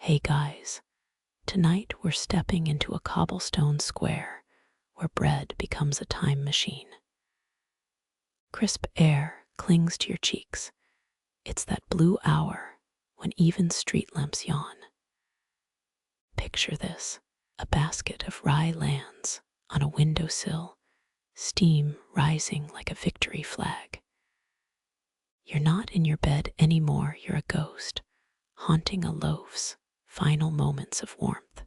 Hey guys, tonight we're stepping into a cobblestone square where bread becomes a time machine. Crisp air clings to your cheeks. It's that blue hour when even street lamps yawn. Picture this, a basket of rye lands on a windowsill, steam rising like a victory flag. You're not in your bed anymore, you're a ghost, haunting a loaf's final moments of warmth.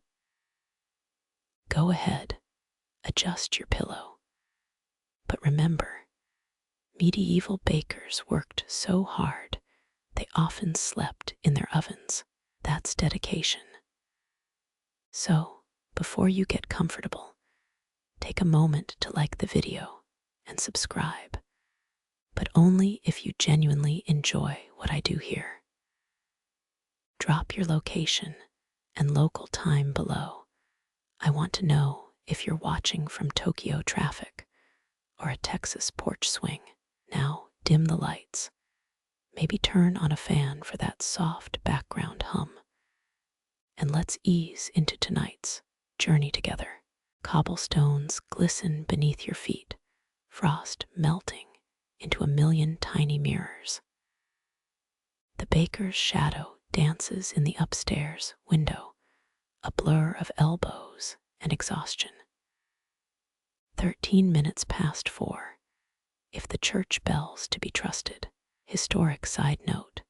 Go ahead, adjust your pillow. But remember, medieval bakers worked so hard, they often slept in their ovens. That's dedication. So, before you get comfortable, take a moment to like the video and subscribe, but only if you genuinely enjoy what I do here. Drop your location and local time below. I want to know if you're watching from Tokyo traffic or a Texas porch swing. Now, dim the lights. Maybe turn on a fan for that soft background hum. And let's ease into tonight's journey together. Cobblestones glisten beneath your feet, frost melting into a million tiny mirrors. The baker's shadow dances in the upstairs window, a blur of elbows and exhaustion. 13 minutes past 4, if the church bells to be trusted. Historic side note,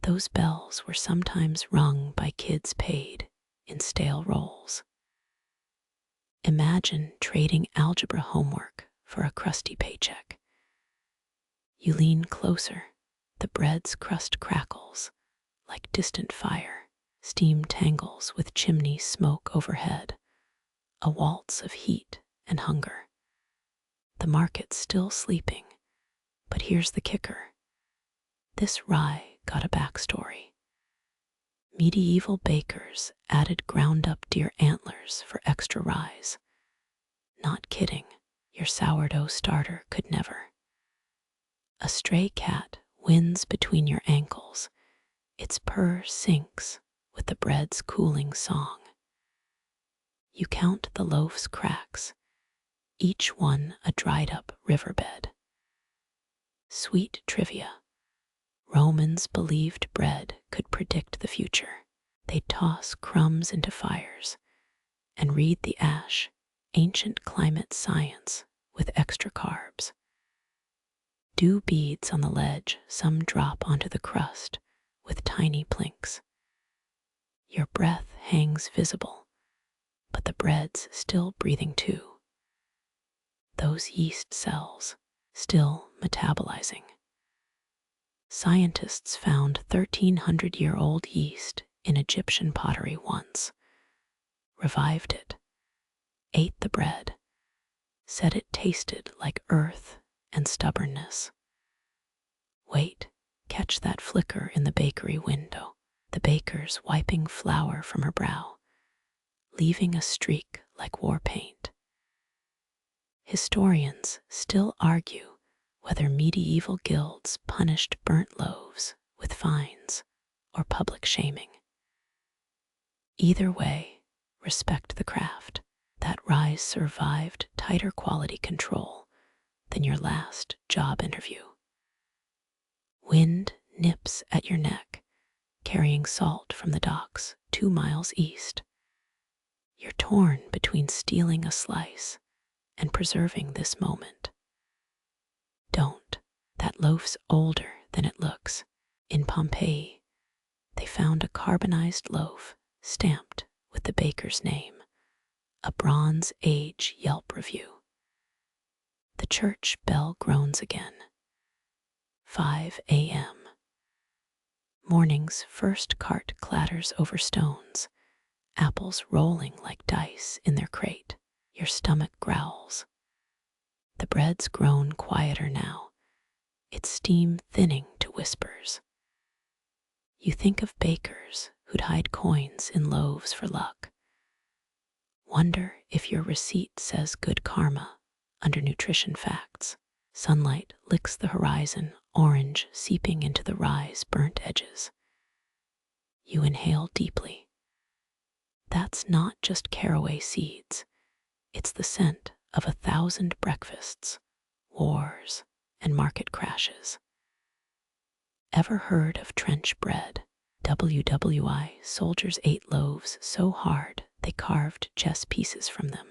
those bells were sometimes rung by kids paid in stale rolls. Imagine trading algebra homework for a crusty paycheck. You lean closer, the bread's crust crackles like distant fire. Steam tangles with chimney smoke overhead, a waltz of heat and hunger. The market's still sleeping, but here's the kicker. This rye got a backstory. Medieval bakers added ground-up deer antlers for extra rise. Not kidding, your sourdough starter could never. A stray cat wins between your ankles. Its purr syncs with the bread's cooling song. You count the loaf's cracks, each one a dried-up riverbed. Sweet trivia. Romans believed bread could predict the future. They'd toss crumbs into fires and read the ash, ancient climate science with extra carbs. Dew beads on the ledge, some drop onto the crust with tiny plinks. Your breath hangs visible, but the bread's still breathing too. Those yeast cells still metabolizing. Scientists found 1,300-year-old yeast in Egyptian pottery once, revived it, ate the bread, said it tasted like earth and stubbornness. Wait, catch that flicker in the bakery window, the baker's wiping flour from her brow, leaving a streak like war paint. Historians still argue whether medieval guilds punished burnt loaves with fines or public shaming. Either way, respect the craft. That rise survived tighter quality control than your last job interview. Wind nips at your neck, carrying salt from the docks 2 miles east. You're torn between stealing a slice and preserving this moment. Don't. That loaf's older than it looks. In Pompeii, they found a carbonized loaf stamped with the baker's name, a Bronze Age Yelp review. The church bell groans again. 5 a.m. Morning's first cart clatters over stones, apples rolling like dice in their crate. Your stomach growls. The bread's grown quieter now, its steam thinning to whispers. You think of bakers who'd hide coins in loaves for luck. Wonder if your receipt says good karma under nutrition facts. Sunlight licks the horizon, orange seeping into the rye's burnt edges. You inhale deeply. That's not just caraway seeds. It's the scent of 1,000 breakfasts, wars, and market crashes. Ever heard of trench bread? WWI soldiers ate loaves so hard they carved chess pieces from them.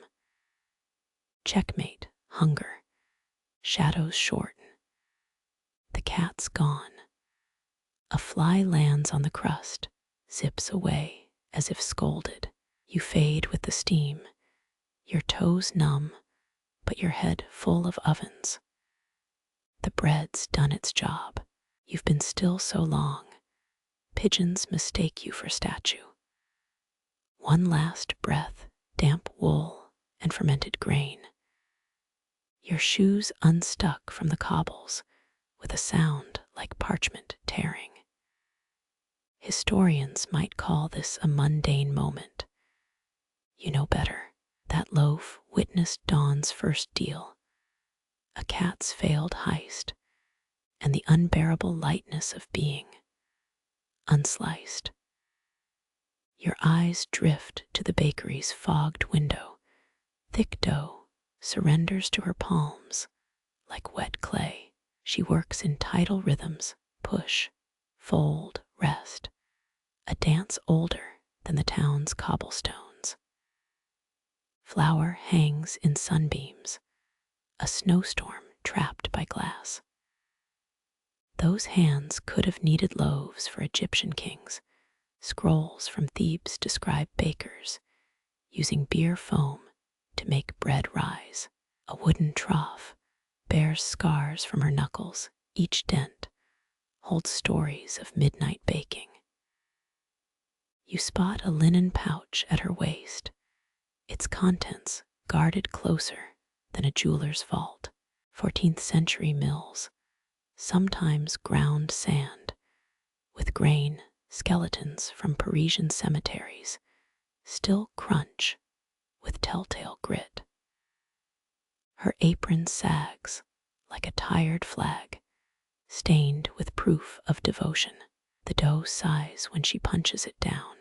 Checkmate, hunger. Shadows shorten. The cat's gone. A fly lands on the crust, zips away as if scolded. You fade with the steam, your toes numb, but your head full of ovens. The bread's done its job. You've been still so long. Pigeons mistake you for statue. One last breath, damp wool and fermented grain. Your shoes unstuck from the cobbles with a sound like parchment tearing. Historians might call this a mundane moment. You know better. That loaf witnessed Dawn's first deal, a cat's failed heist, and the unbearable lightness of being unsliced. Your eyes drift to the bakery's fogged window. Thick dough surrenders to her palms like wet clay. She works in tidal rhythms, push, fold, rest, a dance older than the town's cobblestones. Flour hangs in sunbeams, a snowstorm trapped by glass. Those hands could have kneaded loaves for Egyptian kings. Scrolls from Thebes describe bakers using beer foam to make bread rise. A wooden trough bears scars from her knuckles. Each dent holds stories of midnight baking. You spot a linen pouch at her waist, its contents guarded closer than a jeweler's vault. 14th century mills, sometimes ground sand, with grain skeletons from Parisian cemeteries, still crunch with telltale grit. Her apron sags like a tired flag, stained with proof of devotion. The dough sighs when she punches it down,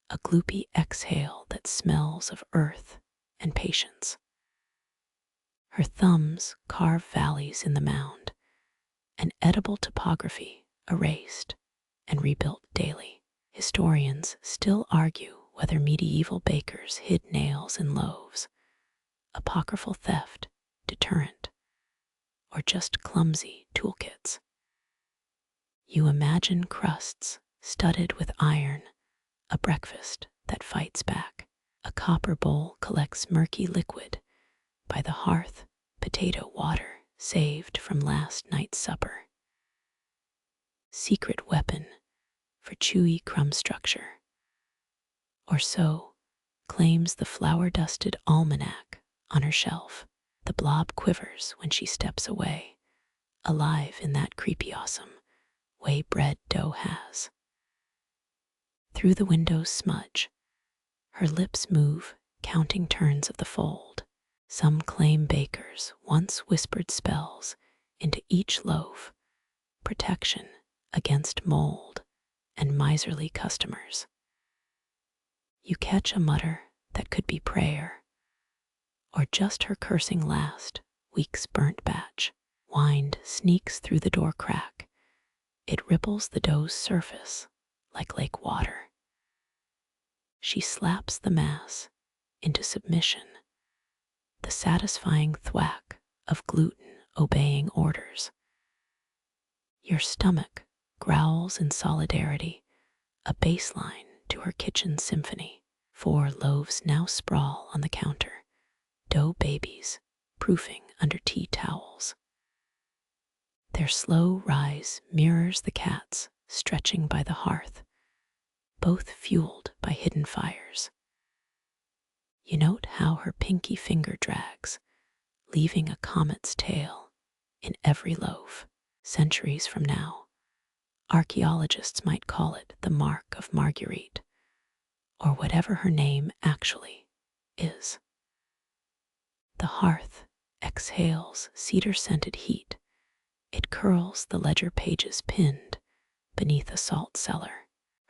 a gloopy exhale that smells of earth and patience. Her thumbs carve valleys in the mound, an edible topography erased and rebuilt daily. Historians still argue whether medieval bakers hid nails in loaves, apocryphal theft, deterrent, or just clumsy toolkits. You imagine crusts studded with iron, a breakfast that fights back. A copper bowl collects murky liquid by the hearth, potato water saved from last night's supper. Secret weapon for chewy crumb structure. Or so claims the flour-dusted almanac on her shelf. The blob quivers when she steps away, alive in that creepy awesome way bread dough has. Through the window's smudge, her lips move, counting turns of the fold. Some claim bakers once whispered spells into each loaf, protection against mold and miserly customers. You catch a mutter that could be prayer, or just her cursing last week's burnt batch. Wind sneaks through the door crack. It ripples the dough's surface like lake water. She slaps the mass into submission, the satisfying thwack of gluten obeying orders. Your stomach growls in solidarity, a bass line to her kitchen symphony. 4 loaves now sprawl on the counter, dough babies proofing under tea towels. Their slow rise mirrors the cat's stretching by the hearth, both fueled by hidden fires. You note how her pinky finger drags, leaving a comet's tail in every loaf. Centuries from now, archaeologists might call it the mark of Marguerite, or whatever her name actually is. The hearth exhales cedar-scented heat. It curls the ledger pages pinned beneath a salt cellar.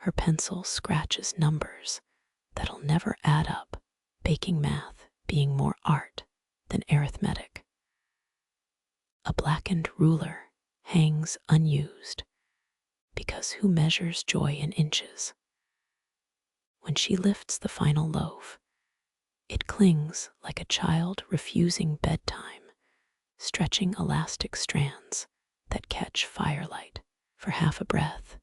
Her pencil scratches numbers that'll never add up, baking math being more art than arithmetic. A blackened ruler hangs unused because who measures joy in inches? When she lifts the final loaf, it clings like a child refusing bedtime, stretching elastic strands that catch firelight. For half a breath,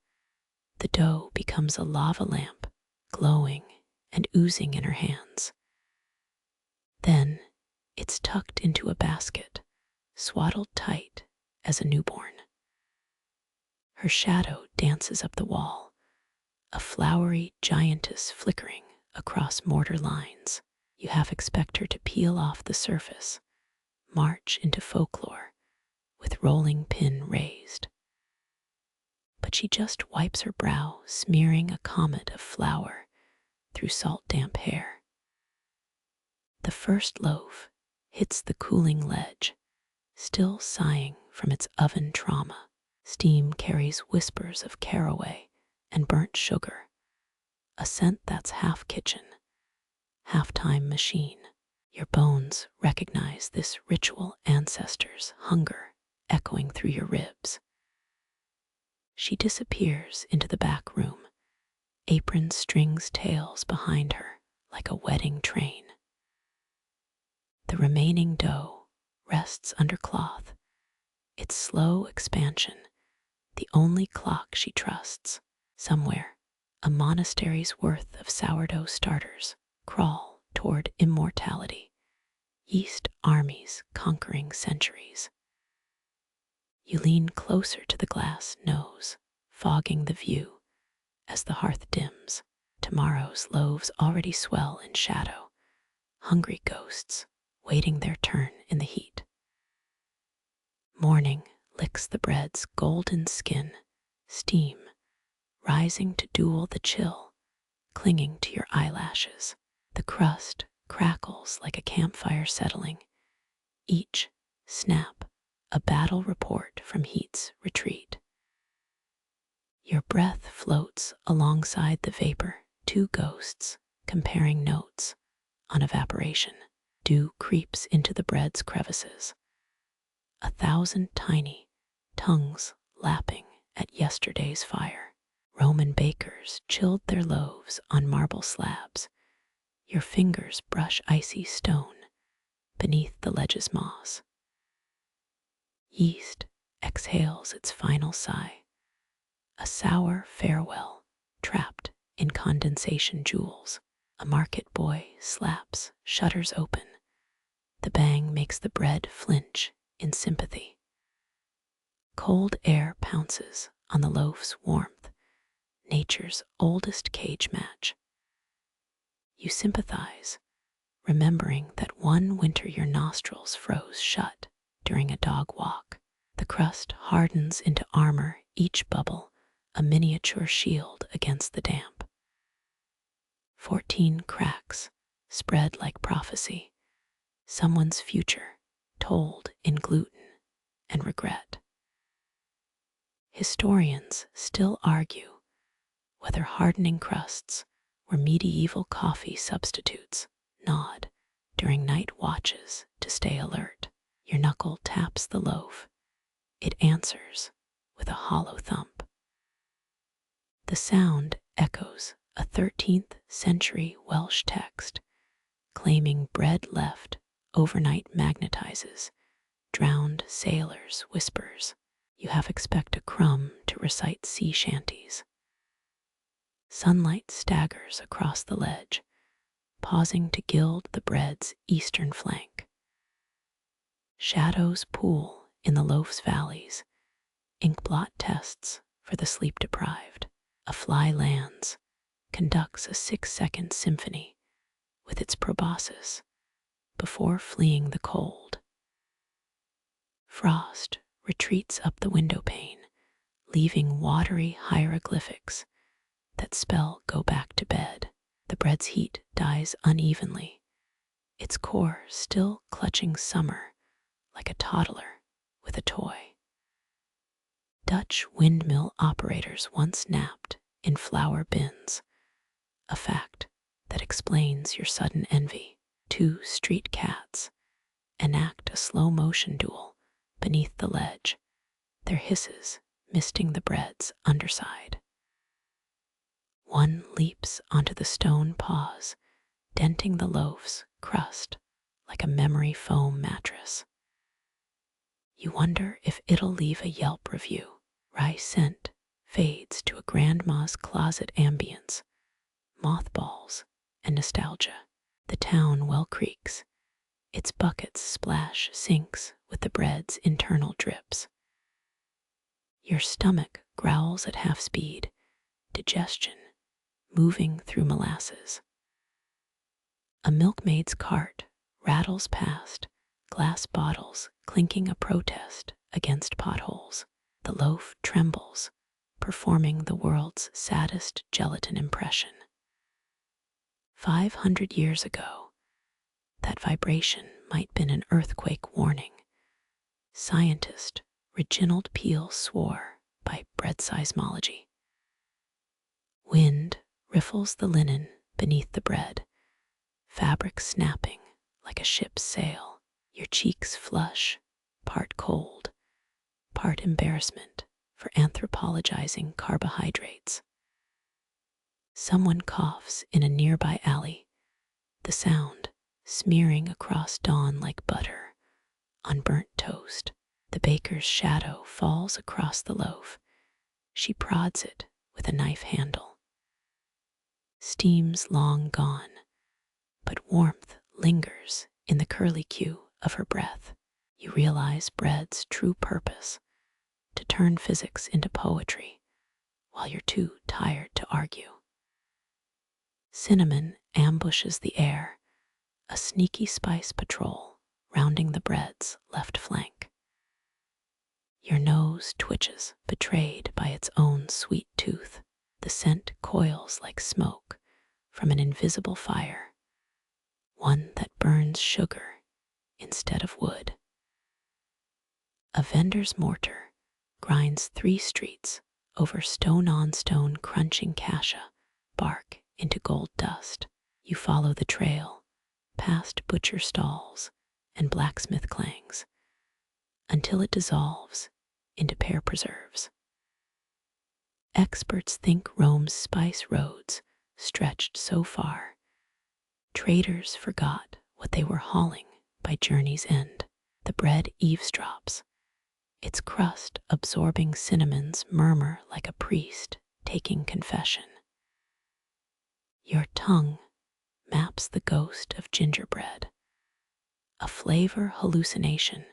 the dough becomes a lava lamp, glowing and oozing in her hands. Then it's tucked into a basket, swaddled tight as a newborn. Her shadow dances up the wall, a flowery giantess flickering across mortar lines. You half expect her to peel off the surface, march into folklore with rolling pin raised. But she just wipes her brow, smearing a comet of flour through salt-damp hair. The first loaf hits the cooling ledge, still sighing from its oven trauma. Steam carries whispers of caraway and burnt sugar, a scent that's half kitchen, half time machine. Your bones recognize this ritual ancestor's hunger echoing through your ribs. She disappears into the back room, apron strings tails behind her like a wedding train. The remaining dough rests under cloth, its slow expansion the only clock she trusts. Somewhere, a monastery's worth of sourdough starters crawl toward immortality, yeast armies conquering centuries. You lean closer to the glass nose, fogging the view as the hearth dims. Tomorrow's loaves already swell in shadow, hungry ghosts waiting their turn in the heat. Morning licks the bread's golden skin, steam rising to duel the chill, clinging to your eyelashes. The crust crackles like a campfire settling, each snap a battle report from heat's retreat. Your breath floats alongside the vapor, two ghosts comparing notes on evaporation. Dew creeps into the bread's crevices, 1,000 tiny tongues lapping at yesterday's fire. Roman bakers chilled their loaves on marble slabs. Your fingers brush icy stone beneath the ledge's moss. Yeast exhales its final sigh, a sour farewell trapped in condensation jewels. A market boy slaps shutters open. The bang makes the bread flinch in sympathy. Cold air pounces on the loaf's warmth, nature's oldest cage match. You sympathize, remembering that one winter your nostrils froze shut during a dog walk. The crust hardens into armor, each bubble a miniature shield against the damp. 14 cracks spread like prophecy, someone's future told in gluten and regret. Historians still argue whether hardening crusts were medieval coffee substitutes. Nod during night watches to stay alert. Your knuckle taps the loaf. It answers with a hollow thump. The sound echoes a 13th century Welsh text claiming bread left overnight magnetizes drowned sailors' whispers. You half expect a crumb to recite sea shanties. Sunlight staggers across the ledge, pausing to gild the bread's eastern flank. Shadows pool in the loaf's valleys, inkblot tests for the sleep-deprived. A fly lands, conducts a 6-second symphony with its proboscis before fleeing the cold. Frost retreats up the window pane, leaving watery hieroglyphics that spell go back to bed. The bread's heat dies unevenly, its core still clutching summer like a toddler with a toy. Dutch windmill operators once napped in flour bins, a fact that explains your sudden envy. Two street cats enact a slow-motion duel beneath the ledge, their hisses misting the bread's underside. One leaps onto the stone paws, denting the loaf's crust like a memory foam mattress. You wonder if it'll leave a Yelp review. Rye scent fades to a grandma's closet ambience, mothballs and nostalgia. The town well creaks, its buckets splash sinks with the bread's internal drips. Your stomach growls at half speed, digestion moving through molasses. A milkmaid's cart rattles past, glass bottles clinking a protest against potholes. The loaf trembles, performing the world's saddest gelatin impression. 500 years ago, that vibration might been an earthquake warning. Scientist Reginald Peel swore by bread seismology. Wind riffles the linen beneath the bread, fabric snapping like a ship's sail. Your cheeks flush, part cold, part embarrassment for anthropologizing carbohydrates. Someone coughs in a nearby alley, the sound smearing across dawn like butter on burnt toast. The baker's shadow falls across the loaf. She prods it with a knife handle. Steam's long gone, but warmth lingers in the curlicue of her breath. You realize bread's true purpose, to turn physics into poetry, while you're too tired to argue. Cinnamon ambushes the air, a sneaky spice patrol rounding the bread's left flank. Your nose twitches, betrayed by its own sweet tooth. The scent coils like smoke from an invisible fire, one that burns sugar instead of wood. A vendor's mortar grinds 3 streets over stone-on-stone crunching cassia bark into gold dust. You follow the trail, past butcher stalls and blacksmith clangs, until it dissolves into pear preserves. Experts think Rome's spice roads stretched so far, traders forgot what they were hauling by journey's end. The bread eavesdrops, its crust absorbing cinnamon's murmur like a priest taking confession. Your tongue maps the ghost of gingerbread, a flavor hallucination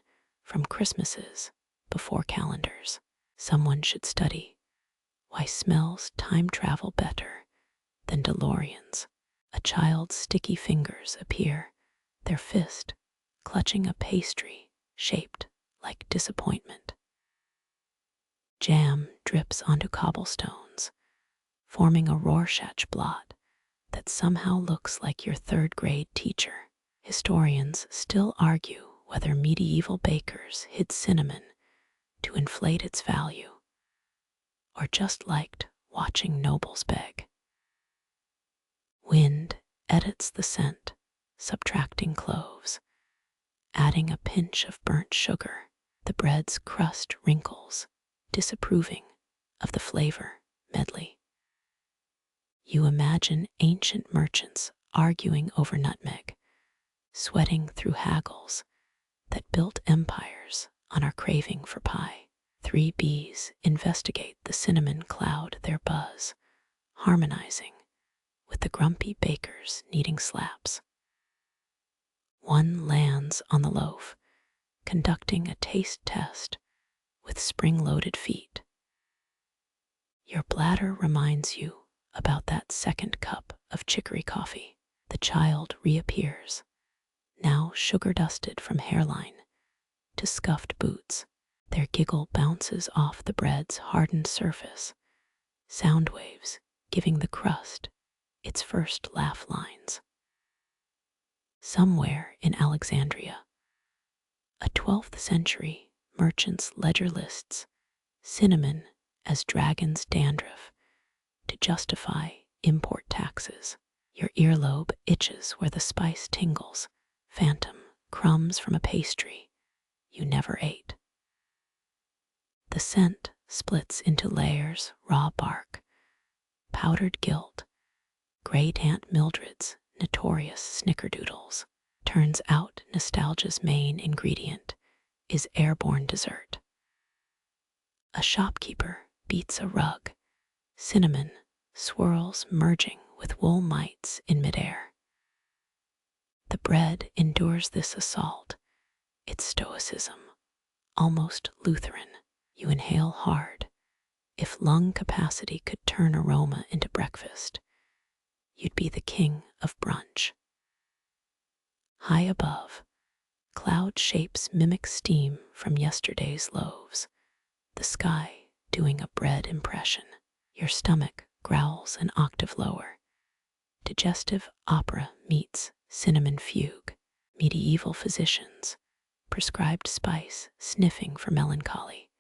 from Christmases before calendars. Someone should study why smells time travel better than DeLoreans. A child's sticky fingers appear, their fist clutching a pastry shaped like disappointment. Jam drips onto cobblestones, forming a Rorschach blot that somehow looks like your 3rd grade teacher. Historians still argue whether medieval bakers hid cinnamon to inflate its value, or just liked watching nobles beg. Wind edits the scent, subtracting cloves, adding a pinch of burnt sugar. The bread's crust wrinkles, disapproving of the flavor medley. You imagine ancient merchants arguing over nutmeg, sweating through haggles that built empires on our craving for pie. 3 bees investigate the cinnamon cloud their buzz, harmonizing with the grumpy baker's kneading slaps. One lands on the loaf, conducting a taste test with spring-loaded feet. Your bladder reminds you about that 2nd cup of chicory coffee. The child reappears, now sugar-dusted from hairline to scuffed boots. Their giggle bounces off the bread's hardened surface, sound waves giving the crust its first laugh lines. Somewhere in Alexandria, a 12th century merchant's ledger lists cinnamon as dragon's dandruff to justify import taxes. Your earlobe itches where the spice tingles, phantom crumbs from a pastry you never ate. The scent splits into layers: raw bark, powdered guilt, great Aunt Mildred's notorious snickerdoodles. Turns out nostalgia's main ingredient is airborne dessert. A shopkeeper beats a rug, cinnamon swirls merging with wool mites in midair. The bread endures this assault, its stoicism almost Lutheran. You inhale hard. If lung capacity could turn aroma into breakfast, you'd be the king of brunch. High above, cloud shapes mimic steam from yesterday's loaves, the sky doing a bread impression. Your stomach growls an octave lower. Digestive opera meets cinnamon fugue. Medieval physicians prescribed spice sniffing for melancholy,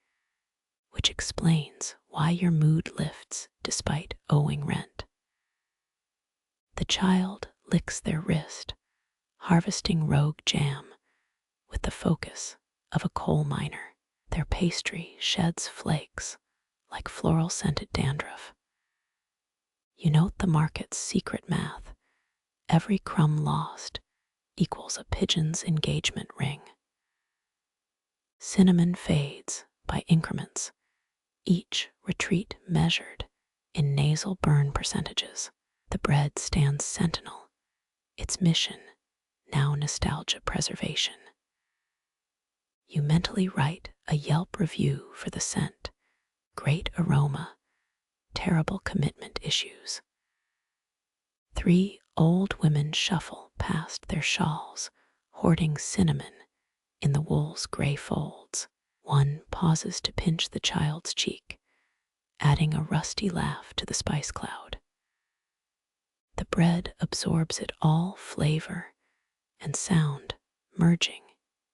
which explains why your mood lifts despite owing rent. The child licks their wrist, harvesting rogue jam with the focus of a coal miner. Their pastry sheds flakes like floral-scented dandruff. You note the market's secret math. Every crumb lost equals a pigeon's engagement ring. Cinnamon fades by increments, each retreat measured in nasal burn percentages. The bread stands sentinel, its mission now nostalgia preservation. You mentally write a Yelp review for the scent: great aroma, terrible commitment issues. 3 old women shuffle past their shawls, hoarding cinnamon in the wool's gray folds. One pauses to pinch the child's cheek, adding a rusty laugh to the spice cloud. The bread absorbs it all, flavor and sound merging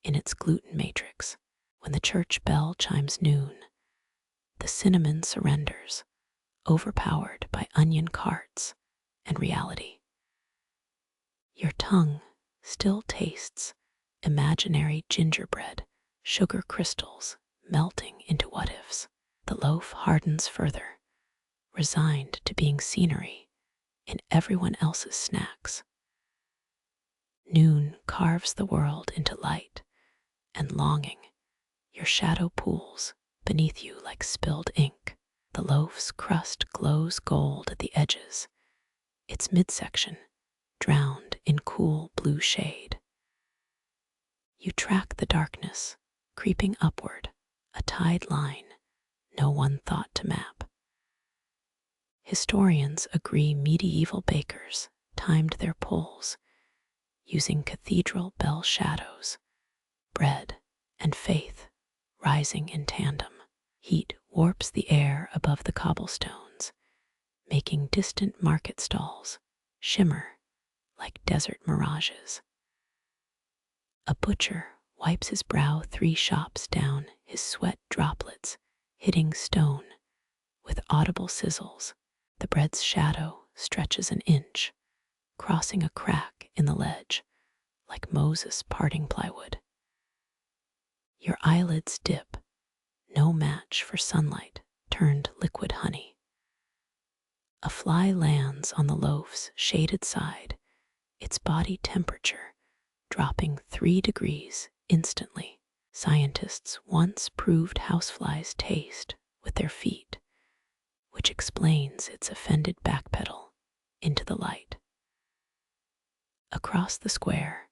in its gluten matrix. When the church bell chimes noon, the cinnamon surrenders, overpowered by onion carts and reality. Your tongue still tastes imaginary gingerbread, sugar crystals melting into what-ifs. The loaf hardens further, resigned to being scenery in everyone else's snacks. Noon carves the world into light and longing. Your shadow pools beneath you like spilled ink. The loaf's crust glows gold at the edges, its midsection drowned in cool blue shade. You track the darkness, creeping upward, a tide line no one thought to map. Historians agree medieval bakers timed their pulls, using cathedral bell shadows, bread and faith rising in tandem. Heat warps the air above the cobblestones, making distant market stalls shimmer like desert mirages. A butcher wipes his brow 3 shops down, his sweat droplets hitting stone with audible sizzles. The bread's shadow stretches an inch, crossing a crack in the ledge like Moses parting plywood. Your eyelids dip, no match for sunlight turned liquid honey. A fly lands on the loaf's shaded side, its body temperature dropping 3 degrees instantly. Scientists once proved houseflies taste with their feet, which explains its offended backpedal into the light. Across the square,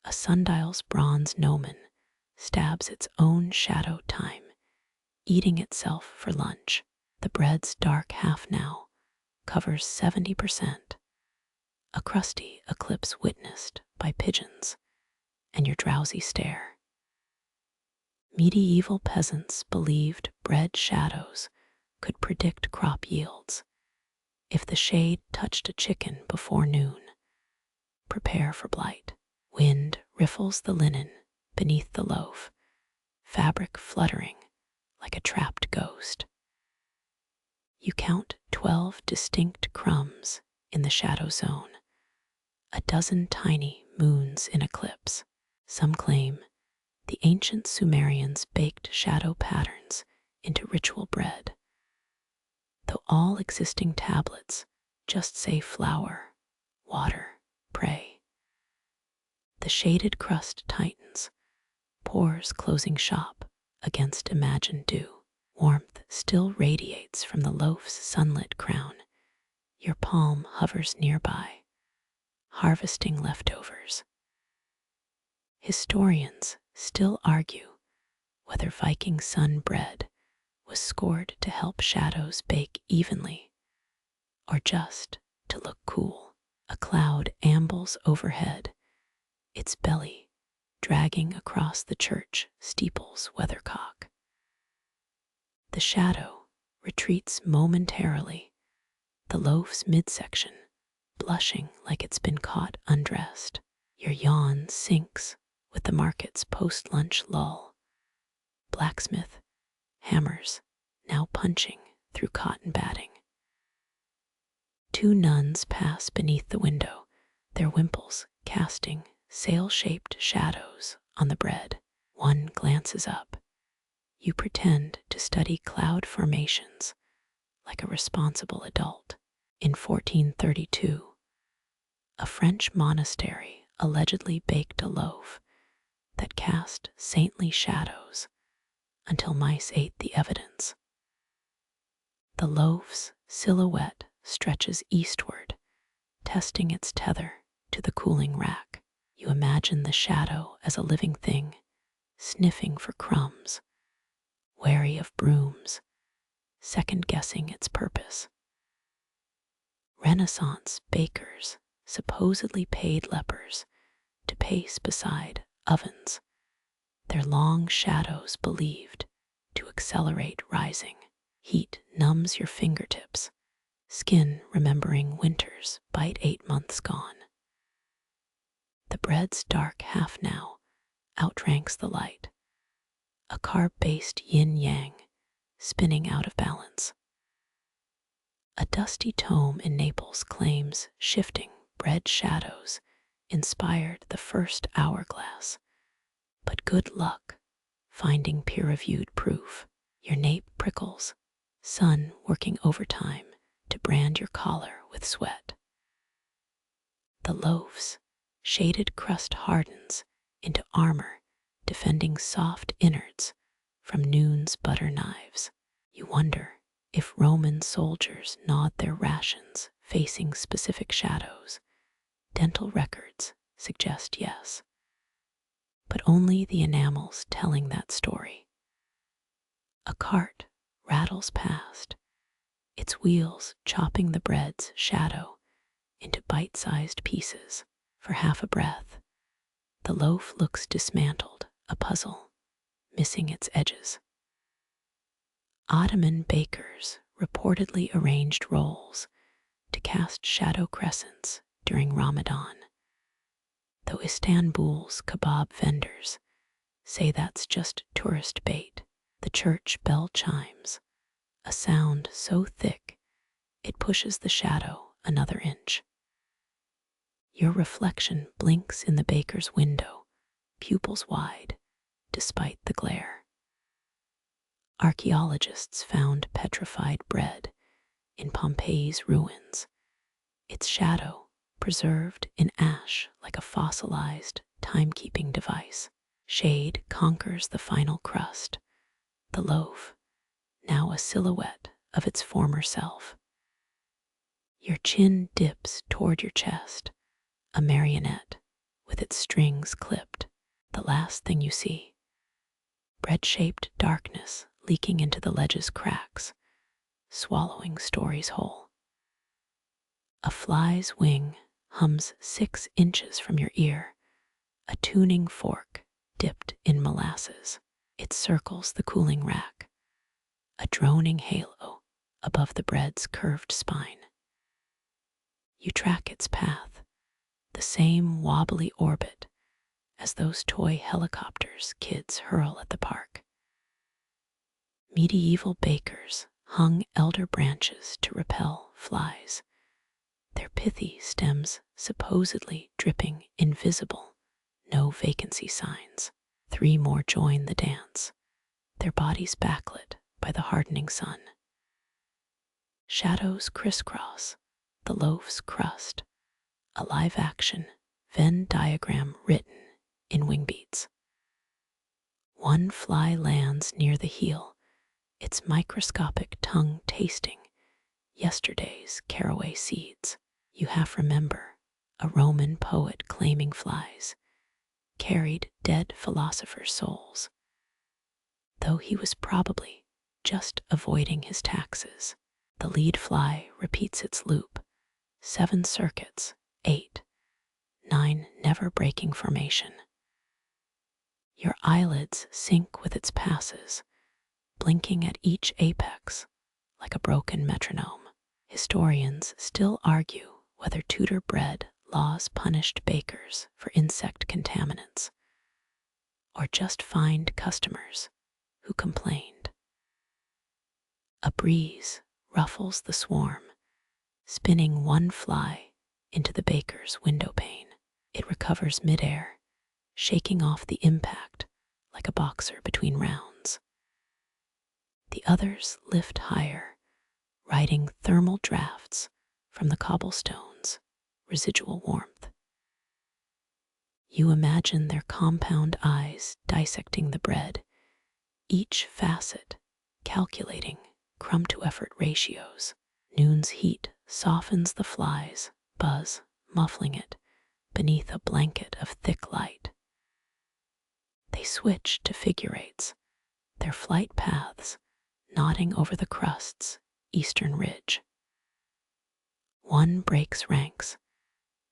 a sundial's bronze gnomon stabs its own shadow time, eating itself for lunch. The bread's dark half now covers 70%, a crusty eclipse witnessed by pigeons and your drowsy stare. Medieval peasants believed bread shadows could predict crop yields. If the shade touched a chicken before noon, prepare for blight. Wind riffles the linen beneath the loaf, fabric fluttering like a trapped ghost. You count 12 distinct crumbs in the shadow zone, a dozen tiny moons in eclipse. Some claim the ancient Sumerians baked shadow patterns into ritual bread, though all existing tablets just say flour, water, pray. The shaded crust tightens, pores closing shop against imagined dew. Warmth still radiates from the loaf's sunlit crown. Your palm hovers nearby, harvesting leftovers. Historians still argue whether Viking sun bread was scored to help shadows bake evenly or just to look cool. A cloud ambles overhead, its belly dragging across the church steeple's weathercock. The shadow retreats momentarily, the loaf's midsection blushing like it's been caught undressed. Your yawn sinks with the market's post-lunch lull. Blacksmith hammers now punching through cotton batting. Two nuns pass beneath the window, their wimples casting sail-shaped shadows on the bread. One glances up. You pretend to study cloud formations like a responsible adult. In 1432, a French monastery allegedly baked a loaf that cast saintly shadows until mice ate the evidence. The loaf's silhouette stretches eastward, testing its tether to the cooling rack. You imagine the shadow as a living thing, sniffing for crumbs, wary of brooms, second-guessing its purpose. Renaissance bakers supposedly paid lepers to pace beside ovens, their long shadows believed to accelerate rising. Heat numbs your fingertips, skin remembering winter's bite 8 months gone. The bread's dark half now outranks the light, a carb-based yin-yang spinning out of balance. A dusty tome in Naples claims shifting bread shadows inspired the first hourglass, but good luck finding peer-reviewed proof. Your nape prickles, sun working overtime to brand your collar with sweat. The loaf's shaded crust hardens into armor, defending soft innards from noon's butter knives. You wonder if Roman soldiers gnawed their rations facing specific shadows. Dental records suggest yes, but only the enamels telling that story. A cart rattles past, its wheels chopping the bread's shadow into bite-sized pieces. For half a breath, the loaf looks dismantled, a puzzle, missing its edges. Ottoman bakers reportedly arranged rolls to cast shadow crescents during Ramadan, though Istanbul's kebab vendors say that's just tourist bait. The church bell chimes, a sound so thick it pushes the shadow another inch. Your reflection blinks in the baker's window, pupils wide, despite the glare. Archaeologists found petrified bread in Pompeii's ruins, its shadow preserved in ash like a fossilized timekeeping device. Shade conquers the final crust, the loaf, now a silhouette of its former self. Your chin dips toward your chest, a marionette with its strings clipped. The last thing you see, bread-shaped darkness leaking into the ledge's cracks, swallowing stories whole. A fly's wing hums 6 inches from your ear, a tuning fork dipped in molasses. It circles the cooling rack, a droning halo above the bread's curved spine. You track its path, the same wobbly orbit as those toy helicopters kids hurl at the park. Medieval bakers hung elder branches to repel flies, their pithy stems supposedly dripping invisible, no vacancy signs. 3 more join the dance, their bodies backlit by the hardening sun. Shadows crisscross the loaf's crust, a live-action Venn diagram written in wing beats. One fly lands near the heel, its microscopic tongue tasting yesterday's caraway seeds. You half remember a Roman poet claiming flies carried dead philosophers' souls, though he was probably just avoiding his taxes. The lead fly repeats its loop, 7 circuits, 8, 9 never-breaking formation. Your eyelids sync with its passes, blinking at each apex like a broken metronome. Historians still argue whether Tudor bread laws punished bakers for insect contaminants, or just fined customers who complained. A breeze ruffles the swarm, spinning one fly into the baker's window pane. It recovers midair, shaking off the impact like a boxer between rounds. The others lift higher, riding thermal drafts from the cobblestone's residual warmth. You imagine their compound eyes dissecting the bread, each facet calculating crumb-to-effort ratios. Noon's heat softens the fly's buzz, muffling it beneath a blanket of thick light. They switch to figure eights, their flight paths nodding over the crust's eastern ridge. One breaks ranks,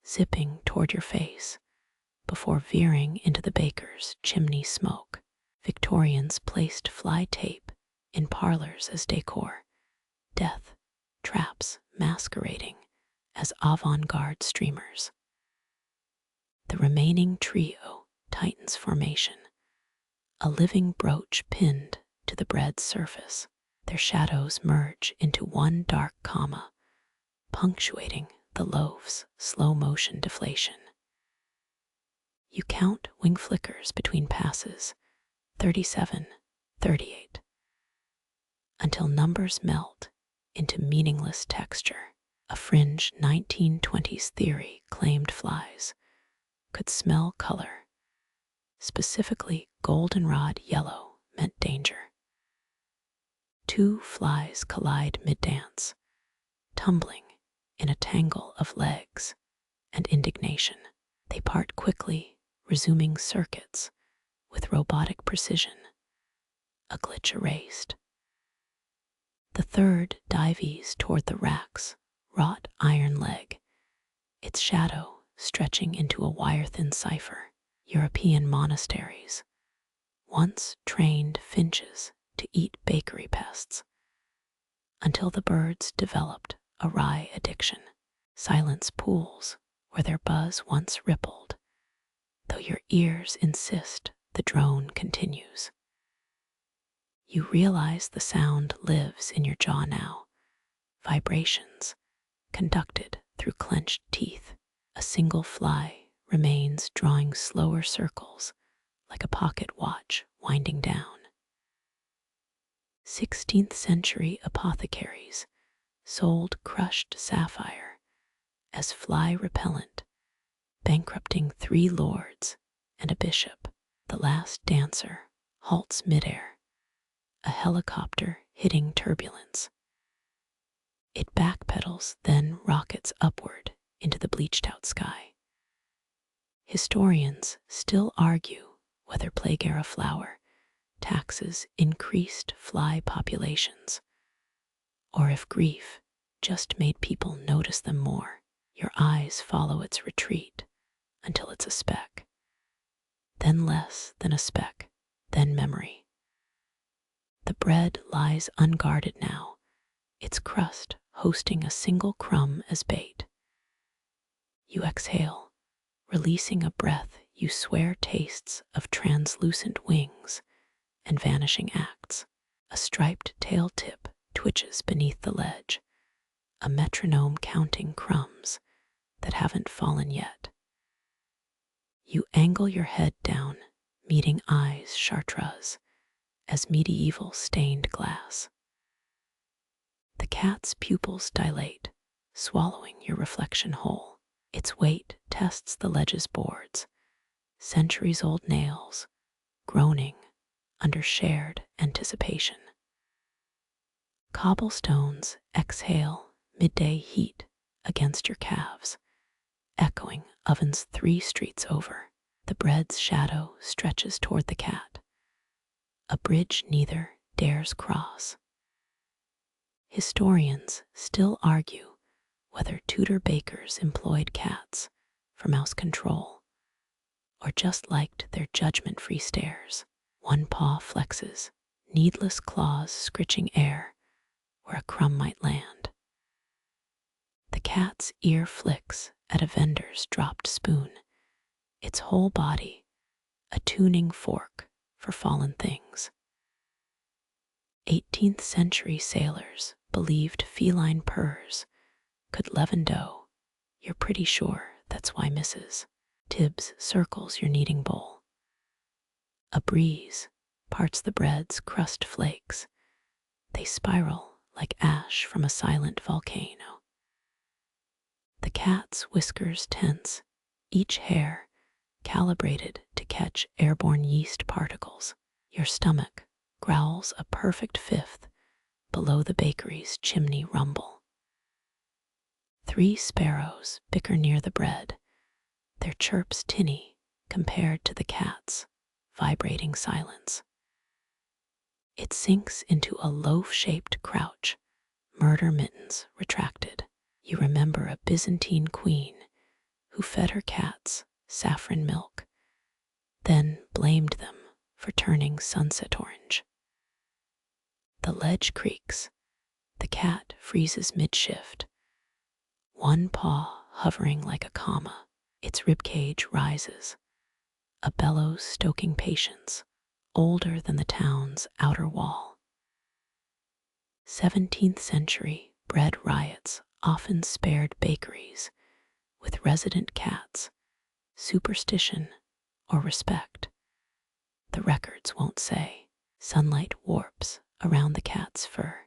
zipping toward your face before veering into the baker's chimney smoke. Victorians placed fly tape in parlors as decor, death traps masquerading as avant-garde streamers. The remaining trio tightens formation, a living brooch pinned to the bread's surface. Their shadows merge into one dark comma, punctuating the loaf's slow-motion deflation. You count wing flickers between passes, 37, 38, until numbers melt into meaningless texture. A fringe 1920s theory claimed flies could smell color. Specifically, goldenrod yellow meant danger. 2 flies collide mid-dance, tumbling in a tangle of legs and indignation. They part quickly, resuming circuits with robotic precision, a glitch erased. The third dives toward the rack's wrought iron leg, its shadow stretching into a wire-thin cipher. European monasteries once trained finches to eat bakery pests, until the birds developed a rye addiction. Silence pools where their buzz once rippled, though your ears insist the drone continues. You realize the sound lives in your jaw now, vibrations conducted through clenched teeth. A single fly remains drawing slower circles like a pocket watch winding down. 16th century apothecaries sold crushed sapphire as fly repellent, bankrupting 3 lords and a bishop. The last dancer halts midair, a helicopter hitting turbulence. It backpedals, then rockets upward into the bleached-out sky. Historians still argue whether plague-era flour taxes increased fly populations, or if grief just made people notice them more. Your eyes follow its retreat until it's a speck, then less than a speck, then memory. The bread lies unguarded now, its crust hosting a single crumb as bait. You exhale, releasing a breath you swear tastes of translucent wings and vanishing acts. A striped tail tip twitches beneath the ledge, a metronome counting crumbs that haven't fallen yet. You angle your head down, meeting eyes chartreuse as medieval stained glass. The cat's pupils dilate, swallowing your reflection whole. Its weight tests the ledge's boards, centuries-old nails groaning under shared anticipation. Cobblestones exhale midday heat against your calves, echoing ovens 3 streets over. The bread's shadow stretches toward the cat, a bridge neither dares cross. Historians still argue whether Tudor bakers employed cats for mouse control or just liked their judgment-free stares. One paw flexes, needless claws scritching air where a crumb might land. The cat's ear flicks at a vendor's dropped spoon, its whole body a tuning fork for fallen things. 18th century sailors believed feline purrs could leaven dough. You're pretty sure that's why Mrs. Tibbs circles your kneading bowl. A breeze parts the bread's crust flakes. They spiral like ash from a silent volcano. The cat's whiskers tense, each hair calibrated to catch airborne yeast particles. Your stomach growls a perfect fifth below the bakery's chimney rumble. 3 sparrows bicker near the bread, their chirps tinny compared to the cat's vibrating silence. It sinks into a loaf-shaped crouch, murder mittens retracted. You remember a Byzantine queen who fed her cats saffron milk, then blamed them for turning sunset orange. The ledge creaks. The cat freezes mid-shift, one paw hovering like a comma. Its ribcage rises, a bellows stoking patience, older than the town's outer wall. 17th century bread riots often spared bakeries with resident cats, superstition or respect. The records won't say. Sunlight warps around the cat's fur,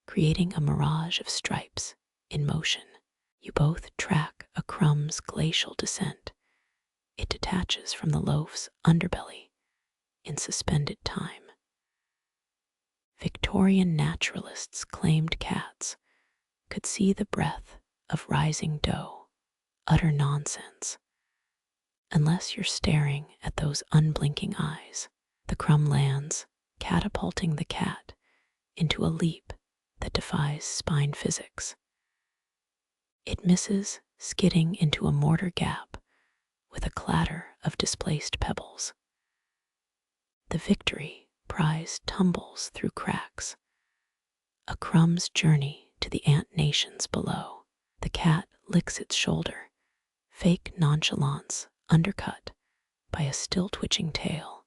creating a mirage of stripes in motion. You both track a crumb's glacial descent. It detaches from the loaf's underbelly in suspended time. Victorian naturalists claimed cats could see the breath of rising dough. Utter nonsense. Unless you're staring at those unblinking eyes, the crumb lands, catapulting the cat into a leap that defies spine physics. It misses, skidding into a mortar gap with a clatter of displaced pebbles. The victory prize tumbles through cracks, a crumb's journey to the ant nations below. The cat licks its shoulder, fake nonchalance undercut by a still-twitching tail.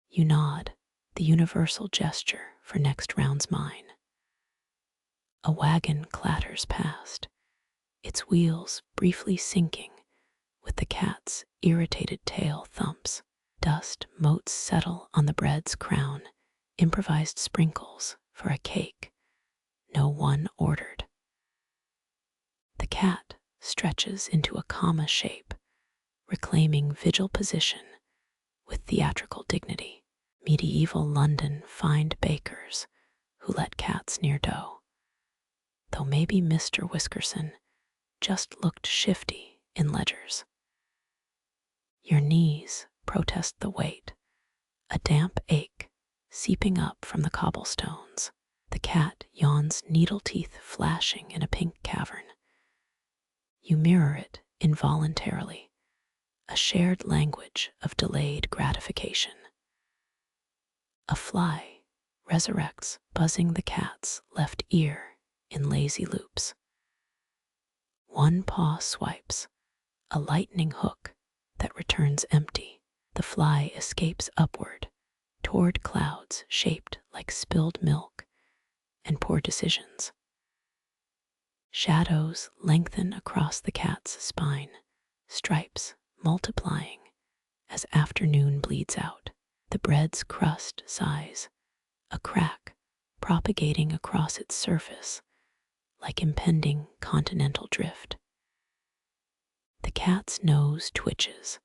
You nod, the universal gesture for next round's mine. A wagon clatters past, its wheels briefly sinking with the cat's irritated tail thumps. Dust motes settle on the bread's crown, improvised sprinkles for a cake no one ordered. The cat stretches into a comma shape, reclaiming vigil position with theatrical dignity. Medieval London fined bakers who let cats near dough, though maybe Mr. Whiskerson just looked shifty in ledgers. Your knees protest the weight, a damp ache seeping up from the cobblestones. The cat yawns, needle teeth flashing in a pink cavern. You mirror it involuntarily, a shared language of delayed gratification. A fly resurrects, buzzing the cat's left ear in lazy loops. One paw swipes, a lightning hook that returns empty. The fly escapes upward, toward clouds shaped like spilled milk and poor decisions. Shadows lengthen across the cat's spine, stripes multiplying as afternoon bleeds out. The bread's crust sighs, a crack propagating across its surface like impending continental drift. The cat's nose twitches,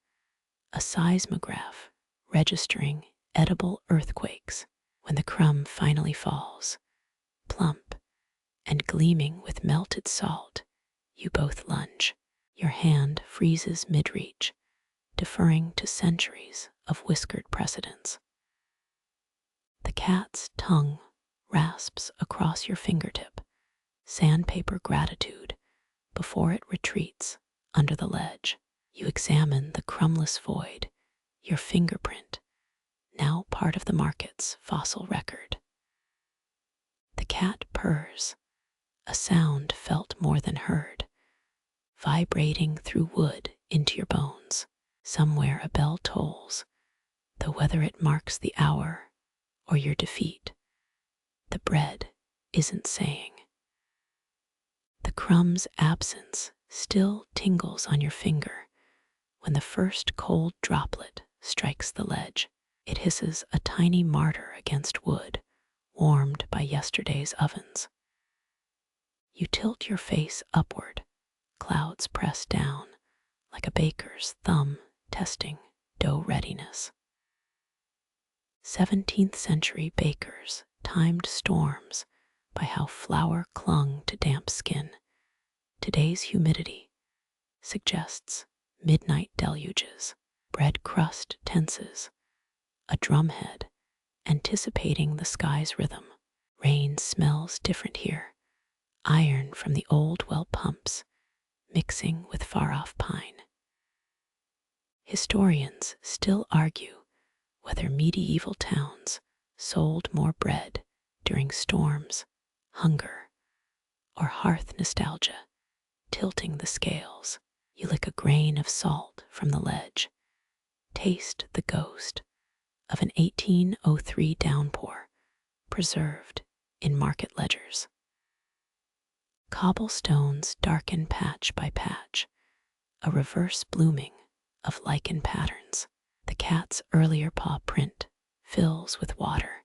a seismograph registering edible earthquakes. When the crumb finally falls, plump and gleaming with melted salt, you both lunge. Your hand freezes mid-reach, deferring to centuries of whiskered precedence. The cat's tongue rasps across your fingertip, sandpaper gratitude before it retreats under the ledge. You examine the crumbless void, your fingerprint, now part of the market's fossil record. The cat purrs, a sound felt more than heard, vibrating through wood into your bones. Somewhere a bell tolls, though whether it marks the hour or your defeat, the bread isn't saying. The crumb's absence still tingles on your finger when the first cold droplet strikes the ledge. It hisses a tiny martyr against wood, warmed by yesterday's ovens. You tilt your face upward, clouds press down, like a baker's thumb testing dough readiness. 17th century bakers timed storms by how flour clung to damp skin. Today's humidity suggests midnight deluges. Bread crust tenses, a drumhead anticipating the sky's rhythm. Rain smells different here, iron from the old well pumps mixing with far-off pine. Historians still argue whether medieval towns sold more bread during storms, hunger, or hearth nostalgia, tilting the scales. You lick a grain of salt from the ledge, taste the ghost of an 1803 downpour preserved in market ledgers. Cobblestones darken patch by patch, a reverse blooming of lichen patterns. The cat's earlier paw print fills with water,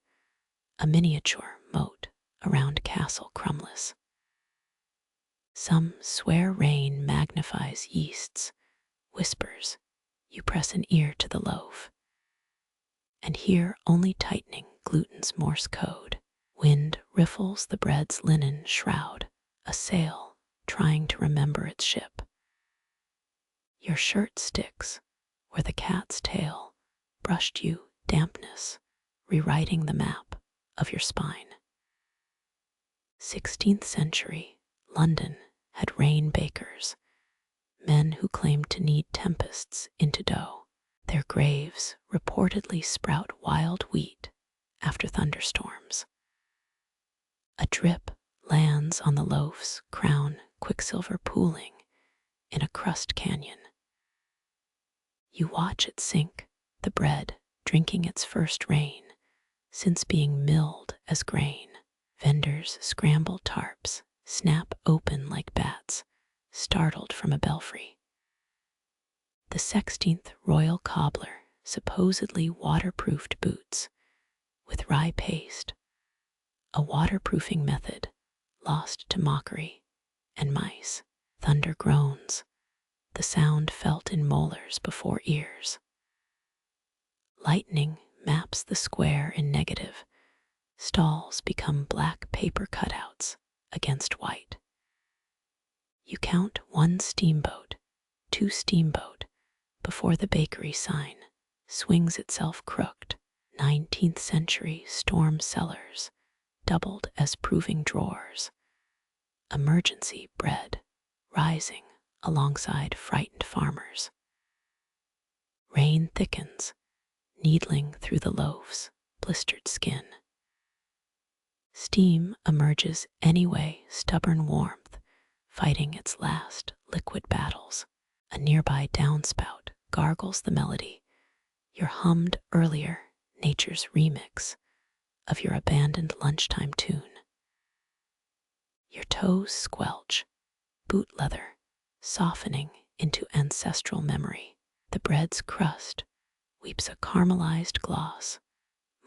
a miniature moat around Castle Crumbless. Some swear rain magnifies yeasts, whispers, you press an ear to the loaf, and hear only tightening gluten's Morse code. Wind riffles the bread's linen shroud, a sail trying to remember its ship. Your shirt sticks where the cat's tail brushed you dampness, rewriting the map of your spine. 16th century London had rain bakers, men who claimed to knead tempests into dough. Their graves reportedly sprout wild wheat after thunderstorms. A drip lands on the loaf's crown, quicksilver pooling in a crust canyon. You watch it sink, the bread drinking its first rain since being milled as grain. Vendors scramble tarps, snap open like bats, startled from a belfry. The 16th royal cobbler supposedly waterproofed boots with rye paste, a waterproofing method lost to mockery and mice. Thunder groans, the sound felt in molars before ears. Lightning maps the square in negative. Stalls become black paper cutouts against white. You count 1 steamboat, 2 steamboat, before the bakery sign swings itself crooked. 19th century storm cellars doubled as proving drawers. Emergency bread rising alongside frightened farmers. Rain thickens, needling through the loaf's blistered skin. Steam emerges anyway, stubborn warmth, fighting its last liquid battles. A nearby downspout gargles the melody, your hummed earlier nature's remix of your abandoned lunchtime tune. Your toes squelch, boot leather softening into ancestral memory. The bread's crust weeps a caramelized gloss,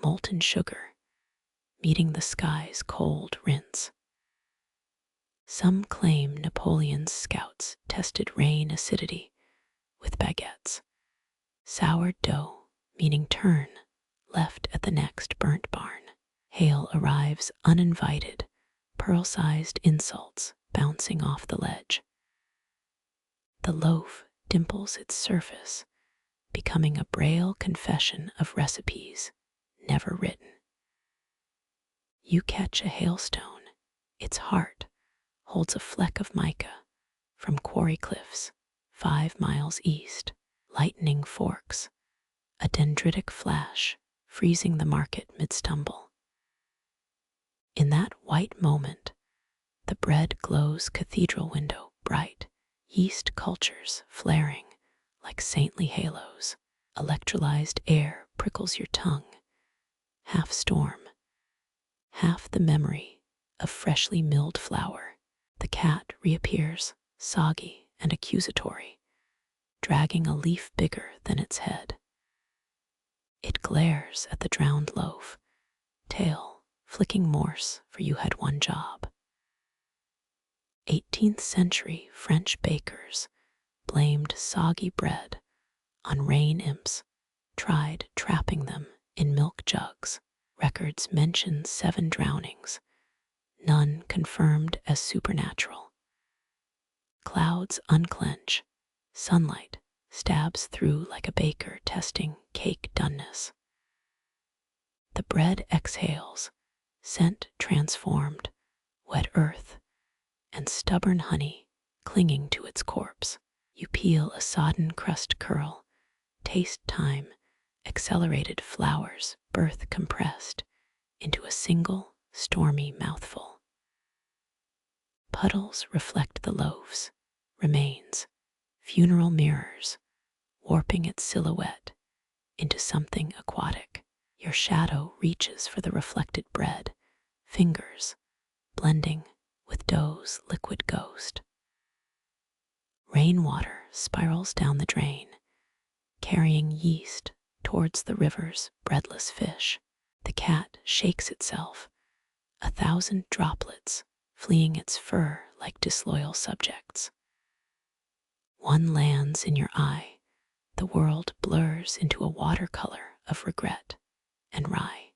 molten sugar meeting the sky's cold rinse. Some claim Napoleon's scouts tested rain acidity with baguettes. Sour dough, meaning turn, left at the next burnt barn. Hail arrives uninvited, pearl-sized insults bouncing off the ledge. The loaf dimples its surface, becoming a braille confession of recipes never written. You catch a hailstone, its heart holds a fleck of mica from quarry cliffs 5 miles east. Lightning forks, a dendritic flash freezing the market mid-stumble. In that white moment, the bread glows cathedral window bright, yeast cultures flaring like saintly halos. Electrolyzed air prickles your tongue, half storm, half the memory of freshly milled flour. The cat reappears, soggy and accusatory, dragging a leaf bigger than its head. It glares at the drowned loaf, tail flicking morse for you had one job. 18th century French bakers blamed soggy bread on rain imps, tried trapping them in milk jugs. Records mention 7 drownings, none confirmed as supernatural. Clouds unclench, sunlight stabs through like a baker testing cake doneness. The bread exhales, scent transformed, wet earth, and stubborn honey clinging to its corpse. You peel a sodden crust curl, taste time, accelerated flowers, birth compressed into a single stormy mouthful. Puddles reflect the loaves, remains, funeral mirrors, warping its silhouette into something aquatic. Your shadow reaches for the reflected bread, fingers blending with dough's liquid ghost. Rainwater spirals down the drain, carrying yeast towards the river's breadless fish. The cat shakes itself, 1,000 droplets fleeing its fur like disloyal subjects. One lands in your eye, the world blurs into a watercolor of regret and rye.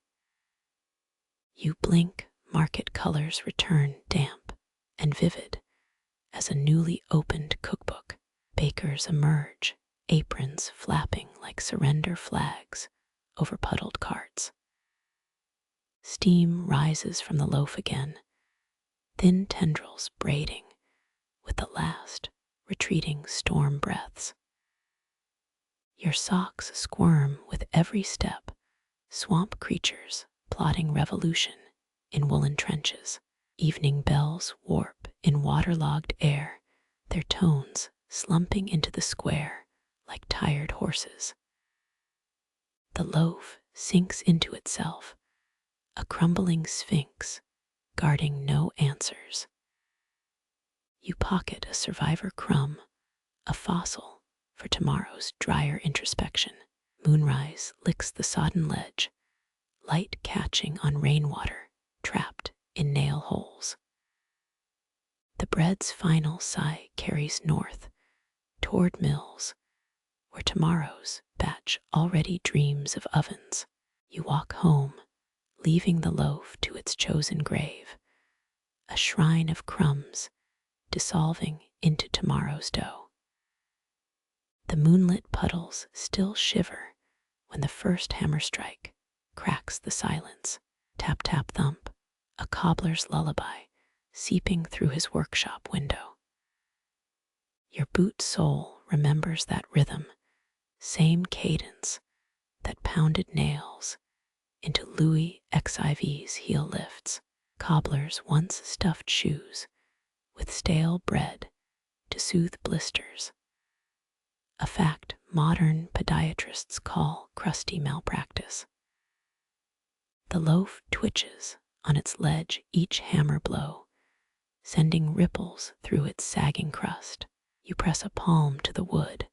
You blink, market colors return damp and vivid as a newly opened cookbook. Bakers emerge, aprons flapping like surrender flags over puddled carts. Steam rises from the loaf again, thin tendrils braiding with the last retreating storm breaths. Your socks squirm with every step, swamp creatures plotting revolution in woolen trenches. Evening bells warp in waterlogged air, their tones slumping into the square like tired horses. The loaf sinks into itself, a crumbling sphinx guarding no answers. You pocket a survivor crumb, a fossil for tomorrow's drier introspection. Moonrise licks the sodden ledge, light catching on rainwater trapped in nail holes. The bread's final sigh carries north, toward mills, where tomorrow's batch already dreams of ovens. You walk home, leaving the loaf to its chosen grave, a shrine of crumbs dissolving into tomorrow's dough. The moonlit puddles still shiver when the first hammer strike cracks the silence. Tap, tap, thump, a cobbler's lullaby seeping through his workshop window. Your boot sole remembers that rhythm, same cadence that pounded nails into Louis XIV's heel lifts. Cobblers once stuffed shoes with stale bread to soothe blisters, a fact modern podiatrists call crusty malpractice. The loaf twitches on its ledge each hammer blow, sending ripples through its sagging crust. You press a palm to the wood,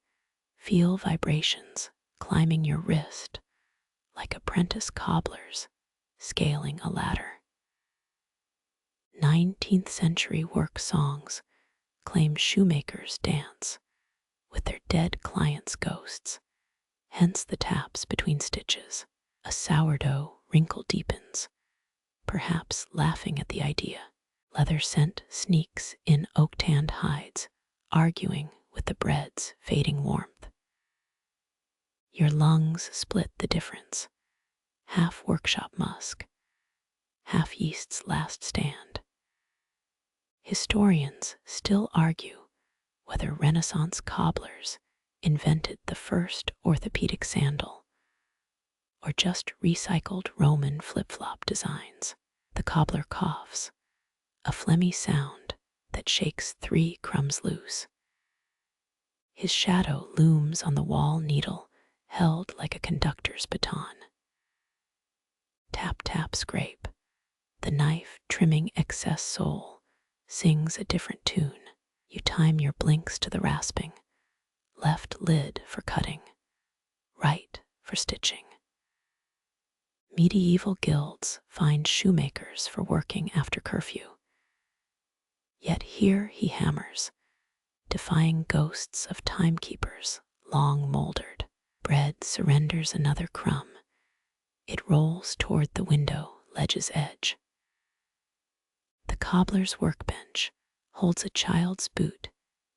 feel vibrations climbing your wrist like apprentice cobblers scaling a ladder. 19th century work songs claim shoemakers dance with their dead clients' ghosts, hence the taps between stitches. A sourdough wrinkle deepens, perhaps laughing at the idea. Leather scent sneaks in oak-tanned hides, arguing with the bread's fading warmth. Your lungs split the difference, half workshop musk, half yeast's last stand. Historians still argue whether Renaissance cobblers invented the first orthopedic sandal or just recycled Roman flip-flop designs. The cobbler coughs, a phlegmy sound that shakes 3 crumbs loose. His shadow looms on the wall needle, held like a conductor's baton. Tap, tap, scrape. The knife trimming excess sole sings a different tune. You time your blinks to the rasping, left lid for cutting, right for stitching. Medieval guilds find shoemakers for working after curfew. Yet here he hammers, defying ghosts of timekeepers long mouldered. Bread surrenders another crumb. It rolls toward the window ledge's edge. The cobbler's workbench holds a child's boot,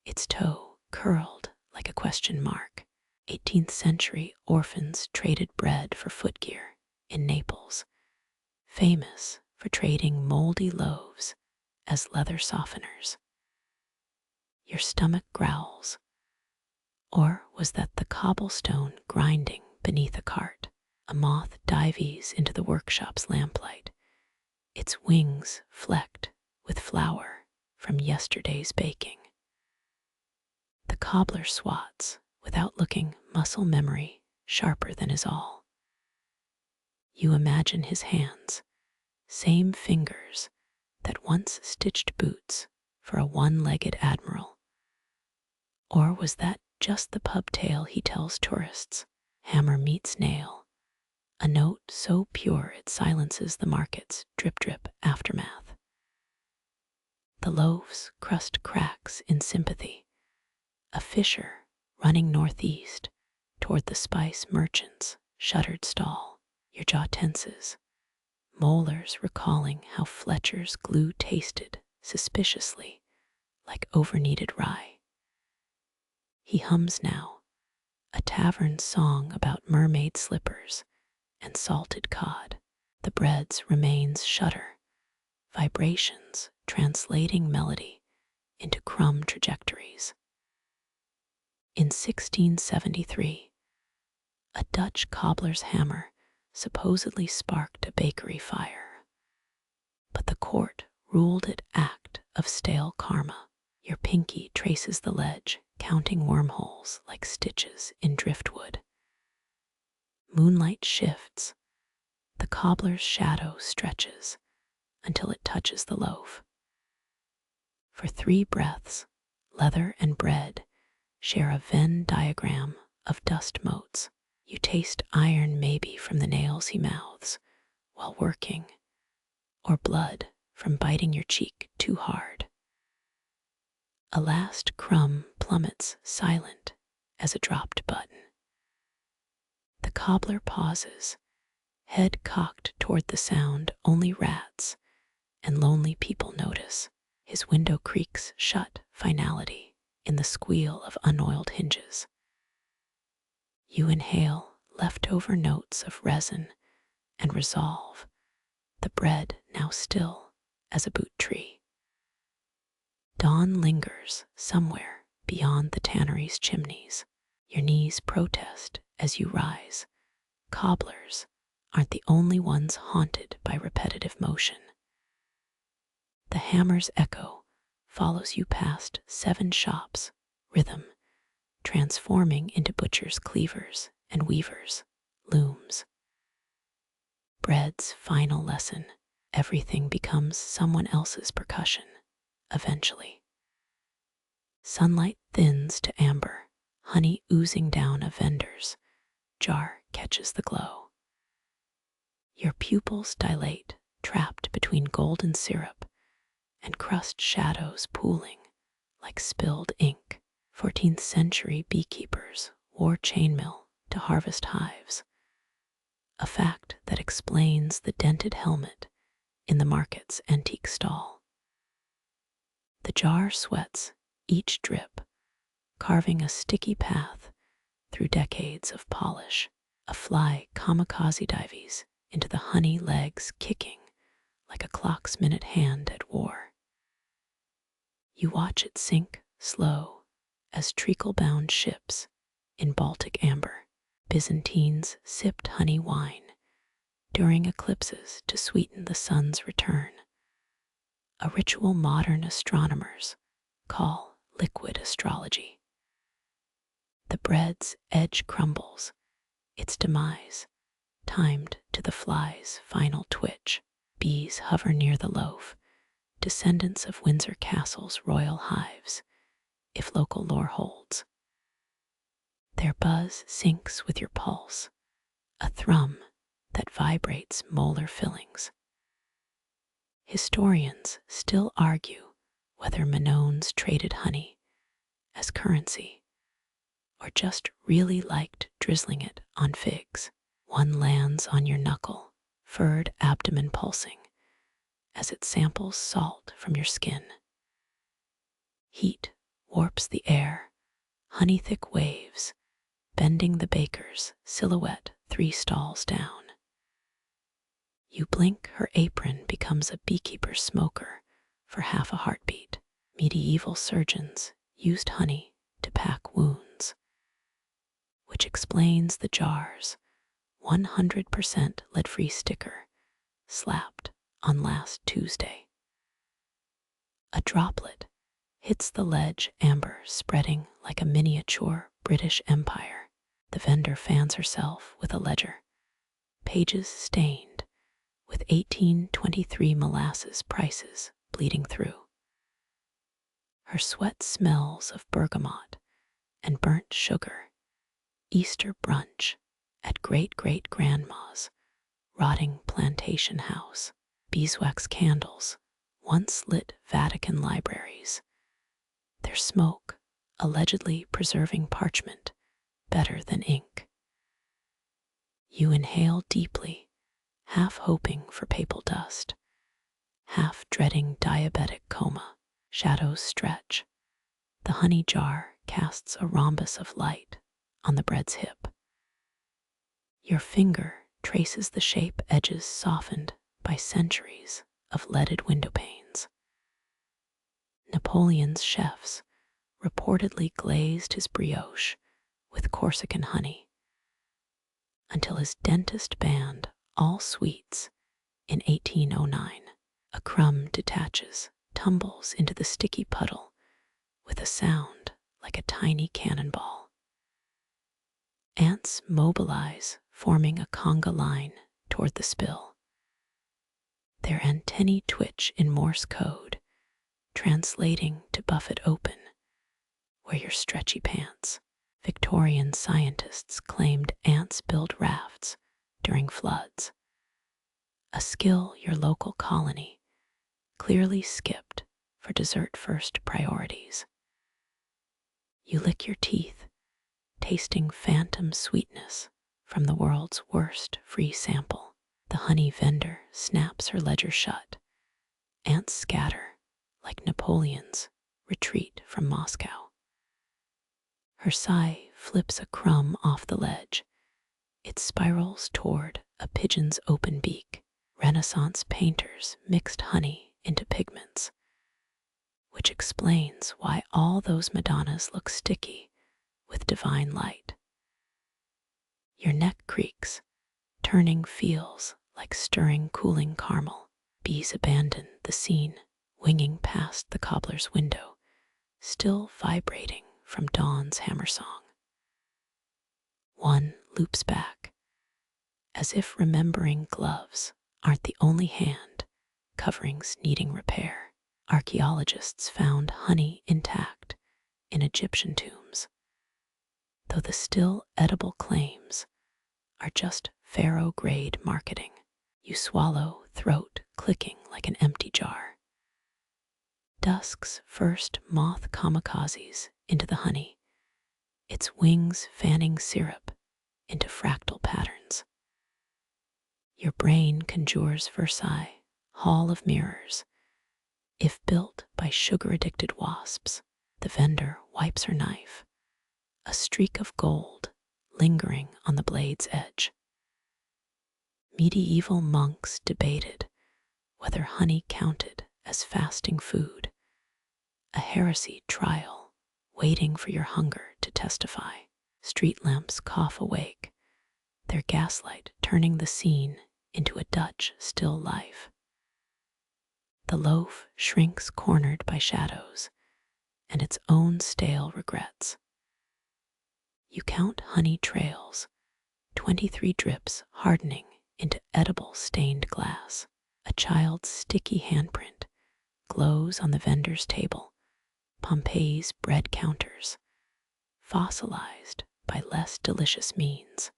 its toe curled like a question mark. 18th century orphans traded bread for footgear in Naples, famous for trading moldy loaves as leather softeners. Your stomach growls. Or was that the cobblestone grinding beneath a cart? A moth dives into the workshop's lamplight, its wings flecked with flour from yesterday's baking. The cobbler swats without looking, muscle memory sharper than his awl. You imagine his hands, same fingers that once stitched boots for a one-legged admiral. Or was that just the pub tale he tells tourists? Hammer meets nail, a note so pure it silences the market's drip-drip aftermath. The loaf's crust cracks in sympathy, a fissure running northeast toward the spice merchant's shuttered stall. Your jaw tenses, molars recalling how Fletcher's glue tasted suspiciously like over-kneaded rye. He hums now, a tavern song about mermaid slippers and salted cod. The bread's remains shudder, vibrations translating melody into crumb trajectories. In 1673, a Dutch cobbler's hammer supposedly sparked a bakery fire, but the court ruled it act of stale karma. Your pinky traces the ledge, counting wormholes like stitches in driftwood. Moonlight shifts, the cobbler's shadow stretches until it touches the loaf. For 3 breaths, leather and bread share a Venn diagram of dust motes. You taste iron maybe from the nails he mouths while working, or blood from biting your cheek too hard. A last crumb plummets silent as a dropped button. The cobbler pauses, head cocked toward the sound only rats and lonely people notice. His window creaks shut finality in the squeal of unoiled hinges. You inhale leftover notes of resin and resolve, the bread now still as a boot tree. Dawn lingers somewhere beyond the tannery's chimneys. Your knees protest as you rise. Cobblers aren't the only ones haunted by repetitive motion. The hammer's echo follows you past 7 shops, rhythm transforming into butchers' cleavers and weavers' looms. Bread's final lesson, everything becomes someone else's percussion. eventually. Sunlight thins to amber, honey oozing down a vendor's jar catches the glow. Your pupils dilate, trapped between golden syrup and crust shadows pooling like spilled ink. 14th century beekeepers wore chainmail to harvest hives, a fact that explains the dented helmet in the market's antique stall. The jar sweats each drip, carving a sticky path through decades of polish. A fly kamikaze dives into the honey legs, kicking like a clock's minute hand at war. You watch it sink slow as treacle-bound ships in Baltic amber. Byzantines sipped honey wine during eclipses to sweeten the sun's return, a ritual modern astronomers call liquid astrology. The bread's edge crumbles, its demise timed to the fly's final twitch. Bees hover near the loaf, descendants of Windsor Castle's royal hives, if local lore holds. Their buzz syncs with your pulse, a thrum that vibrates molar fillings. Historians still argue whether Minoans traded honey as currency or just really liked drizzling it on figs. One lands on your knuckle, furred abdomen pulsing as it samples salt from your skin. Heat warps the air, honey-thick waves, bending the baker's silhouette 3 stalls down. You blink, her apron becomes a beekeeper's smoker for half a heartbeat. Medieval surgeons used honey to pack wounds, which explains the jar's 100% lead-free sticker slapped on last Tuesday. A droplet hits the ledge, amber spreading like a miniature British Empire. The vendor fans herself with a ledger, pages stained with 1823 molasses prices bleeding through. Her sweat smells of bergamot and burnt sugar. Easter brunch at great-great-grandma's rotting plantation house. Beeswax candles once lit Vatican libraries, their smoke allegedly preserving parchment better than ink. You inhale deeply, half hoping for papal dust, half dreading diabetic coma. Shadows stretch. The honey jar casts a rhombus of light on the bread's hip. Your finger traces the shape, edges softened by centuries of leaded window panes. Napoleon's chefs reportedly glazed his brioche with Corsican honey, until his dentist banned all sweets in 1809. A crumb detaches, tumbles into the sticky puddle with a sound like a tiny cannonball. Ants mobilize, forming a conga line toward the spill. Their antennae twitch in Morse code, translating to buffet open, where your stretchy pants. Victorian scientists claimed ants build rafts during floods, a skill your local colony clearly skipped for dessert-first priorities. You lick your teeth, tasting phantom sweetness from the world's worst free sample. The honey vendor snaps her ledger shut. Ants scatter like Napoleon's retreat from Moscow. Her sigh flips a crumb off the ledge. It spirals toward a pigeon's open beak. Renaissance painters mixed honey into pigments, which explains why all those Madonnas look sticky with divine light. Your neck creaks, turning feels like stirring cooling caramel. Bees abandon the scene, winging past the cobbler's window, still vibrating from dawn's hammer song. One loops back, as if remembering gloves aren't the only hand coverings needing repair. Archaeologists found honey intact in Egyptian tombs, though the still edible claims are just pharaoh-grade marketing. You swallow, throat clicking like an empty jar. Dusk's first moth kamikazes into the honey, its wings fanning syrup into fractal patterns. Your brain conjures Versailles, hall of mirrors. If built by sugar-addicted wasps, the vendor wipes her knife, a streak of gold lingering on the blade's edge. Medieval monks debated whether honey counted as fasting food, a heresy trial waiting for your hunger to testify. Street lamps cough awake, their gaslight turning the scene into a Dutch still life. The loaf shrinks cornered by shadows and its own stale regrets. You count honey trails, 23 drips hardening into edible stained glass. A child's sticky handprint glows on the vendor's table, Pompeii's bread counters, fossilized by less delicious means.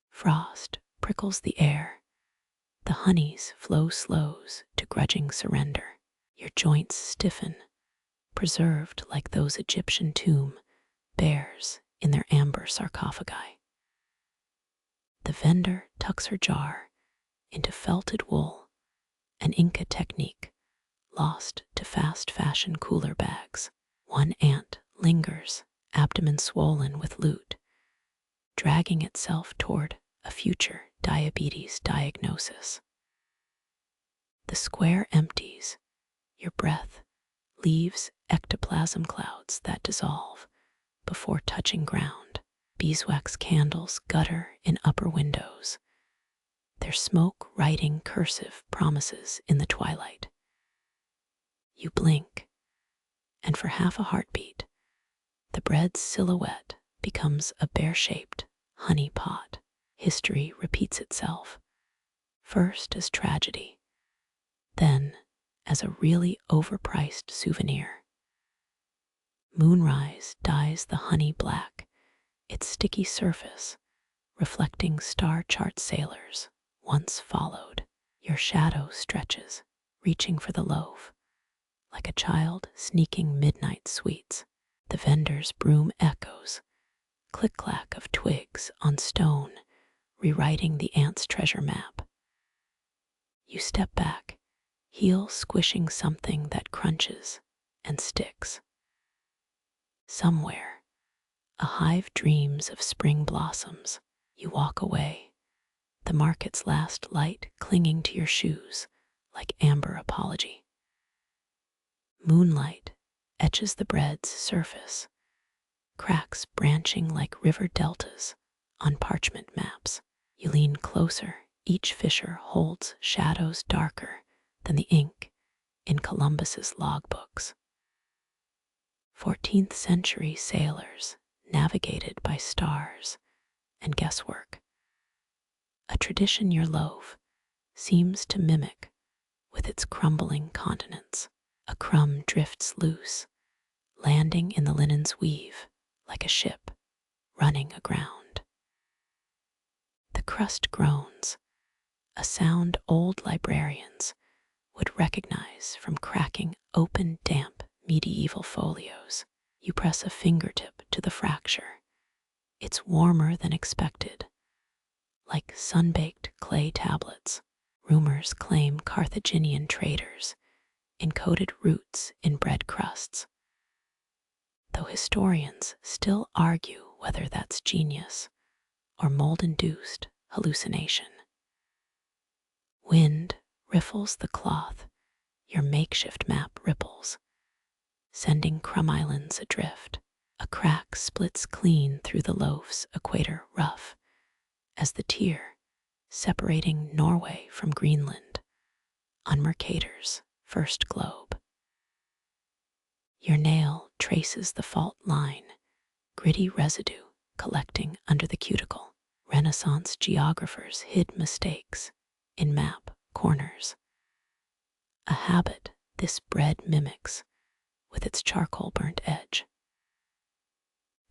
Frost prickles the air, the honey's flow slows to grudging surrender. Your joints stiffen, preserved like those Egyptian tomb bears in their amber sarcophagi. The vendor tucks her jar into felted wool, an Inca technique lost to fast fashion cooler bags. One ant lingers, abdomen swollen with loot, dragging itself toward a future diabetes diagnosis. The square empties, your breath leaves ectoplasm clouds that dissolve before touching ground. Beeswax candles gutter in upper windows, their smoke writing cursive promises in the twilight. You blink, and for half a heartbeat, the bread's silhouette becomes a bear-shaped honey pot. History repeats itself, first as tragedy, then as a really overpriced souvenir. Moonrise dyes the honey black, its sticky surface reflecting star chart sailors once followed. Your shadow stretches, reaching for the loaf, like a child sneaking midnight sweets. The vendor's broom echoes, click-clack of twigs on stone, rewriting the ant's treasure map. You step back, heel squishing something that crunches and sticks. Somewhere, a hive dreams of spring blossoms. You walk away, the market's last light clinging to your shoes like amber apology. Moonlight etches the bread's surface, cracks branching like river deltas on parchment maps. You lean closer, each fissure holds shadows darker than the ink in Columbus's logbooks. 14th century sailors navigated by stars and guesswork, a tradition your loaf seems to mimic with its crumbling continents. A crumb drifts loose, landing in the linen's weave like a ship running aground. The crust groans, a sound old librarians would recognize from cracking open damp medieval folios. You press a fingertip to the fracture. It's warmer than expected, like sun-baked clay tablets. Rumors claim Carthaginian traders encoded roots in bread crusts, though historians still argue whether that's genius or mold-induced hallucination. Wind riffles the cloth, your makeshift map ripples, sending crumb islands adrift. A crack splits clean through the loaf's equator rough as the tier separating Norway from Greenland on Mercator's first globe. Your nail traces the fault line, gritty residue collecting under the cuticle. Renaissance geographers hid mistakes in map corners, a habit this bread mimics with its charcoal burnt edge.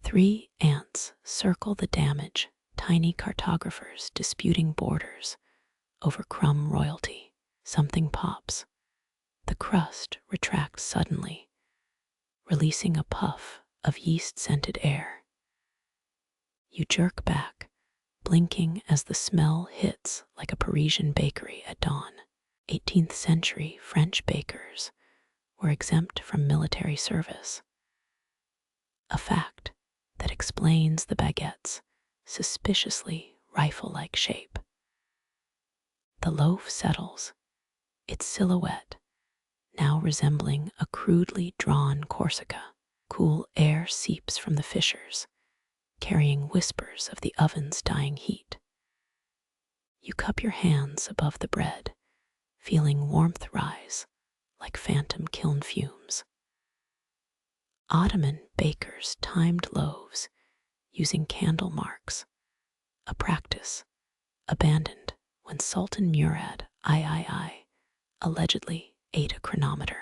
3 ants circle the damage, tiny cartographers disputing borders over crumb royalty. Something pops. The crust retracts suddenly, releasing a puff of yeast-scented air. You jerk back, blinking as the smell hits like a Parisian bakery at dawn. 18th century French bakers were exempt from military service, a fact that explains the baguette's suspiciously rifle-like shape. The loaf settles, its silhouette now resembling a crudely drawn Corsica. Cool air seeps from the fissures, carrying whispers of the oven's dying heat. You cup your hands above the bread, feeling warmth rise like phantom kiln fumes. Ottoman bakers timed loaves using candle marks, a practice abandoned when Sultan Murad III allegedly ate a chronometer.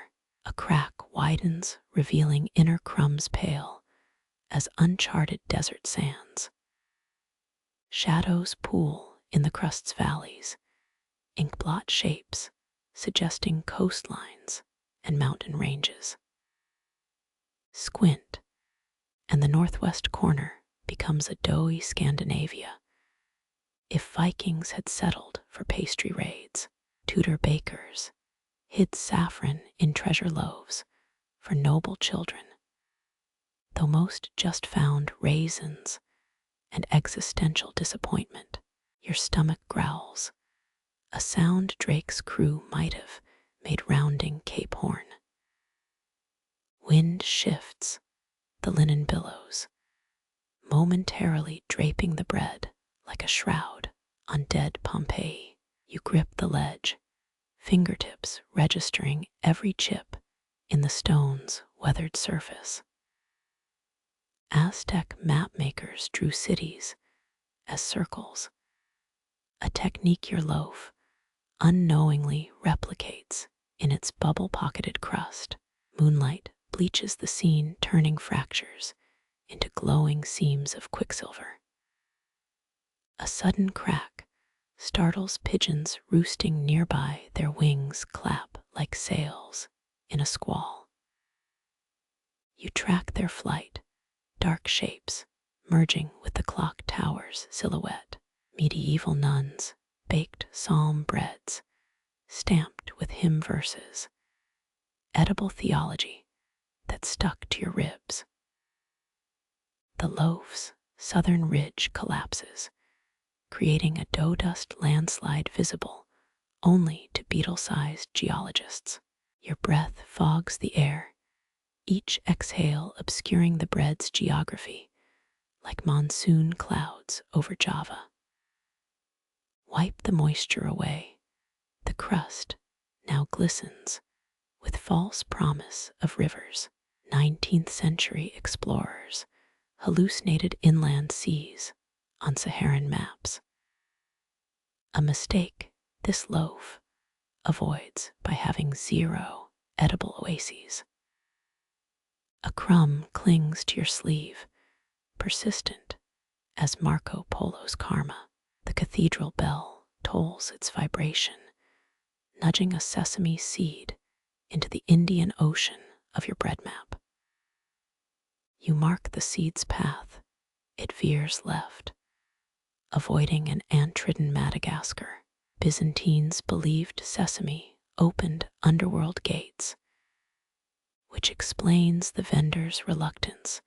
A crack widens, revealing inner crumbs pale as uncharted desert sands. Shadows pool in the crust's valleys, inkblot shapes suggesting coastlines and mountain ranges. Squint, and the northwest corner becomes a doughy Scandinavia. If Vikings had settled for pastry raids, Tudor bakers hid saffron in treasure loaves for noble children, though most just found raisins and existential disappointment. Your stomach growls, a sound Drake's crew might have made rounding Cape Horn. Wind shifts, the linen billows, momentarily draping the bread like a shroud on dead Pompeii. You grip the ledge, fingertips registering every chip in the stone's weathered surface. Aztec mapmakers drew cities as circles, a technique your loaf unknowingly replicates in its bubble-pocketed crust. Moonlight bleaches the scene, turning fractures into glowing seams of quicksilver. A sudden crack startles pigeons roosting nearby, their wings clap like sails in a squall. You track their flight, dark shapes merging with the clock tower's silhouette. Medieval nuns baked psalm breads, stamped with hymn verses, edible theology that stuck to your ribs. The loaf's southern ridge collapses, creating a dough dust landslide visible only to beetle-sized geologists. Your breath fogs the air, each exhale obscuring the bread's geography like monsoon clouds over Java. Wipe the moisture away. The crust now glistens with false promise of rivers. 19th century explorers hallucinated inland seas on Saharan maps. A mistake this loaf avoids by having 0 edible oases. A crumb clings to your sleeve, persistent as Marco Polo's karma. The cathedral bell tolls its vibration, nudging a sesame seed into the Indian Ocean of your bread map. You mark the seed's path. It veers left, avoiding an ant-ridden Madagascar. Byzantines believed sesame opened underworld gates, which explains the vendor's reluctance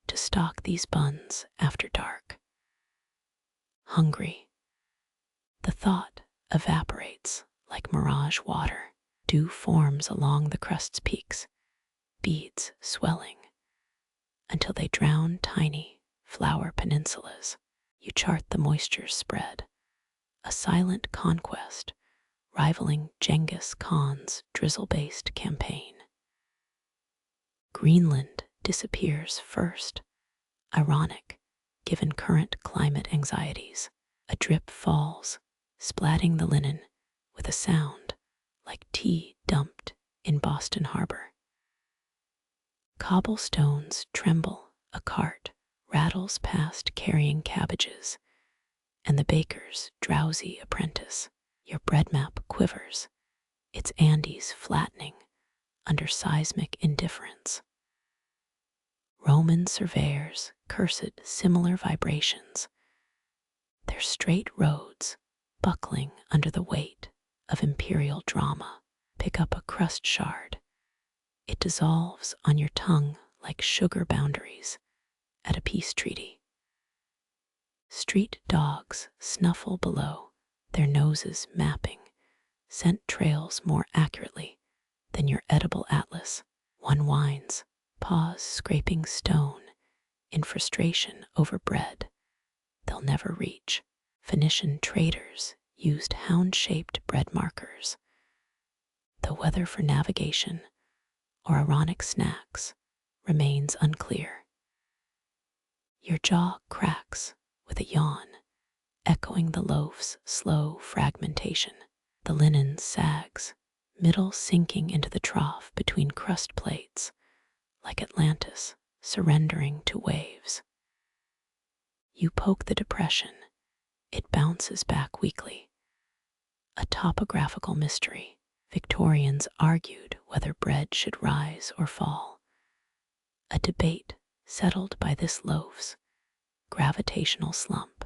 to stock these buns after dark. Hungry, the thought evaporates like mirage water. Dew forms along the crust's peaks, beads swelling until they drown tiny flower peninsulas. You chart the moisture's spread, a silent conquest rivaling Genghis Khan's drizzle-based campaign. Greenland disappears first, ironic given current climate anxieties. A drip falls, splatting the linen with a sound like tea dumped in Boston Harbor. Cobblestones tremble, a cart rattles past carrying cabbages, and the baker's drowsy apprentice. Your bread map quivers, its Andes flattening under seismic indifference. Roman surveyors cursed similar vibrations, their straight roads buckling under the weight of imperial drama. Pick up a crust shard. It dissolves on your tongue like sugar boundaries at a peace treaty. Street dogs snuffle below, their noses mapping scent trails more accurately than your edible atlas. One whines, paws scraping stone in frustration over bread they'll never reach. Phoenician traders used hound-shaped bread markers. The weather for navigation or ironic snacks remains unclear. Your jaw cracks with a yawn, echoing the loaf's slow fragmentation. The linen sags, middle sinking into the trough between crust plates, like Atlantis surrendering to waves. You poke the depression, it bounces back weakly. A topographical mystery. Victorians argued whether bread should rise or fall. A debate settled by this loaf's gravitational slump.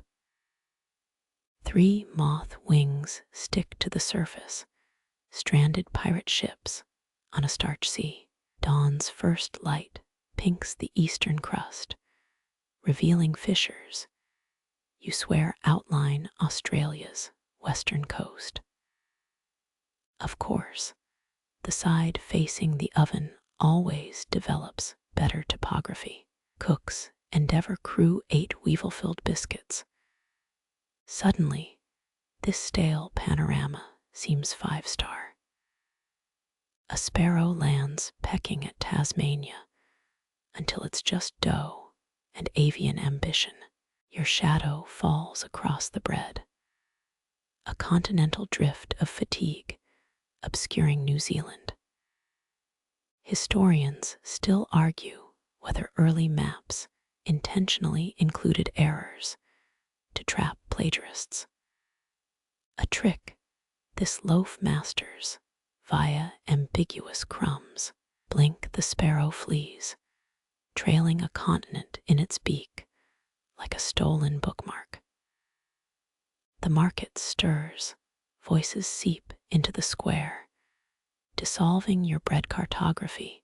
3 moth wings stick to the surface, stranded pirate ships on a starch sea. Dawn's first light pinks the eastern crust, revealing fissures you swear outline Australia's western coast. Of course, the side facing the oven always develops better topography. Cooks endeavor crew 8 weevil-filled biscuits. Suddenly, this stale panorama seems 5-star. A sparrow lands pecking at Tasmania until it's just dough and avian ambition. Your shadow falls across the bread, a continental drift of fatigue obscuring New Zealand. Historians still argue whether early maps intentionally included errors to trap plagiarists. A trick this loaf masters via ambiguous crumbs. Blink the sparrow flees, trailing a continent in its beak like a stolen bookmark. The market stirs, voices seep into the square, dissolving your bread cartography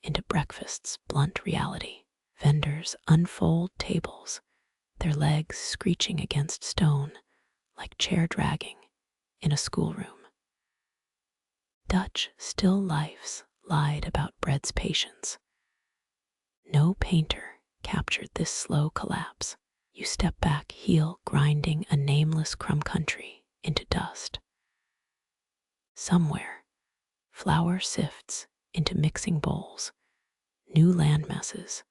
into breakfast's blunt reality. Vendors unfold tables, their legs screeching against stone like chair dragging in a schoolroom. Dutch still lifes lied about bread's patience. No painter captured this slow collapse. You step back, heel grinding a nameless crumb country into dust. Somewhere, flour sifts into mixing bowls, new landmasses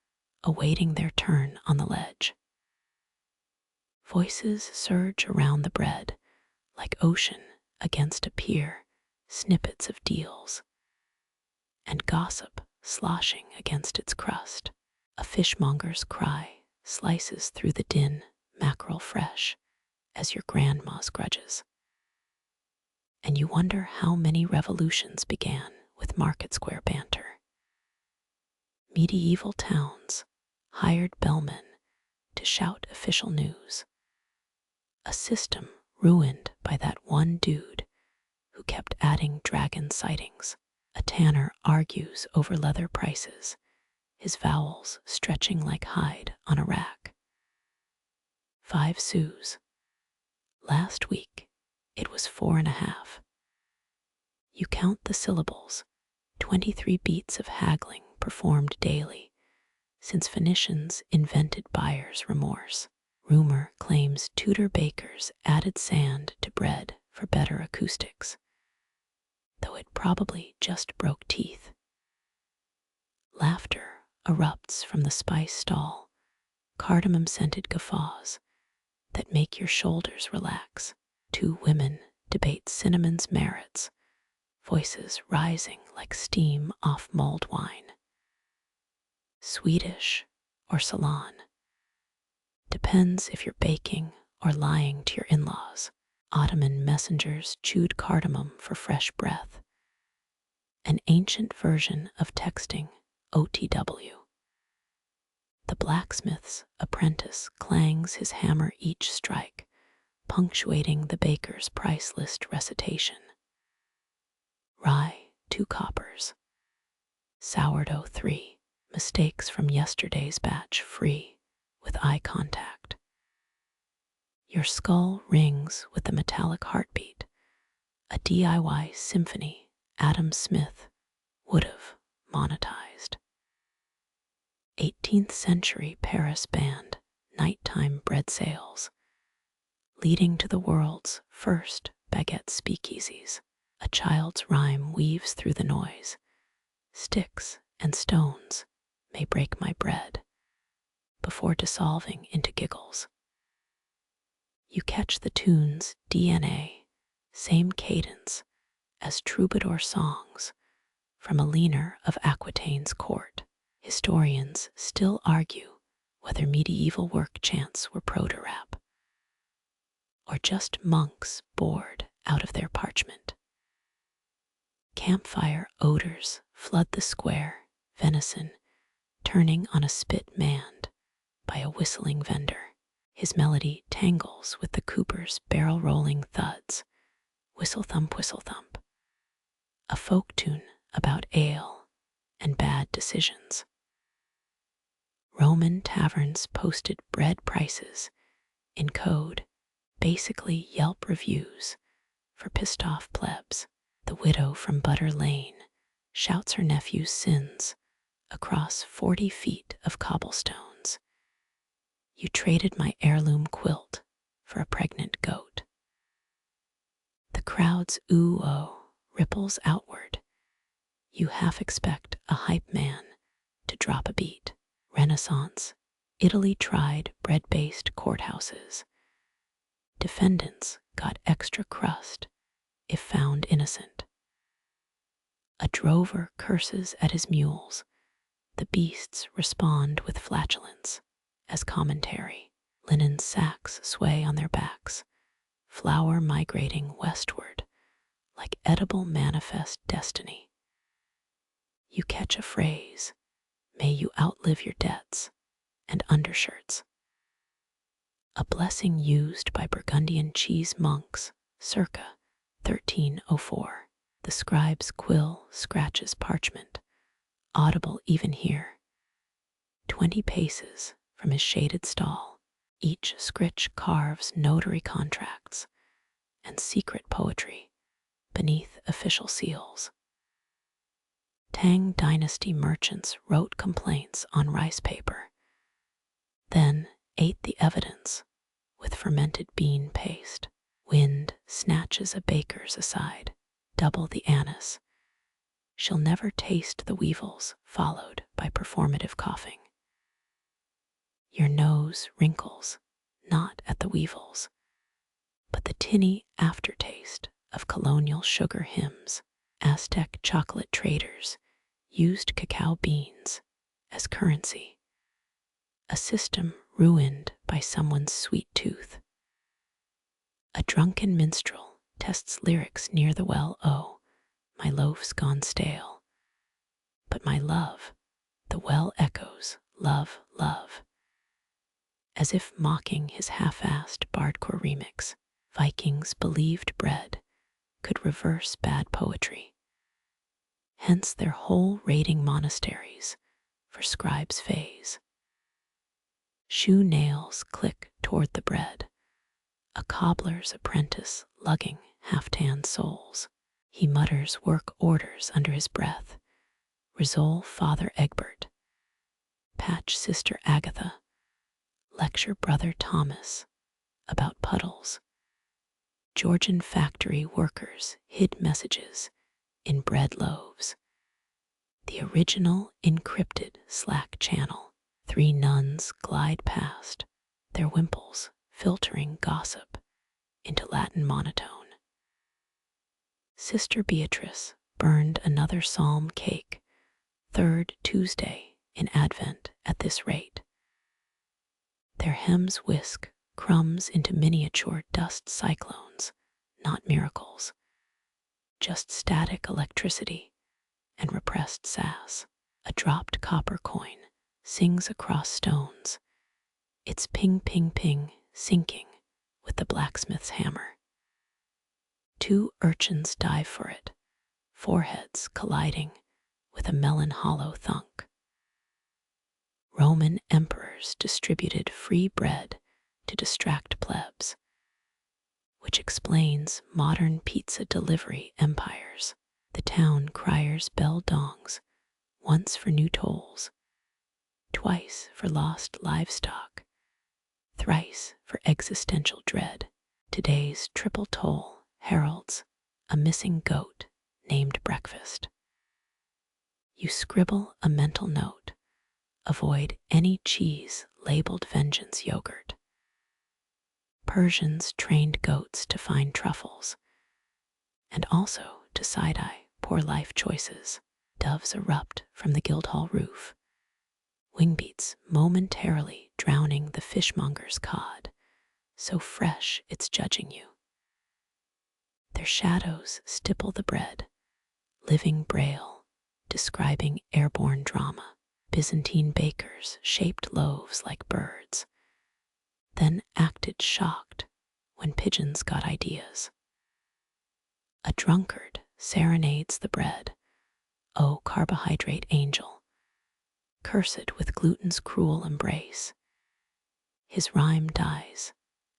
awaiting their turn on the ledge. Voices surge around the bread like ocean against a pier, snippets of deals, and gossip sloshing against its crust. A fishmonger's cry slices through the din, mackerel fresh as your grandma's grudges. And you wonder how many revolutions began with market square banter. Medieval towns hired bellmen to shout official news, a system ruined by that one dude who kept adding dragon sightings. A tanner argues over leather prices, his vowels stretching like hide on a rack. 5 sous. Last week, it was 4.5. You count the syllables, 23 beats of haggling performed daily, since Phoenicians invented buyer's remorse. Rumor claims Tudor bakers added sand to bread for better acoustics, though it probably just broke teeth. Laughter erupts from the spice stall, cardamom-scented guffaws that make your shoulders relax. 2 women debate cinnamon's merits voices rising like steam off mulled wine. Swedish or Ceylon. Depends if you're baking or lying to your in-laws. Ottoman messengers chewed cardamom for fresh breath. An ancient version of texting, OTW. The blacksmith's apprentice clangs his hammer each strike, punctuating the baker's price list recitation. Rye, 2 coppers. Sourdough, 3. Mistakes from yesterday's batch free with eye contact. Your skull rings with the metallic heartbeat, a DIY symphony Adam Smith would have monetized. 18th century Paris band, nighttime bread sales, leading to the world's first baguette speakeasies. A child's rhyme weaves through the noise. Sticks and stones may break my bread before dissolving into giggles. You catch the tune's DNA, same cadence as troubadour songs from a leaner of Aquitaine's court. Historians still argue whether medieval work chants were proto-rap or just monks bored out of their parchment. Campfire odors flood the square, venison turning on a spit manned by a whistling vendor. His melody tangles with the cooper's barrel-rolling thuds. Whistle thump, a folk tune about ale and bad decisions. Roman taverns posted bread prices in code, basically Yelp reviews for pissed-off plebs. The widow from Butter Lane shouts her nephew's sins across 40 feet of cobblestones. You traded my heirloom quilt for a pregnant goat. The crowd's ooh-oh ripples outward. You half expect a hype man to drop a beat. Renaissance, Italy tried bread-based courthouses. Defendants got extra crust if found innocent. A drover curses at his mules. The beasts respond with flatulence as commentary. Linen sacks sway on their backs, flour migrating westward like edible manifest destiny. You catch a phrase, may you outlive your debts, and undershirts. A blessing used by Burgundian cheese monks circa 1304. The scribe's quill scratches parchment, audible even here. 20 paces from his shaded stall, each scritch carves notary contracts and secret poetry beneath official seals. Tang Dynasty merchants wrote complaints on rice paper, then ate the evidence with fermented bean paste. Wind snatches a baker's aside, double the anise. She'll never taste the weevils, followed by performative coughing. Your nose wrinkles, not at the weevils, but the tinny aftertaste of colonial sugar hymns. Aztec chocolate traders used cacao beans as currency, a system ruined by someone's sweet tooth. A drunken minstrel tests lyrics near the well. Oh, my loaf's gone stale. But my love, the well echoes, love, love. As if mocking his half-assed bardcore remix, Vikings believed bread could reverse bad poetry. Hence their whole raiding monasteries for scribes' fays. Shoe nails click toward the bread, a cobbler's apprentice lugging half-tanned soles. He mutters work orders under his breath. Resolve Father Egbert. Patch Sister Agatha. Lecture Brother Thomas about puddles. Georgian factory workers hid messages in bread loaves. The original encrypted Slack channel. 3 nuns glide past, their wimples filtering gossip into Latin monotone. Sister Beatrice burned another psalm cake, third Tuesday in Advent at this rate. Their hems whisk crumbs into miniature dust cyclones, not miracles, just static electricity and repressed sass. A dropped copper coin sings across stones, its ping ping ping syncing with the blacksmith's hammer. Two urchins dive for it, foreheads colliding with a melon hollow thunk. Roman emperors distributed free bread to distract plebs, which explains modern pizza delivery empires. The town criers bell dongs, once for new tolls, twice for lost livestock, thrice for existential dread. Today's triple toll heralds a missing goat named breakfast. You scribble a mental note, avoid any cheese labeled vengeance yogurt. Persians trained goats to find truffles, and also to side-eye poor life choices. Doves erupt from the Guildhall roof, wingbeats momentarily drowning the fishmonger's cod, so fresh it's judging you. Their shadows stipple the bread, living braille, describing airborne drama. Byzantine bakers shaped loaves like birds, then acted shocked when pigeons got ideas. A drunkard serenades the bread, O carbohydrate angel, cursed with gluten's cruel embrace. His rhyme dies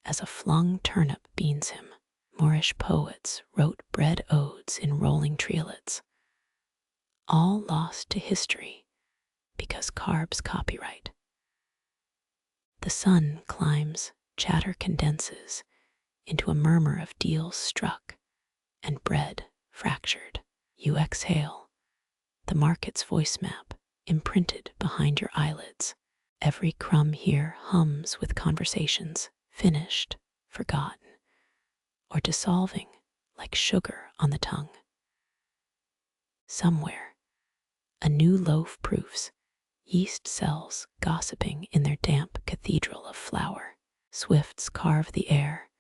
as a flung turnip beans him. Moorish poets wrote bread odes in rolling triolets, all lost to history because carbs copyright. The sun climbs, chatter condenses into a murmur of deals struck and bread fractured. You exhale, the market's voice map imprinted behind your eyelids. Every crumb here hums with conversations finished, forgotten, or dissolving like sugar on the tongue. Somewhere, a new loaf proofs yeast cells gossiping in their damp cathedral of flour. Swifts carve the air,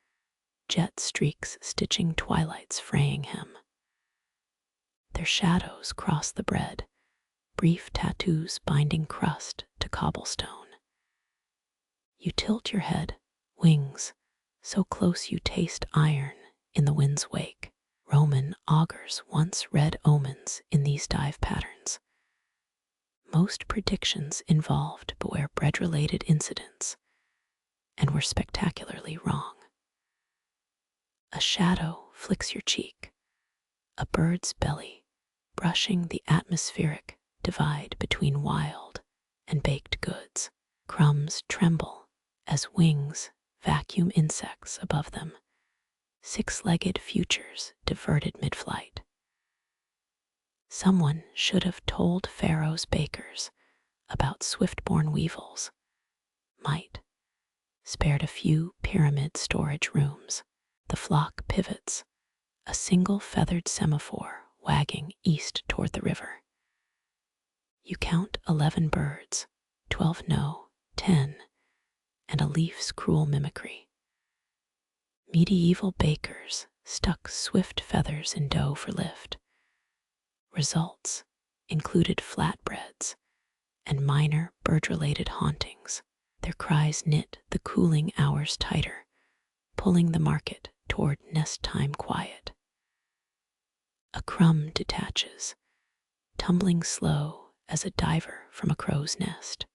jet streaks stitching twilight's fraying hem. Their shadows cross the bread, brief tattoos binding crust to cobblestone. You tilt your head, wings, so close you taste iron in the wind's wake. Roman augurs once read omens in these dive patterns. Most predictions involved but were bread-related incidents, and were spectacularly wrong. A shadow flicks your cheek, a bird's belly brushing the atmospheric divide between wild and baked goods. Crumbs tremble as wings vacuum insects above them, six-legged futures diverted mid-flight. Someone should have told Pharaoh's bakers about swift-born weevils, might spared a few pyramid storage rooms. The flock pivots, a single feathered semaphore wagging east toward the river. You count 11 birds, 12 no, 10, and a leaf's cruel mimicry. Medieval bakers stuck swift feathers in dough for lift. Results included flatbreads and minor bird-related hauntings. Their cries knit the cooling hours tighter, pulling the market toward nest time quiet. A crumb detaches, tumbling slow as a diver from a crow's nest.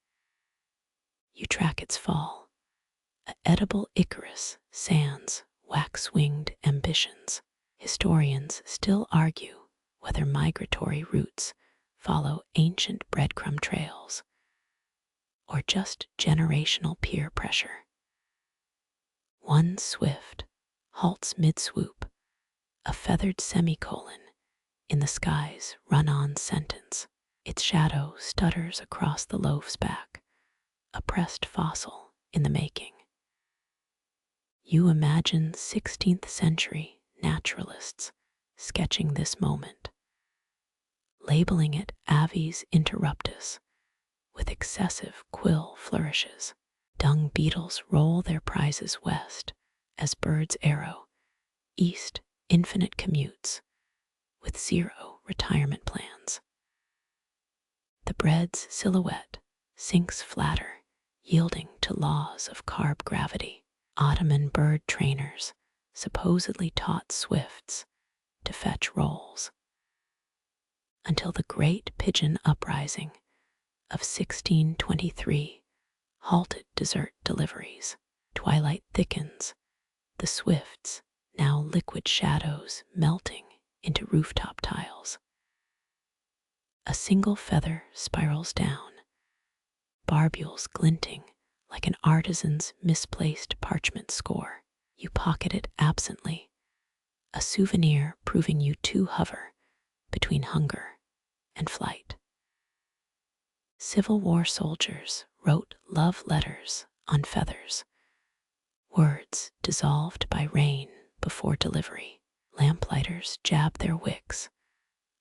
You track its fall. A edible Icarus sands wax-winged ambitions. Historians still argue whether migratory routes follow ancient breadcrumb trails or just generational peer pressure. One swift halts mid-swoop, a feathered semicolon in the sky's run-on sentence. Its shadow stutters across the loaf's back, a pressed fossil in the making. You imagine 16th century naturalists sketching this moment, labeling it Aves interruptus, with excessive quill flourishes. Dung beetles roll their prizes west, as birds arrow, east infinite commutes, with 0 retirement plans. The bread's silhouette sinks flatter, yielding to laws of carb gravity. Ottoman bird trainers supposedly taught swifts to fetch rolls, until the Great Pigeon Uprising of 1623 halted dessert deliveries. Twilight thickens, the swifts, now liquid shadows, melting into rooftop tiles. A single feather spirals down, barbules glinting like an artisan's misplaced parchment score. You pocket it absently, a souvenir proving you to hover between hunger and flight. Civil War soldiers wrote love letters on feathers, words dissolved by rain before delivery. Lamplighters jab their wicks,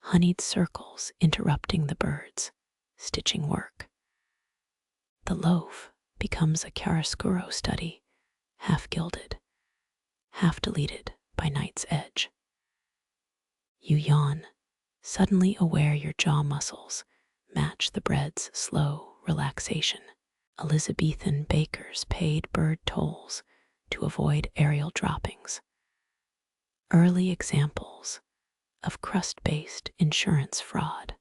honeyed circles interrupting the birds' stitching work. The loaf becomes a chiaroscuro study, half gilded, half deleted by night's edge. You yawn, suddenly aware your jaw muscles match the bread's slow relaxation. Elizabethan bakers paid bird tolls to avoid aerial droppings. Early examples of crust-based insurance fraud.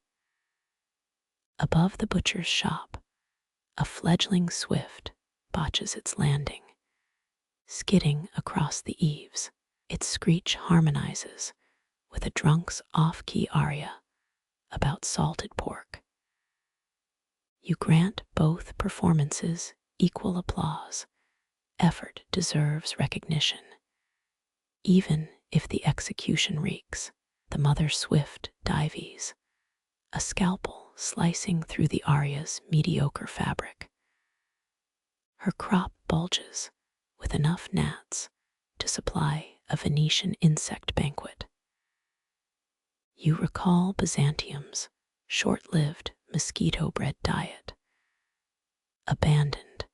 Above the butcher's shop, a fledgling swift botches its landing, skidding across the eaves. Its screech harmonizes with a drunk's off-key aria about salted pork. You grant both performances equal applause. Effort deserves recognition, even if the execution reeks. The mother swift dives, a scalpel slicing through the aria's mediocre fabric. Her crop bulges with enough gnats to supply a Venetian insect banquet. You recall Byzantium's short-lived mosquito-bred diet, abandoned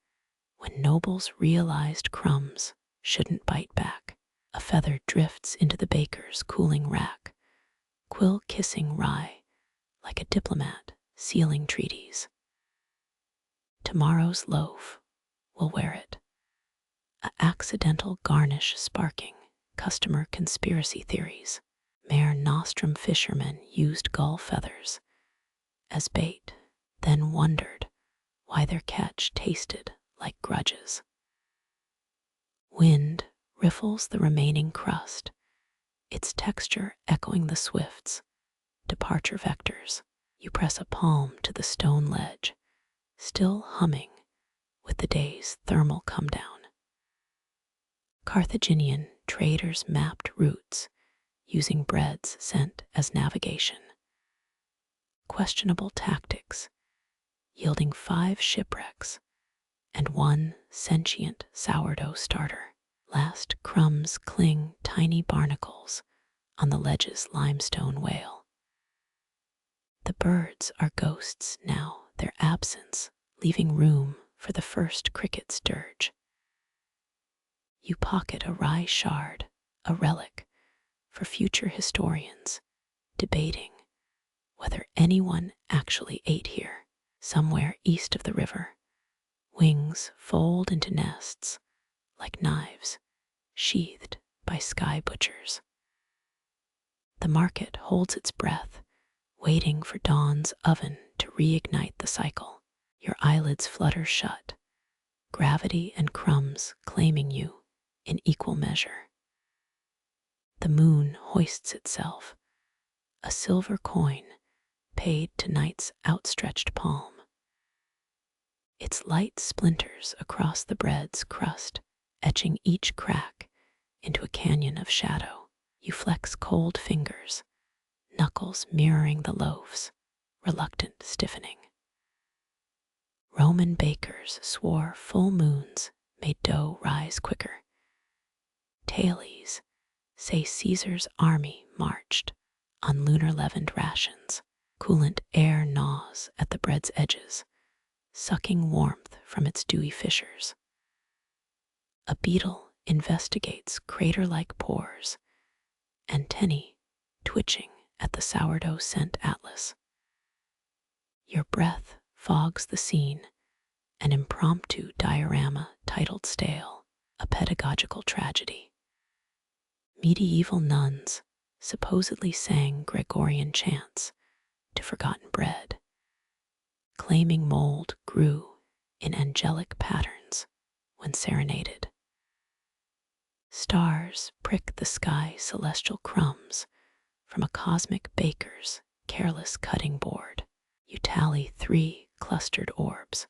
when nobles realized crumbs shouldn't bite back. A feather drifts into the baker's cooling rack, quill-kissing rye like a diplomat sealing treaties. Tomorrow's loaf will wear it, a accidental garnish sparking customer conspiracy theories. Mare nostrum fishermen used gull feathers as bait, then wondered why their catch tasted like grudges. Wind riffles the remaining crust, its texture echoing the swift's departure vectors. You press a palm to the stone ledge, still humming with the day's thermal come-down. Carthaginian traders mapped routes using bread's scent as navigation. Questionable tactics, yielding 5 shipwrecks and 1 sentient sourdough starter. Last crumbs cling tiny barnacles on the ledge's limestone whale. The birds are ghosts now, their absence leaving room for the first cricket's dirge. You pocket a rye shard, a relic for future historians debating whether anyone actually ate here. Somewhere east of the river, wings fold into nests like knives sheathed by sky butchers. The market holds its breath, waiting for dawn's oven to reignite the cycle. Your eyelids flutter shut, gravity and crumbs claiming you in equal measure. The moon hoists itself, a silver coin paid to night's outstretched palm. Its light splinters across the bread's crust, etching each crack into a canyon of shadow. You flex cold fingers, knuckles mirroring the loaf's reluctant stiffening. Roman bakers swore full moons made dough rise quicker. Tailies say Caesar's army marched on lunar-leavened rations. Coolant air gnaws at the bread's edges, sucking warmth from its dewy fissures. A beetle investigates crater-like pores, antennae twitching at the sourdough scent atlas. Your breath fogs the scene, an impromptu diorama titled Stale, a pedagogical tragedy. Medieval nuns supposedly sang Gregorian chants to forgotten bread, claiming mold grew in angelic patterns when serenaded. Stars prick the sky celestial crumbs from a cosmic baker's careless cutting board. You tally 3 clustered orbs,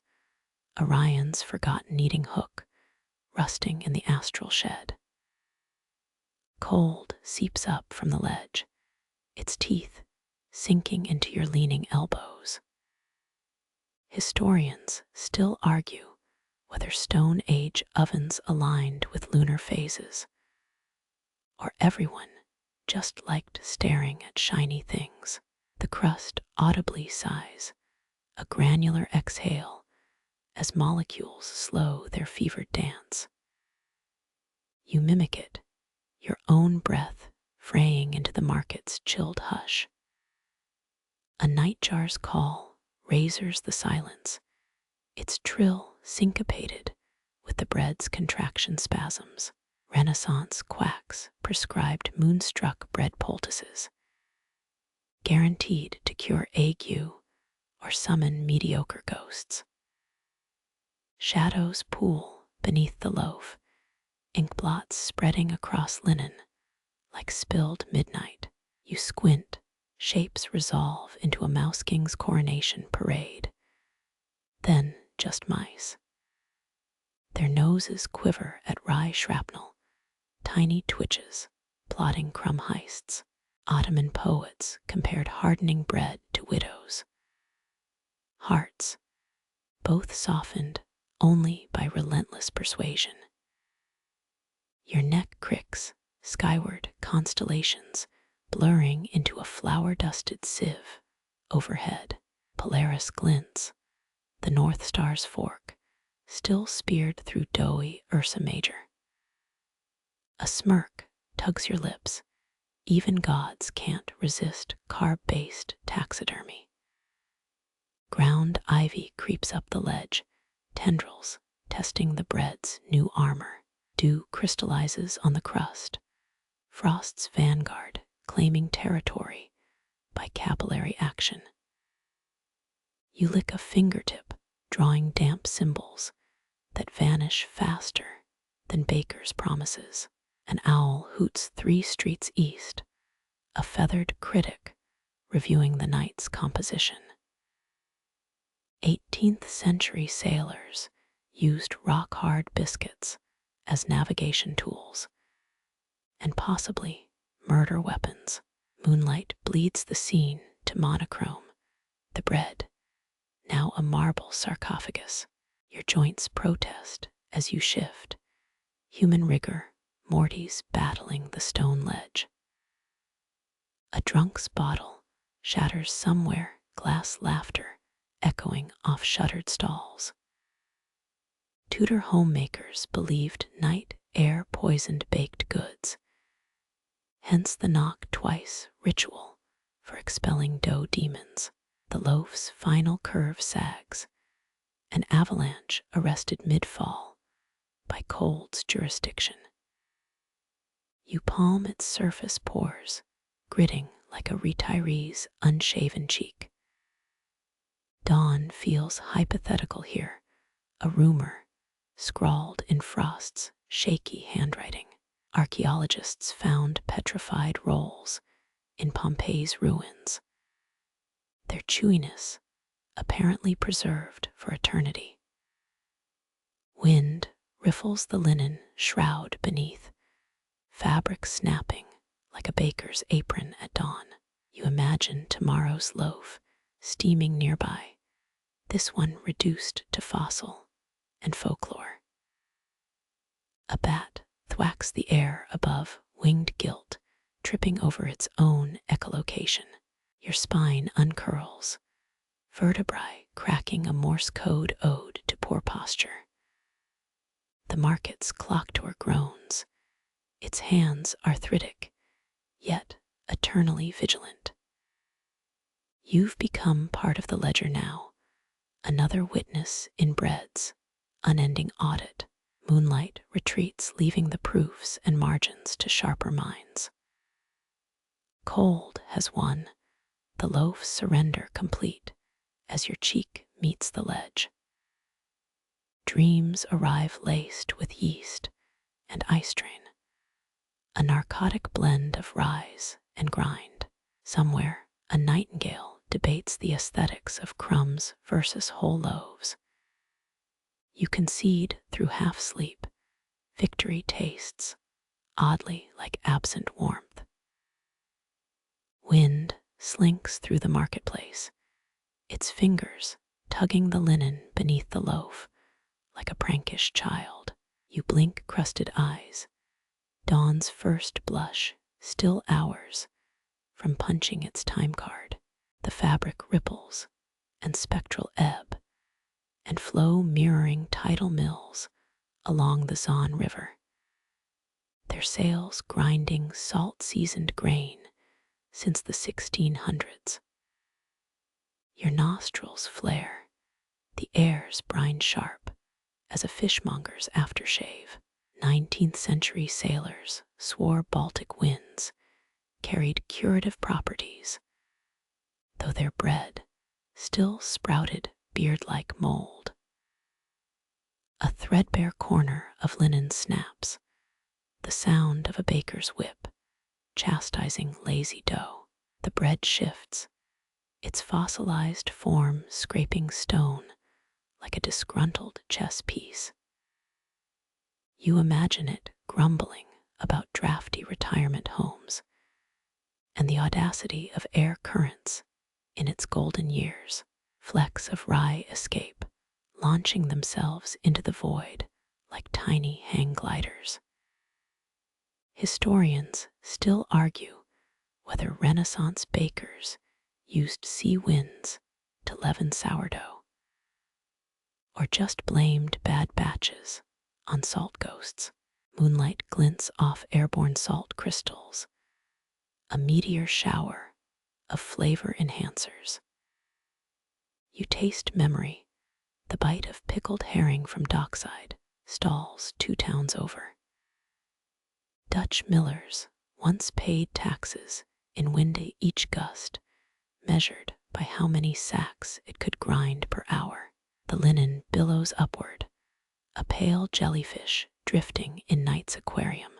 Orion's forgotten kneading hook, rusting in the astral shed. Cold seeps up from the ledge, its teeth sinking into your leaning elbows. Historians still argue whether Stone Age ovens aligned with lunar phases, or everyone just liked staring at shiny things. The crust audibly sighs, a granular exhale as molecules slow their fevered dance. You mimic it, your own breath fraying into the market's chilled hush. A nightjar's call razors the silence, its trill syncopated with the bread's contraction spasms. Renaissance quacks prescribed moonstruck bread poultices, guaranteed to cure ague or summon mediocre ghosts. Shadows pool beneath the loaf, ink blots spreading across linen like spilled midnight. You squint, shapes resolve into a mouse king's coronation parade. Then just mice. Their noses quiver at rye shrapnel, tiny twitches plotting crumb heists. Ottoman poets compared hardening bread to widows' hearts, both softened only by relentless persuasion. Your neck cricks, skyward constellations blurring into a flour-dusted sieve overhead. Polaris glints, the North Star's fork, still speared through doughy Ursa Major. A smirk tugs your lips. Even gods can't resist carb-based taxidermy. Ground ivy creeps up the ledge, tendrils testing the bread's new armor. Dew crystallizes on the crust, frost's vanguard claiming territory by capillary action. You lick a fingertip, drawing damp symbols that vanish faster than baker's promises. An owl hoots 3 streets east, a feathered critic reviewing the night's composition. 18th century sailors used rock-hard biscuits as navigation tools, and possibly murder weapons. Moonlight bleeds the scene to monochrome, the bread, now a marble sarcophagus. Your joints protest as you shift, human rigor Morty's battling the stone ledge. A drunk's bottle shatters somewhere, glass laughter echoing off shuttered stalls. Tudor homemakers believed night air poisoned baked goods, hence the knock twice ritual for expelling dough demons. The loaf's final curve sags, an avalanche arrested mid-fall by cold's jurisdiction. You palm its surface pores, gritting like a retiree's unshaven cheek. Dawn feels hypothetical here, a rumor scrawled in frost's shaky handwriting. Archaeologists found petrified rolls in Pompeii's ruins, their chewiness apparently preserved for eternity. Wind riffles the linen shroud beneath, fabric snapping like a baker's apron at dawn. You imagine tomorrow's loaf steaming nearby, this one reduced to fossil and folklore. A bat thwacks the air above winged gilt, tripping over its own echolocation. Your spine uncurls, vertebrae cracking a Morse code ode to poor posture. The market's clock door groans, its hands arthritic, yet eternally vigilant. You've become part of the ledger now, another witness in bread's unending audit. Moonlight retreats, leaving the proofs and margins to sharper minds. Cold has won, the loaf's surrender complete, as your cheek meets the ledge. Dreams arrive laced with yeast and ice strain, a narcotic blend of rise and grind. Somewhere, a nightingale debates the aesthetics of crumbs versus whole loaves. You concede through half-sleep, victory tastes, oddly like absent warmth. Wind slinks through the marketplace, its fingers tugging the linen beneath the loaf like a prankish child. You blink crusted eyes, dawn's first blush, still hours from punching its time card. The fabric ripples and spectral ebb and flow mirroring tidal mills along the Zon River, their sails grinding salt-seasoned grain since the 1600s. Your nostrils flare, the air's brine sharp as a fishmonger's aftershave. 19th century sailors swore Baltic winds carried curative properties, though their bread still sprouted beard-like mold. A threadbare corner of linen snaps, the sound of a baker's whip chastising lazy dough. The bread shifts, its fossilized form scraping stone like a disgruntled chess piece. You imagine it grumbling about drafty retirement homes and the audacity of air currents in its golden years. Flecks of rye escape, launching themselves into the void like tiny hang gliders. Historians still argue whether Renaissance bakers used sea winds to leaven sourdough, or just blamed bad batches on salt ghosts. Moonlight glints off airborne salt crystals, a meteor shower of flavor enhancers. You taste memory, the bite of pickled herring from dockside stalls 2 towns over. Dutch millers once paid taxes in wind each gust, measured by how many sacks it could grind per hour. The linen billows upward, a pale jellyfish drifting in night's aquarium.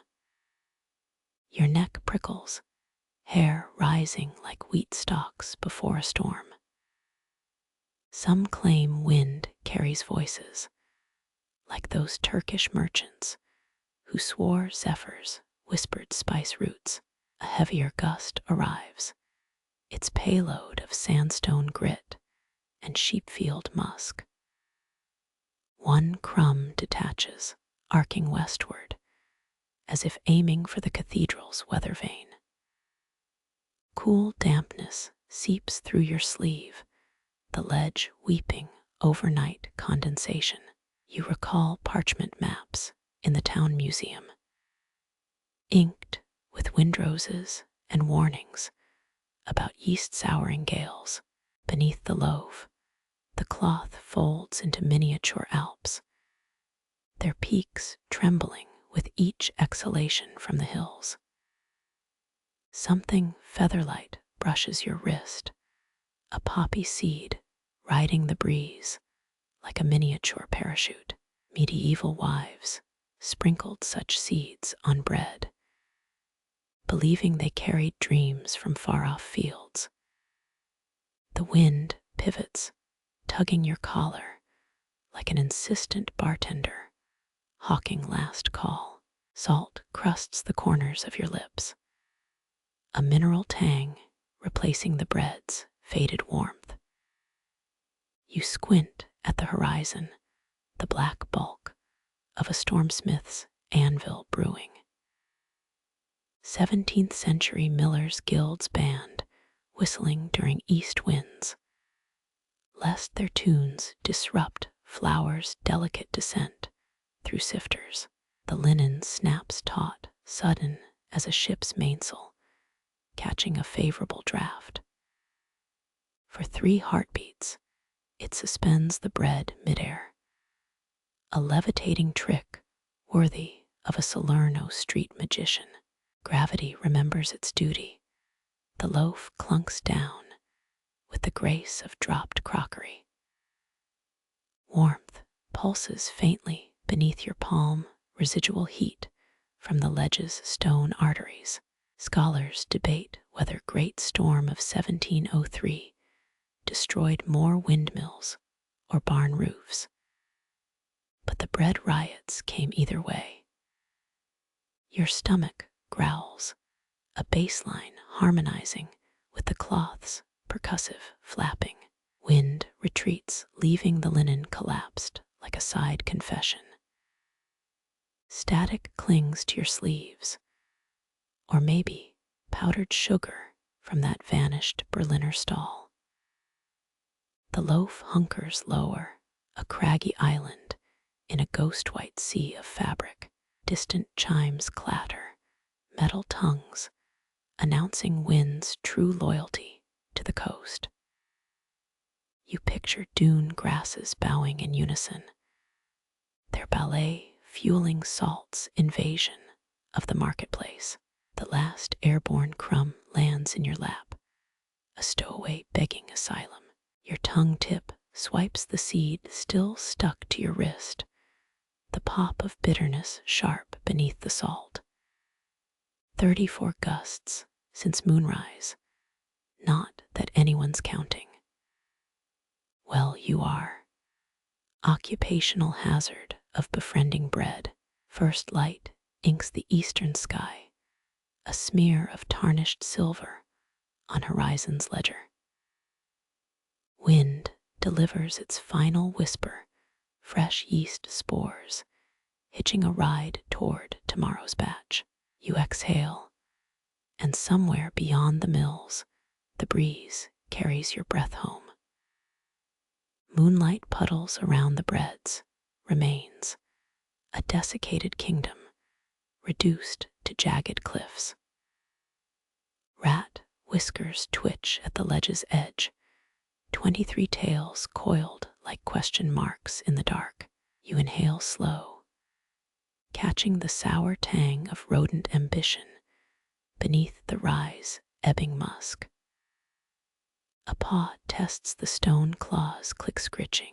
Your neck prickles, hair rising like wheat stalks before a storm. Some claim wind carries voices, like those Turkish merchants who swore zephyrs whispered spice roots. A heavier gust arrives, its payload of sandstone grit and sheepfield musk. One crumb detaches, arcing westward, as if aiming for the cathedral's weather vane. Cool dampness seeps through your sleeve, the ledge weeping overnight condensation. You recall parchment maps in the town museum, inked with windroses and warnings about yeast souring gales. Beneath the loaf, the cloth folds into miniature Alps, their peaks trembling with each exhalation from the hills. Something featherlight brushes your wrist, a poppy seed riding the breeze like a miniature parachute. Medieval wives sprinkled such seeds on bread, believing they carried dreams from far-off fields. The wind pivots, tugging your collar like an insistent bartender, hawking last call. Salt crusts the corners of your lips, a mineral tang replacing the bread's faded warmth. You squint at the horizon, the black bulk of a stormsmith's anvil brewing. 17th century millers' guilds band whistling during east winds, lest their tunes disrupt flour's delicate descent through sifters. The linen snaps taut, sudden as a ship's mainsail, catching a favorable draft. For 3 heartbeats, it suspends the bread midair, a levitating trick worthy of a Salerno street magician. Gravity remembers its duty. The loaf clunks down with the grace of dropped crockery. Warmth pulses faintly beneath your palm, residual heat from the ledge's stone arteries. Scholars debate whether great storm of 1703 destroyed more windmills or barn roofs. But the bread riots came either way. Your stomach growls, a bass line harmonizing with the cloth's percussive flapping. Wind retreats, leaving the linen collapsed like a side confession. Static clings to your sleeves, or maybe powdered sugar from that vanished Berliner stall. The loaf hunkers lower, a craggy island in a ghost-white sea of fabric. Distant chimes clatter, metal tongues announcing wind's true loyalty to the coast. You picture dune grasses bowing in unison, their ballet fueling salt's invasion of the marketplace. The last airborne crumb lands in your lap, a stowaway begging asylum. Your tongue tip swipes the seed still stuck to your wrist, the pop of bitterness sharp beneath the salt. 34 gusts since moonrise, not that anyone's counting. Well, you are. Occupational hazard of befriending bread. First light inks the eastern sky, a smear of tarnished silver on horizon's ledger. Wind delivers its final whisper, fresh yeast spores, hitching a ride toward tomorrow's batch. You exhale, and somewhere beyond the mills, the breeze carries your breath home. Moonlight puddles around the bread's remains, a desiccated kingdom reduced to jagged cliffs. Rat whiskers twitch at the ledge's edge, 23 tails coiled like question marks in the dark. You inhale slow, catching the sour tang of rodent ambition beneath the rye's ebbing musk. A paw tests the stone claws click-scritching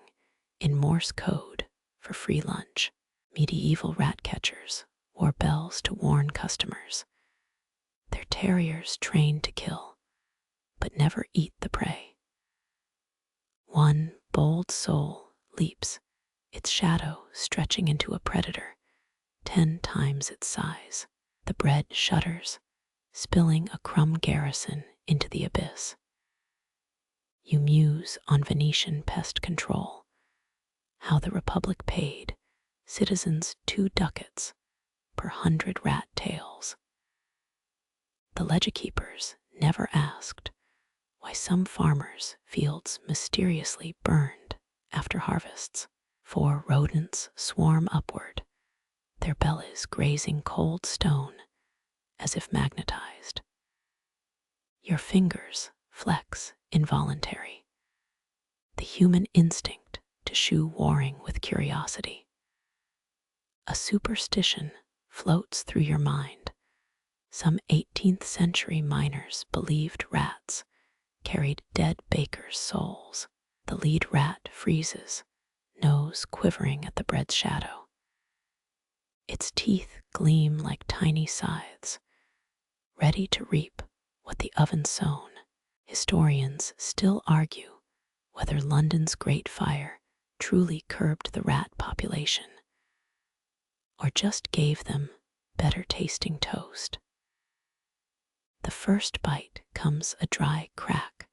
in Morse code for free lunch. Medieval rat catchers wore bells to warn customers. Their terriers trained to kill, but never eat the prey. One bold soul leaps, its shadow stretching into a predator 10 times its size. The bread shudders, spilling a crumb garrison into the abyss. You muse on Venetian pest control, how the Republic paid citizens 2 ducats per 100 rat tails. The ledgekeepers never asked why some farmers' fields mysteriously burned after harvests. 4 rodents swarm upward, their bellies grazing cold stone as if magnetized. Your fingers flex involuntary, the human instinct to shew warring with curiosity. A superstition floats through your mind. Some 18th century miners believed rats carried dead bakers' souls. The lead rat freezes, nose quivering at the bread's shadow. Its teeth gleam like tiny scythes, ready to reap what the oven sown. Historians still argue whether London's Great Fire truly curbed the rat population, or just gave them better tasting toast. The first bite comes a dry crack,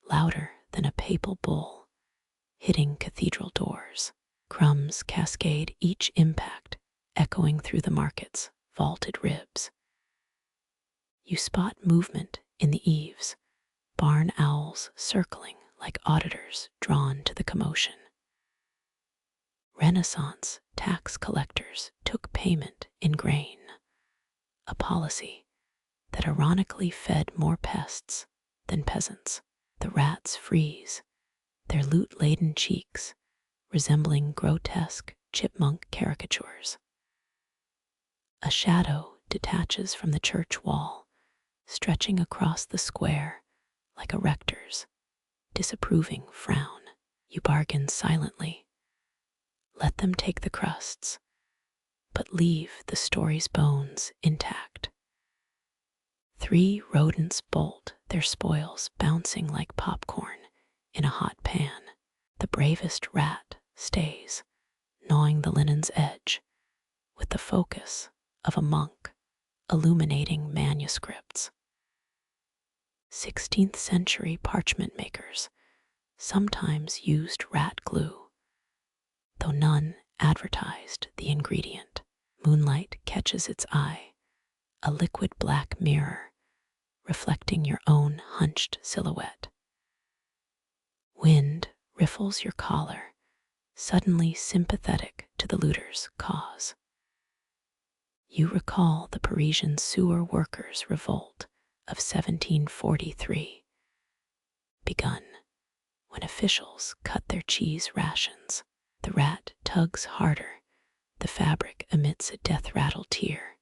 louder than a papal bull, hitting cathedral doors. Crumbs cascade each impact, echoing through the market's vaulted ribs. You spot movement in the eaves, barn owls circling like auditors drawn to the commotion. Renaissance tax collectors took payment in grain, a policy that ironically fed more pests than peasants. The rats freeze, their loot-laden cheeks resembling grotesque chipmunk caricatures. A shadow detaches from the church wall, stretching across the square like a rector's disapproving frown. You bargain silently. Let them take the crusts, but leave the story's bones intact. 3 rodents bolt, their spoils bouncing like popcorn in a hot pan. The bravest rat stays, gnawing the linen's edge with the focus of a monk illuminating manuscripts. 16th century parchment makers sometimes used rat glue, though none advertised the ingredient. Moonlight catches its eye, a liquid black mirror reflecting your own hunched silhouette. Wind riffles your collar, suddenly sympathetic to the looter's cause. You recall the Parisian sewer workers' revolt of 1743, begun when officials cut their cheese rations. The rat tugs harder, the fabric emits a death-rattle tear.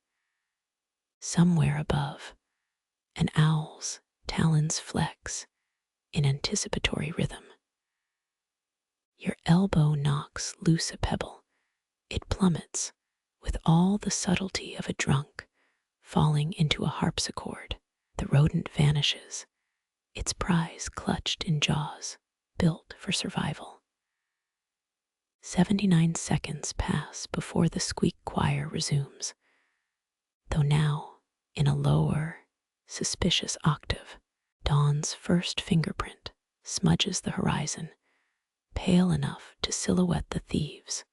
Somewhere above, an owl's talons flex in anticipatory rhythm. Your elbow knocks loose a pebble. It plummets with all the subtlety of a drunk falling into a harpsichord. The rodent vanishes, its prize clutched in jaws built for survival. 79 seconds pass before the squeak choir resumes, though now in a lower, suspicious octave. Dawn's first fingerprint smudges the horizon, pale enough to silhouette the thieves,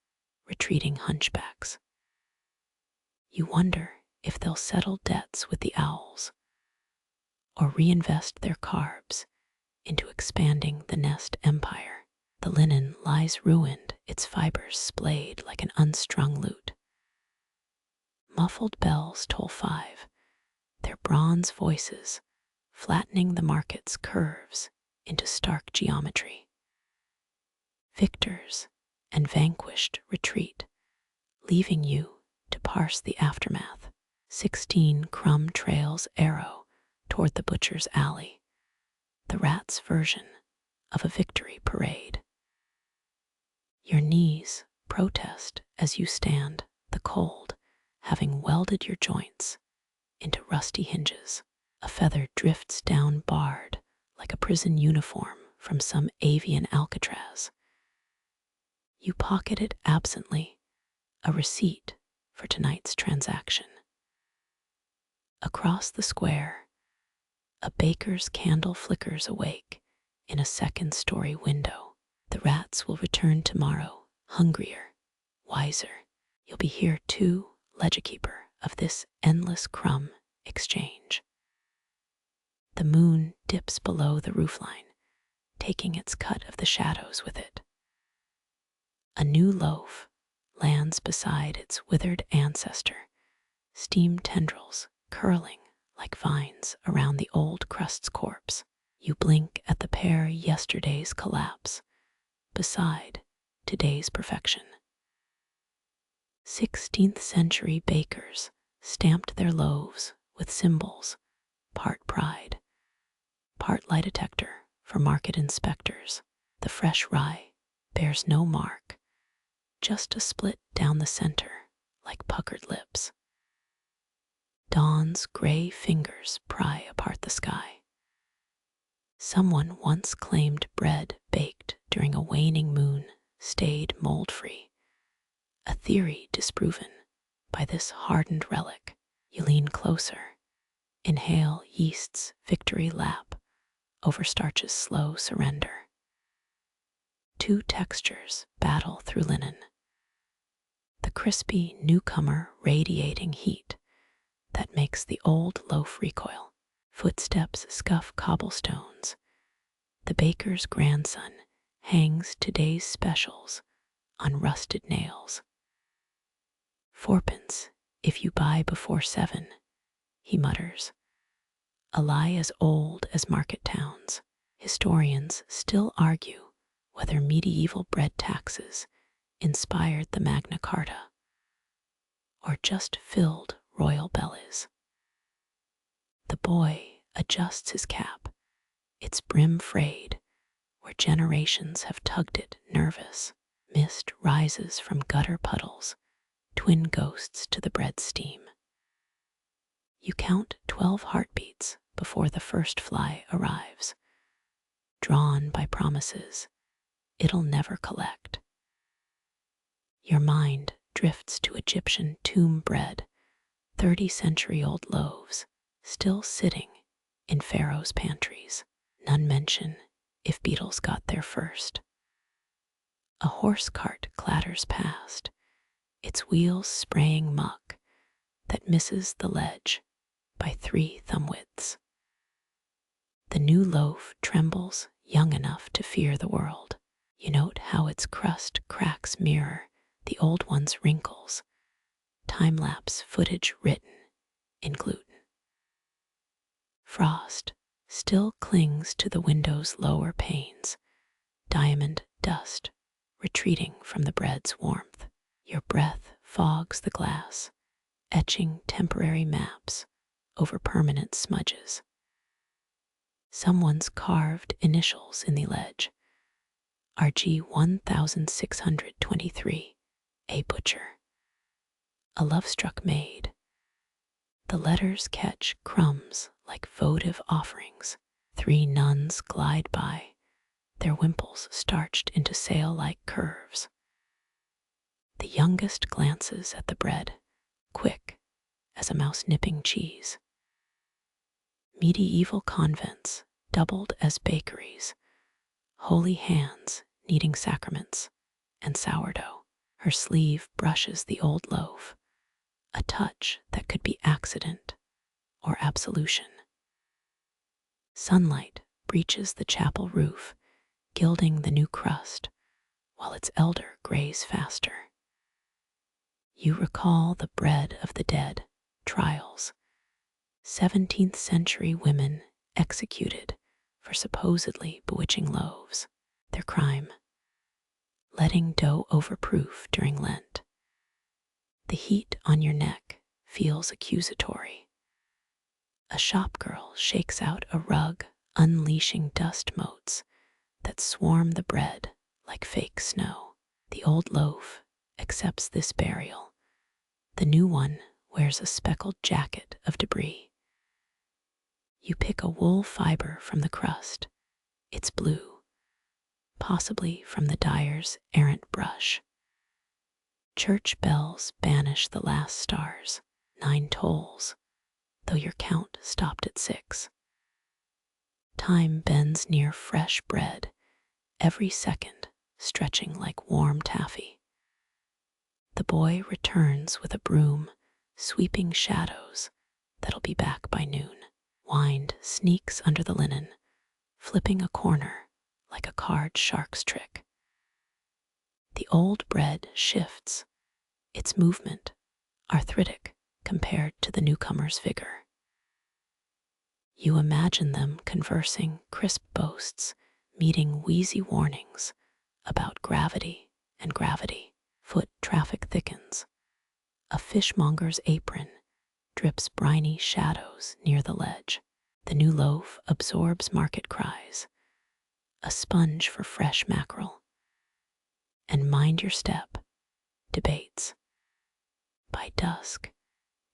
retreating hunchbacks. You wonder if they'll settle debts with the owls, or reinvest their carbs into expanding the nest empire. The linen lies ruined, its fibers splayed like an unstrung lute. Muffled bells toll 5, their bronze voices flattening the market's curves into stark geometry. Victors and vanquished retreat, leaving you to parse the aftermath. 16 crumb trails arrow toward the butcher's alley, the rat's version of a victory parade. Your knees protest as you stand, the cold having welded your joints into rusty hinges. A feather drifts down barred like a prison uniform from some avian Alcatraz. You pocket it absently, a receipt for tonight's transaction. Across the square, a baker's candle flickers awake in a second-story window. The rats will return tomorrow, hungrier, wiser. You'll be here too, ledger-keeper of this endless crumb exchange. The moon dips below the roofline, taking its cut of the shadows with it. A new loaf lands beside its withered ancestor, steam tendrils curling like vines around the old crust's corpse. You blink at the pair yesterday's collapse beside today's perfection. 16th century bakers stamped their loaves with symbols, part pride, part lie detector for market inspectors. The fresh rye bears no mark, just a split down the center like puckered lips. Dawn's gray fingers pry apart the sky. Someone once claimed bread baked during a waning moon stayed mold-free, a theory disproven by this hardened relic. You lean closer, inhale yeast's victory lap over starch's slow surrender. 2 textures battle through linen. The crispy newcomer radiating heat that makes the old loaf recoil. Footsteps scuff cobblestones. The baker's grandson hangs today's specials on rusted nails. "Fourpence if you buy before 7, he mutters, a lie as old as market towns. Historians still argue whether medieval bread taxes inspired the Magna Carta or just filled royal bellies. The boy adjusts his cap, its brim frayed where generations have tugged it nervous. Mist rises from gutter puddles, twin ghosts to the bread steam. You count 12 heartbeats before the first fly arrives. Drawn by promises it'll never collect. Your mind drifts to Egyptian tomb bread, 30-century-old loaves still sitting in Pharaoh's pantries. None mention if beetles got there first. A horse cart clatters past, its wheels spraying muck that misses the ledge by 3 thumb widths. The new loaf trembles young enough to fear the world. You note how its crust cracks mirror the old one's wrinkles, time-lapse footage written in gluten. Frost still clings to the window's lower panes, diamond dust retreating from the bread's warmth. Your breath fogs the glass, etching temporary maps over permanent smudges. Someone's carved initials in the ledge. RG 1623, a butcher. A love-struck maid. The letters catch crumbs like votive offerings. 3 nuns glide by, their wimples starched into sail-like curves. The youngest glances at the bread, quick as a mouse nipping cheese. Medieval convents doubled as bakeries, holy hands kneading sacraments and sourdough. Her sleeve brushes the old loaf, a touch that could be accident or absolution. Sunlight breaches the chapel roof, gilding the new crust, while its elder grays faster. You recall the bread of the dead, trials, 17th century women executed for supposedly bewitching loaves. Their crime, letting dough overproof during Lent. The heat on your neck feels accusatory. A shopgirl shakes out a rug, unleashing dust motes that swarm the bread like fake snow. The old loaf accepts this burial. The new one wears a speckled jacket of debris. You pick a wool fiber from the crust. It's blue, possibly from the dyer's errant brush. Church bells banish the last stars, 9 tolls, though your count stopped at 6. Time bends near fresh bread, every second stretching like warm taffy. The boy returns with a broom, sweeping shadows that'll be back by noon. Wind sneaks under the linen, flipping a corner like a card shark's trick. The old bread shifts, its movement arthritic compared to the newcomer's vigor. You imagine them conversing crisp boasts, meeting wheezy warnings about gravity and gravity. Foot traffic thickens. A fishmonger's apron drips briny shadows near the ledge. The new loaf absorbs market cries, a sponge for fresh mackerel. And mind your step, debates. By dusk,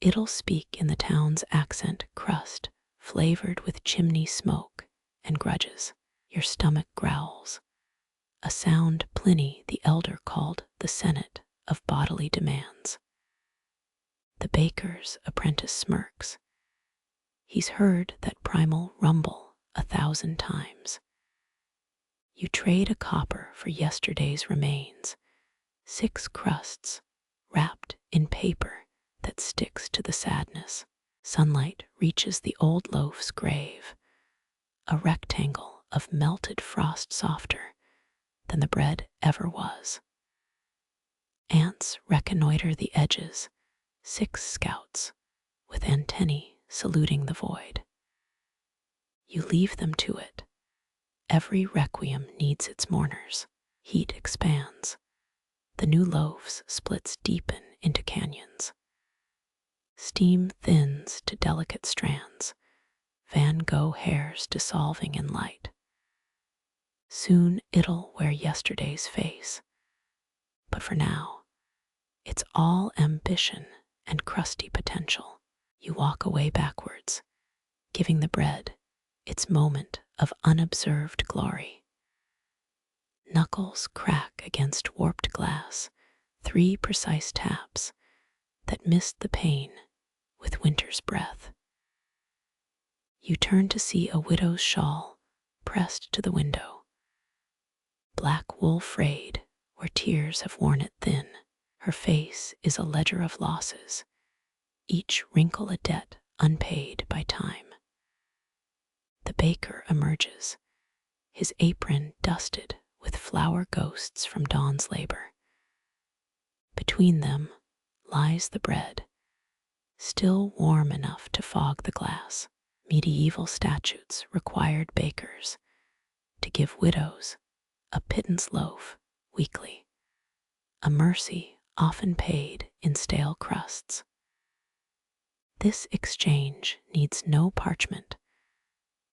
it'll speak in the town's accent crust, flavored with chimney smoke and grudges. Your stomach growls, a sound Pliny the Elder called the Senate of bodily demands. The baker's apprentice smirks. He's heard that primal rumble 1,000 times. You trade a copper for yesterday's remains, 6 crusts wrapped in paper that sticks to the sadness. Sunlight reaches the old loaf's grave, a rectangle of melted frost softer than the bread ever was. Ants reconnoiter the edges, 6 scouts with antennae saluting the void. You leave them to it. Every requiem needs its mourners. Heat expands. The new loaves splits deepen into canyons. Steam thins to delicate strands, Van Gogh hairs dissolving in light. Soon it'll wear yesterday's face, but for now, it's all ambition and crusty potential. You walk away backwards, giving the bread its moment of unobserved glory. Knuckles crack against warped glass, 3 precise taps that missed the pain with winter's breath. You turn to see a widow's shawl pressed to the window, black wool frayed where tears have worn it thin. Her face is a ledger of losses, each wrinkle a debt unpaid by time. The baker emerges, his apron dusted with flour ghosts from dawn's labor. Between them lies the bread, still warm enough to fog the glass. Medieval statutes required bakers to give widows a pittance loaf weekly, a mercy often paid in stale crusts. This exchange needs no parchment,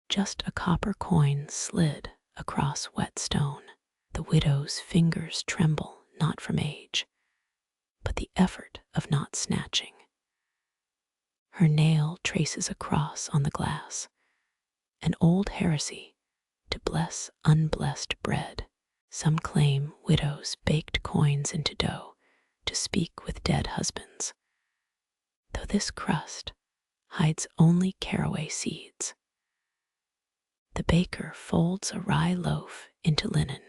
just a copper coin slid across wet stone. The widow's fingers tremble not from age, but the effort of not snatching. Her nail traces a cross on the glass, an old heresy to bless unblessed bread. Some claim widows baked coins into dough to speak with dead husbands, though this crust hides only caraway seeds. The baker folds a rye loaf into linen,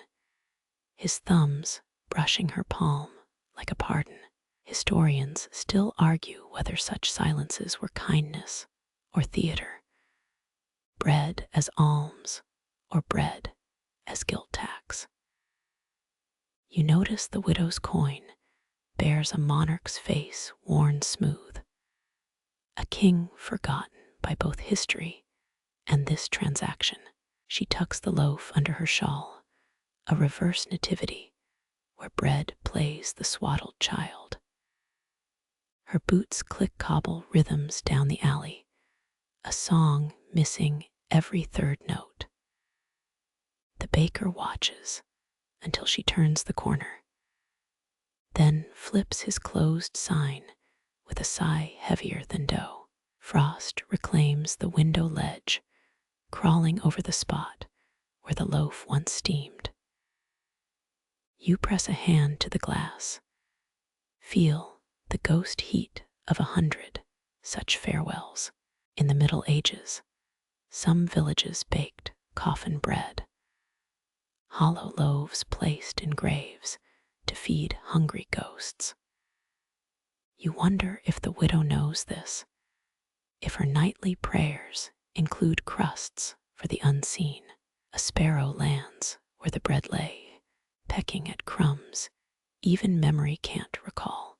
his thumbs brushing her palm like a pardon. Historians still argue whether such silences were kindness or theater, bread as alms or bread as guilt tax. You notice the widow's coin bears a monarch's face worn smooth, a king forgotten by both history and this transaction. She tucks the loaf under her shawl, a reverse nativity where bread plays the swaddled child. Her boots click cobble rhythms down the alley, a song missing every third note. The baker watches until she turns the corner, then flips his closed sign with a sigh heavier than dough. Frost reclaims the window ledge, crawling over the spot where the loaf once steamed. You press a hand to the glass, feel the ghost heat of 100 such farewells. In the Middle Ages, some villages baked coffin bread, hollow loaves placed in graves to feed hungry ghosts. You wonder if the widow knows this, if her nightly prayers include crusts for the unseen. A sparrow lands where the bread lay, pecking at crumbs even memory can't recall.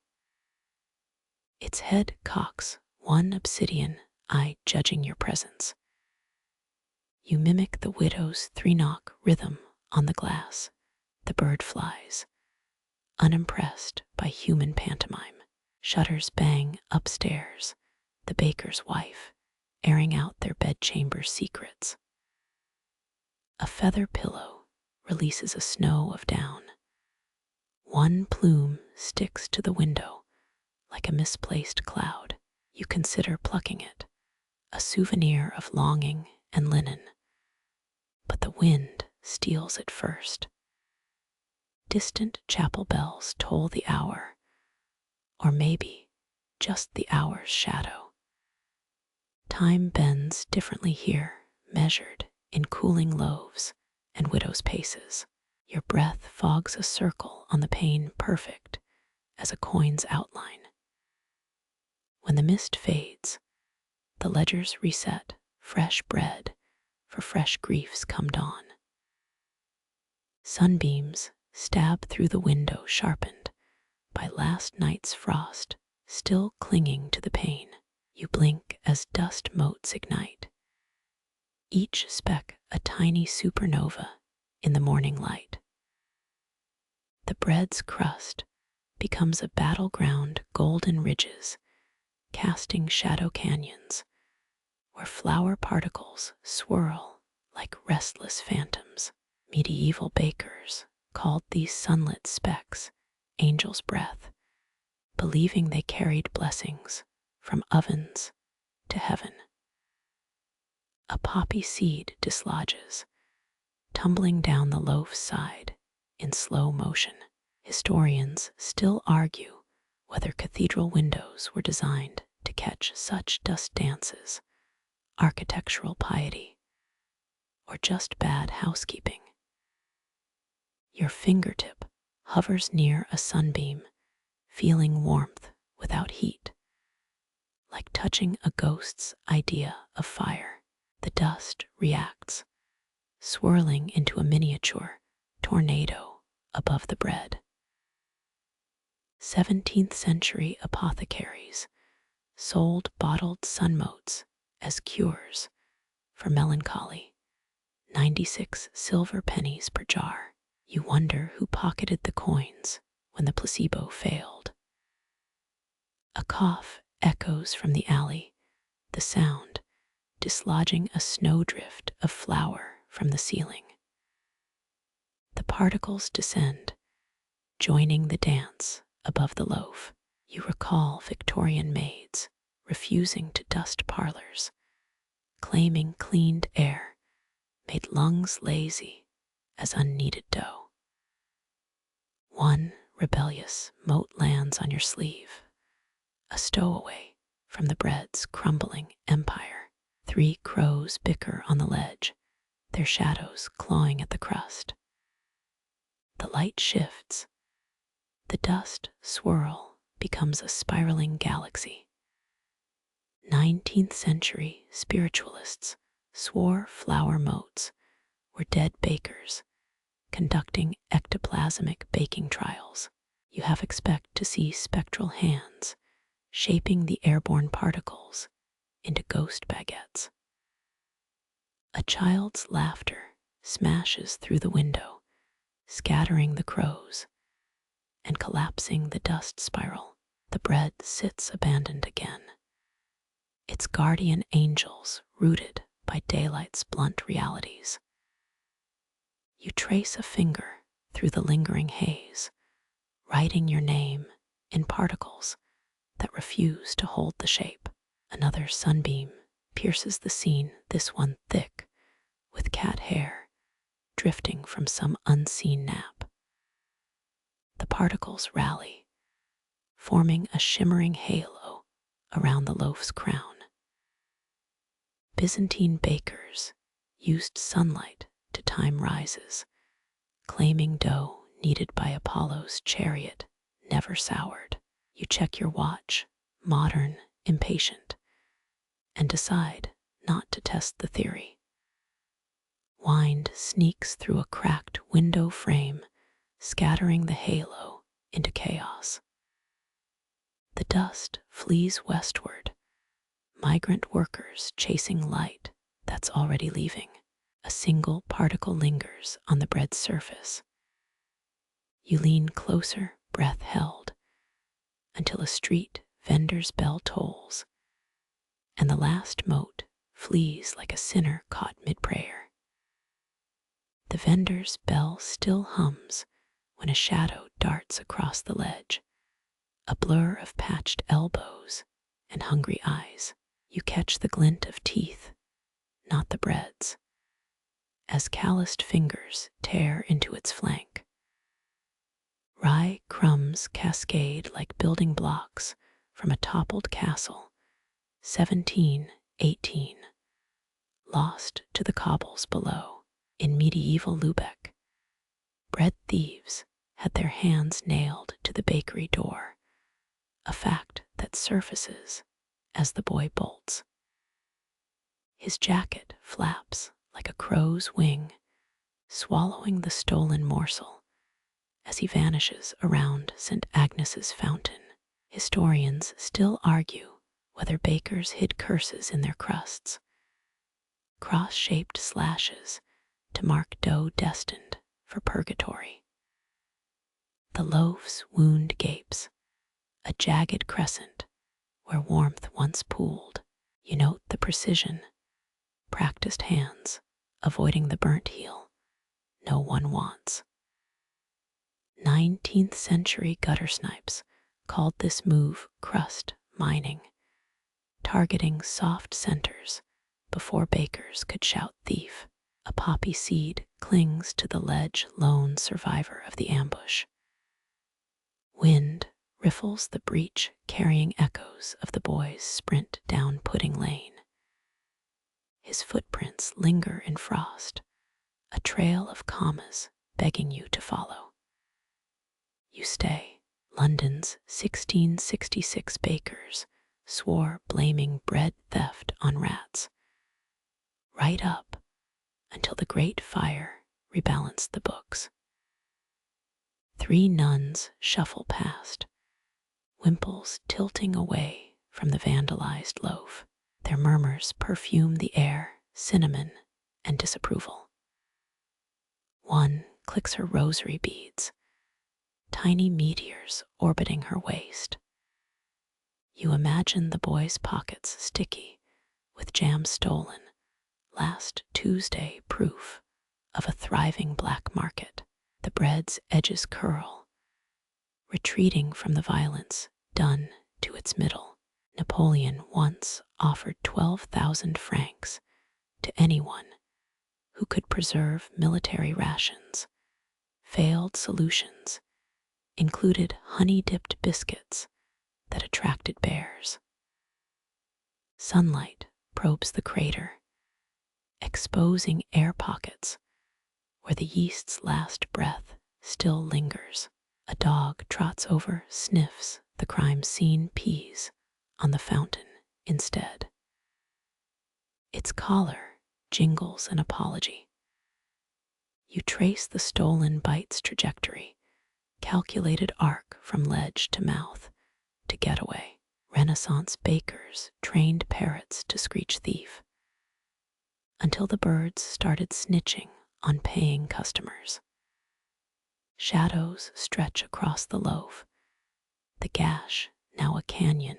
Its head cocks, one obsidian eye judging your presence. You mimic the widow's 3-knock rhythm on the glass. The bird flies, unimpressed by human pantomime. Shutters bang upstairs, the baker's wife, airing out their bedchamber secrets. A feather pillow releases a snow of down. One plume sticks to the window like a misplaced cloud. You consider plucking it, a souvenir of longing and linen. But the wind steals it first. Distant chapel bells toll the hour, or maybe just the hour's shadow. Time bends differently here, measured in cooling loaves and widow's paces. Your breath fogs a circle on the pane perfect as a coin's outline. When the mist fades, The ledgers reset, fresh bread for fresh griefs come dawn. Sunbeams stab through the window sharpened by last night's frost, still clinging to the pane. You blink as dust motes ignite, each speck a tiny supernova in the morning light. The bread's crust becomes a battleground, golden ridges, casting shadow canyons, where flour particles swirl like restless phantoms. Medieval bakers called these sunlit specks angel's breath, believing they carried blessings from ovens to heaven. A poppy seed dislodges, tumbling down the loaf's side in slow motion. Historians still argue whether cathedral windows were designed to catch such dust dances, architectural piety, or just bad housekeeping. Your fingertip hovers near a sunbeam, feeling warmth without heat, like touching a ghost's idea of fire. The dust reacts, swirling into a miniature tornado above the bread. 17th century apothecaries sold bottled sunmotes as cures for melancholy, 96 silver pennies per jar. You wonder who pocketed the coins when the placebo failed. A cough echoes from the alley, the sound dislodging a snowdrift of flour from the ceiling. The particles descend, joining the dance above the loaf. You recall Victorian maids refusing to dust parlors, claiming cleaned air made lungs lazy as unneeded dough. One rebellious mote lands on your sleeve, a stowaway from the bread's crumbling empire. 3 crows bicker on the ledge, their shadows clawing at the crust. The light shifts. The dust swirl becomes a spiraling galaxy. 19th century spiritualists swore flour motes were dead bakers conducting ectoplasmic baking trials. You half expect to see spectral hands shaping the airborne particles into ghost baguettes. A child's laughter smashes through the window, scattering the crows and collapsing the dust spiral. The bread sits abandoned again, its guardian angels rooted by daylight's blunt realities. You trace a finger through the lingering haze, writing your name in particles that refuse to hold the shape. Another sunbeam pierces the scene, this one thick, with cat hair drifting from some unseen nap. The particles rally, forming a shimmering halo around the loaf's crown. Byzantine bakers used sunlight to time rises, claiming dough kneaded by Apollo's chariot never soured. You check your watch, modern, impatient, and decide not to test the theory. Wind sneaks through a cracked window frame, scattering the halo into chaos. The dust flees westward, migrant workers chasing light that's already leaving. A single particle lingers on the bread's surface. You lean closer, breath held, until a street vendor's bell tolls, and the last mote flees like a sinner caught mid-prayer. The vendor's bell still hums when a shadow darts across the ledge, a blur of patched elbows and hungry eyes. You catch the glint of teeth, not the bread's, as calloused fingers tear into its flank. Rye crumbs cascade like building blocks from a toppled castle, 1718, lost to the cobbles below. In medieval Lubeck, bread thieves had their hands nailed to the bakery door, a fact that surfaces as the boy bolts. His jacket flaps like a crow's wing, swallowing the stolen morsel as he vanishes around St. Agnes's fountain. Historians still argue whether bakers hid curses in their crusts, cross-shaped slashes to mark dough destined for purgatory. The loaf's wound gapes, a jagged crescent where warmth once pooled. You note the precision, practiced hands, avoiding the burnt heel no one wants. 19th century gutter snipes called this move crust mining, targeting soft centers before bakers could shout thief. A poppy seed clings to the ledge, lone survivor of the ambush. Wind riffles the breach, carrying echoes of the boy's sprint down Pudding Lane. His footprints linger in frost, a trail of commas begging you to follow. You stay. London's 1666 bakers swore blaming bread theft on rats. Right up until the Great Fire rebalanced the books. 3 nuns shuffle past, wimples tilting away from the vandalized loaf. Their murmurs perfume the air, cinnamon and disapproval. One clicks her rosary beads, tiny meteors orbiting her waist. You imagine the boy's pockets sticky with jam stolen, last Tuesday proof of a thriving black market. The bread's edges curl, retreating from the violence done to its middle. Napoleon once offered 12,000 francs to anyone who could preserve military rations. Failed solutions included honey-dipped biscuits that attracted bears. Sunlight probes the crater, exposing air pockets where the yeast's last breath still lingers. A dog trots over, sniffs the crime scene, pees on the fountain instead. Its collar jingles an apology. You trace the stolen bite's trajectory, calculated arc from ledge to mouth to getaway. Renaissance bakers trained parrots to screech thief, until the birds started snitching on paying customers. Shadows stretch across the loaf, the gash now a canyon,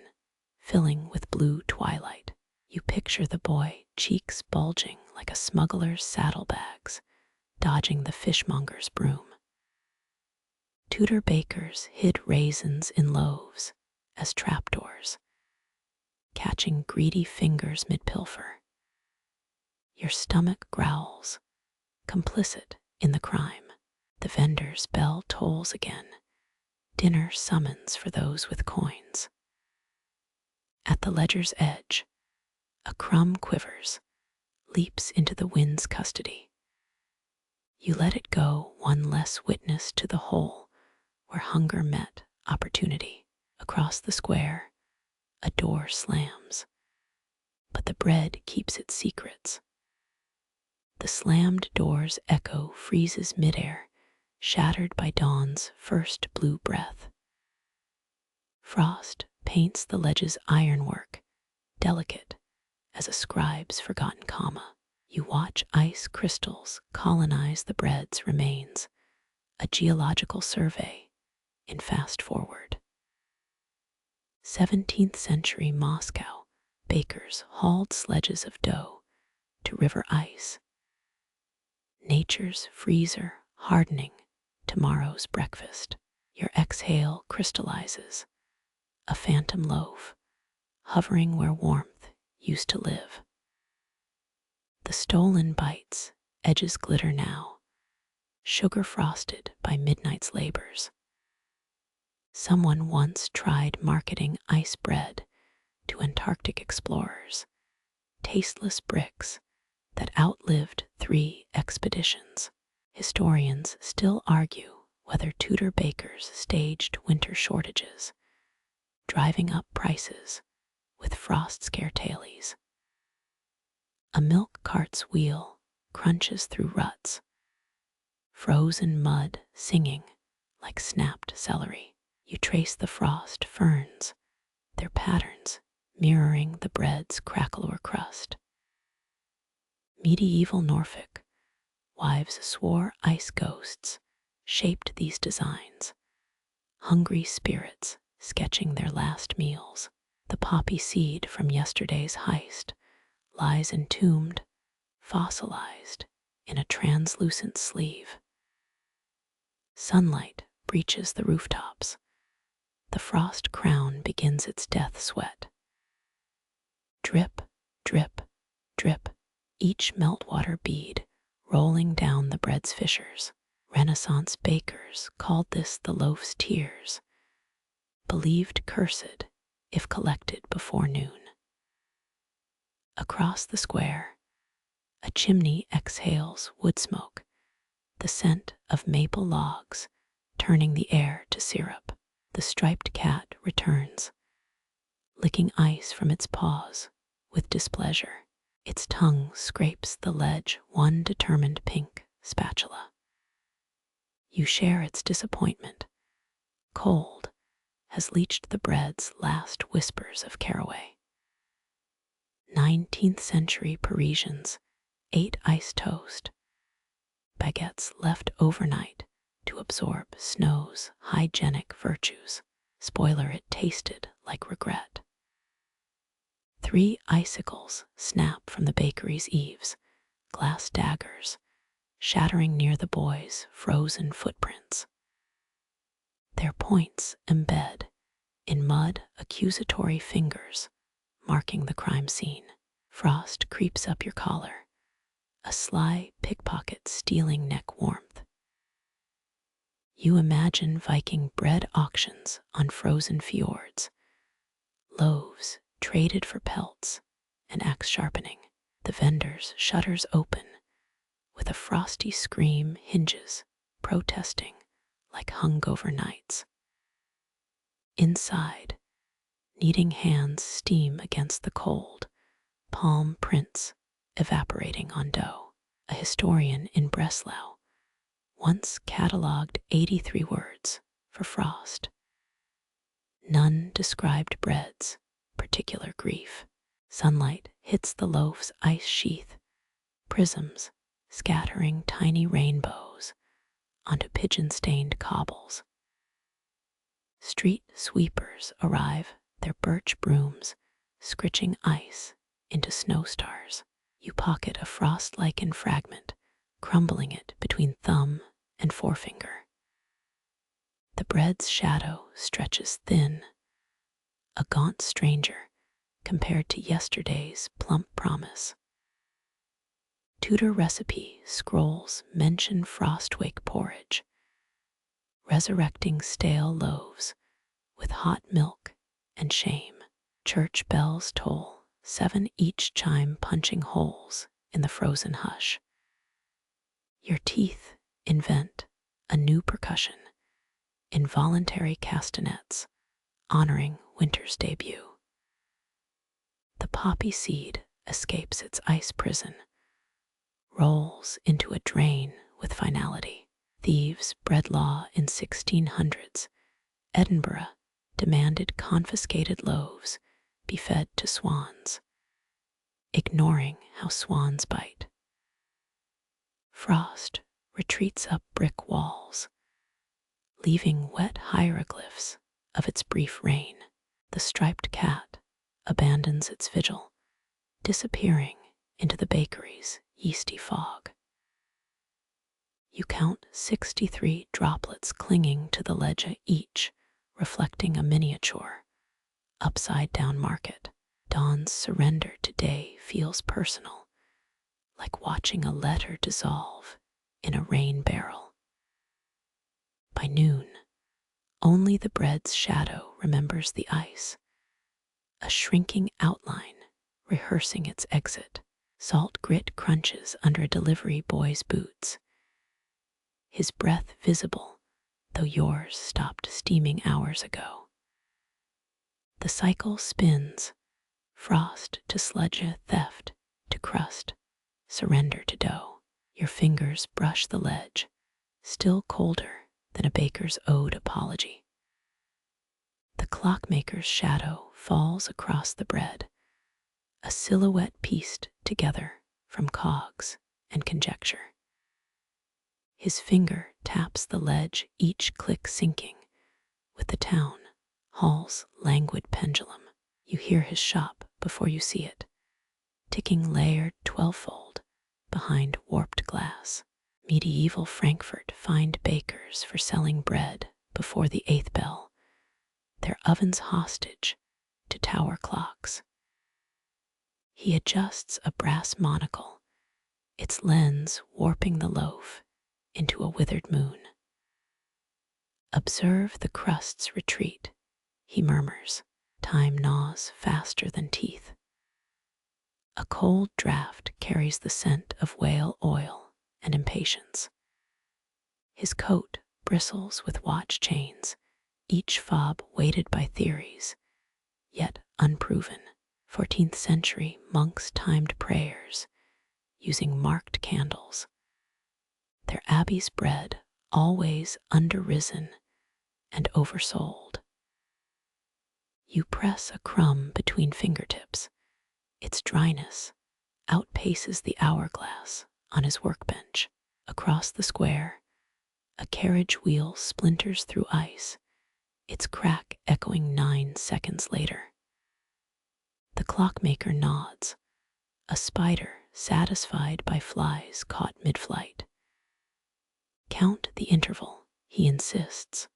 filling with blue twilight. You picture the boy, cheeks bulging like a smuggler's saddlebags, dodging the fishmonger's broom. Tudor bakers hid raisins in loaves as trapdoors, catching greedy fingers mid-pilfer. Your stomach growls, complicit in the crime. The vendor's bell tolls again, dinner summons for those with coins. At the ledger's edge, a crumb quivers, leaps into the wind's custody. You let it go, one less witness to the hole where hunger met opportunity. Across the square, a door slams, but the bread keeps its secrets. The slammed door's echo freezes midair, shattered by dawn's first blue breath. Frost paints the ledge's ironwork, delicate as a scribe's forgotten comma. You watch ice crystals colonize the bread's remains, a geological survey in fast forward. 17th century Moscow bakers hauled sledges of dough to river ice. Nature's freezer hardening tomorrow's breakfast. Your exhale crystallizes, a phantom loaf, hovering where warmth used to live. The stolen bite's edges glitter now, sugar frosted by midnight's labors. Someone once tried marketing ice bread to Antarctic explorers, tasteless bricks that outlived 3 expeditions. Historians still argue whether Tudor bakers staged winter shortages, driving up prices with frost scare tailies. A milk cart's wheel crunches through ruts, frozen mud singing like snapped celery. You trace the frost ferns, their patterns mirroring the bread's crackle or crust. Medieval Norfolk wives swore ice ghosts shaped these designs, hungry spirits sketching their last meals. The poppy seed from yesterday's heist lies entombed, fossilized in a translucent sleeve. Sunlight breaches the rooftops. The frost crown begins its death sweat. Drip, drip, drip, each meltwater bead rolling down the bread's fissures. Renaissance bakers called this the loaf's tears, believed cursed if collected before noon. Across the square, a chimney exhales wood smoke, the scent of maple logs turning the air to syrup. The striped cat returns, licking ice from its paws with displeasure. Its tongue scrapes the ledge, one determined pink spatula. You share its disappointment. Cold has leached the bread's last whispers of caraway. 19th century Parisians ate iced toast, baguettes left overnight to absorb snow's hygienic virtues. Spoiler, it tasted like regret. 3 icicles snap from the bakery's eaves, glass daggers shattering near the boys' frozen footprints. Their points embed in mud accusatory fingers, marking the crime scene. Frost creeps up your collar, a sly pickpocket stealing neck warmth. You imagine Viking bread auctions on frozen fjords, loaves traded for pelts and axe sharpening. The vendor's shutters open with a frosty scream, hinges protesting like hungover knights. Inside, kneading hands steam against the cold, palm prints evaporating on dough. A historian in Breslau once catalogued 83 words for frost. None described bread's particular grief. Sunlight hits the loaf's ice sheath, prisms scattering tiny rainbows onto pigeon-stained cobbles. Street sweepers arrive, their birch brooms scritching ice into snow stars. You pocket a frost-lichened fragment, crumbling it between thumb and forefinger. The bread's shadow stretches thin, a gaunt stranger compared to yesterday's plump promise. Tudor recipe scrolls mention frostwake porridge, resurrecting stale loaves with hot milk and shame. Church bells toll, 7 each chime punching holes in the frozen hush. Your teeth invent a new percussion, involuntary castanets, honoring winter's debut. The poppy seed escapes its ice prison, rolls into a drain with finality. Thieves' bread law in 1600s, Edinburgh demanded confiscated loaves be fed to swans, ignoring how swans bite. Frost retreats up brick walls, leaving wet hieroglyphs of its brief reign. The striped cat abandons its vigil, disappearing into the bakery's yeasty fog. You count 63 droplets clinging to the ledge, each reflecting a miniature, upside-down market. Dawn's surrender today feels personal, like watching a letter dissolve in a rain barrel. By noon, only the bread's shadow remembers the ice, a shrinking outline rehearsing its exit. Salt grit crunches under a delivery boy's boots, his breath visible, though yours stopped steaming hours ago. The cycle spins, frost to sludge, theft to crust, surrender to dough. Your fingers brush the ledge, still colder than a baker's owed apology. The clockmaker's shadow falls across the bread, a silhouette pieced together from cogs and conjecture. His finger taps the ledge, each click syncing with the town hall's languid pendulum. You hear his shop before you see it, ticking layered 12-fold behind warped glass. Medieval Frankfurt fined bakers for selling bread before the 8th bell, their ovens hostage to tower clocks. He adjusts a brass monocle, its lens warping the loaf into a withered moon. Observe the crust's retreat, he murmurs. Time gnaws faster than teeth. A cold draft carries the scent of whale oil and impatience. His coat bristles with watch chains, each fob weighted by theories, yet unproven. 14th century monks timed prayers using marked candles. Their abbey's bread always underrisen and oversold. You press a crumb between fingertips. Its dryness outpaces the hourglass on his workbench. Across the square, a carriage wheel splinters through ice, its crack echoing 9 seconds later. The clockmaker nods, a spider satisfied by flies caught mid-flight. Count the interval, he insists.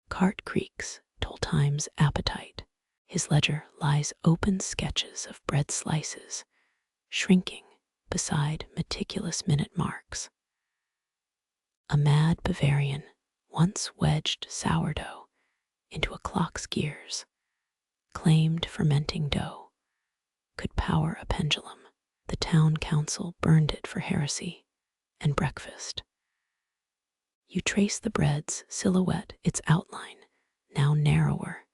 Cart creaks toll time's appetite. His ledger lies open sketches of bread slices, shrinking beside meticulous minute marks. A mad Bavarian once wedged sourdough into a clock's gears, claimed fermenting dough could power a pendulum. The town council burned it for heresy and breakfast. You trace the bread's silhouette, its outline now narrower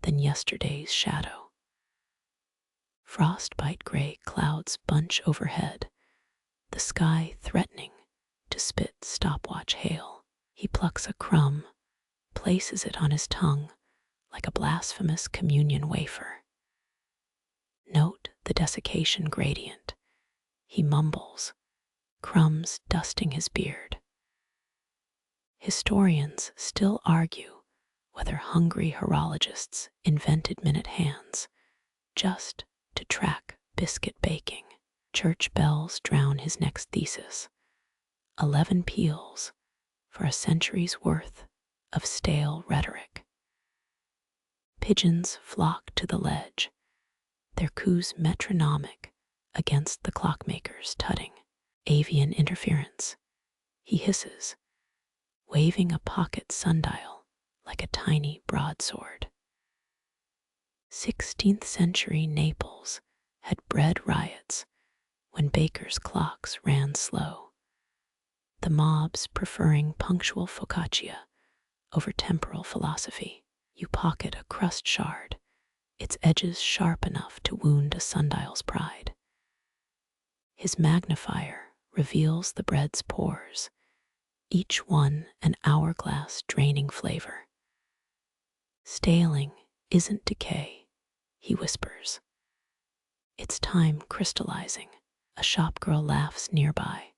than yesterday's shadow. Frostbite gray clouds bunch overhead, the sky threatening to spit stopwatch hail. He plucks a crumb, places it on his tongue like a blasphemous communion wafer. Note the desiccation gradient, he mumbles, crumbs dusting his beard. Historians still argue whether hungry horologists invented minute hands just to track biscuit baking. Church bells drown his next thesis. 11 peals for a century's worth of stale rhetoric. Pigeons flock to the ledge, their coos metronomic against the clockmaker's tutting. Avian interference, he hisses, waving a pocket sundial like a tiny broadsword. 16th century Naples had bread riots when bakers' clocks ran slow, the mobs preferring punctual focaccia over temporal philosophy. You pocket a crust shard, its edges sharp enough to wound a sundial's pride. His magnifier reveals the bread's pores, each one an hourglass draining flavor. Staling isn't decay, he whispers. It's time crystallizing. A shopgirl laughs nearby.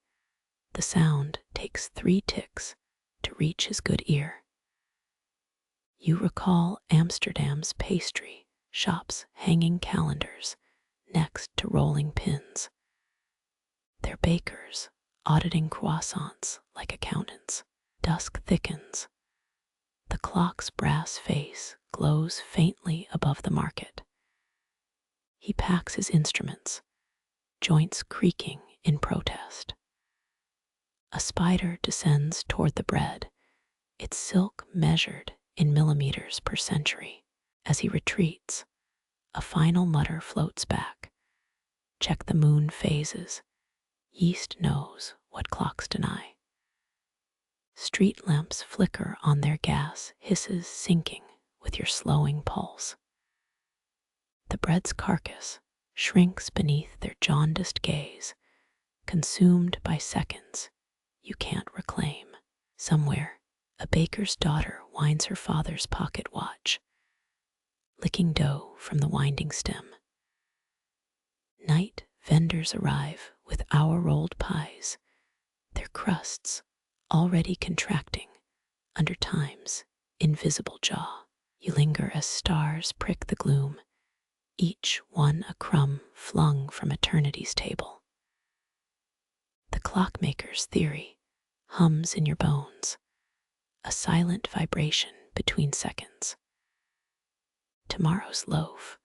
The sound takes 3 ticks to reach his good ear. You recall Amsterdam's pastry shops hanging calendars next to rolling pins. Their bakers auditing croissants like accountants. Dusk thickens. The clock's brass face glows faintly above the market. He packs his instruments, joints creaking in protest. A spider descends toward the bread, its silk measured in millimeters per century. As he retreats, a final mutter floats back. Check the moon phases. Yeast knows what clocks deny. Street lamps flicker on their gas, hisses sinking with your slowing pulse. The bread's carcass shrinks beneath their jaundiced gaze, consumed by seconds you can't reclaim. Somewhere, a baker's daughter winds her father's pocket watch, licking dough from the winding stem. Night vendors arrive with hour-rolled pies, their crusts already contracting under time's invisible jaw. You linger as stars prick the gloom, each one a crumb flung from eternity's table. The clockmaker's theory hums in your bones, a silent vibration between seconds. Tomorrow's loaf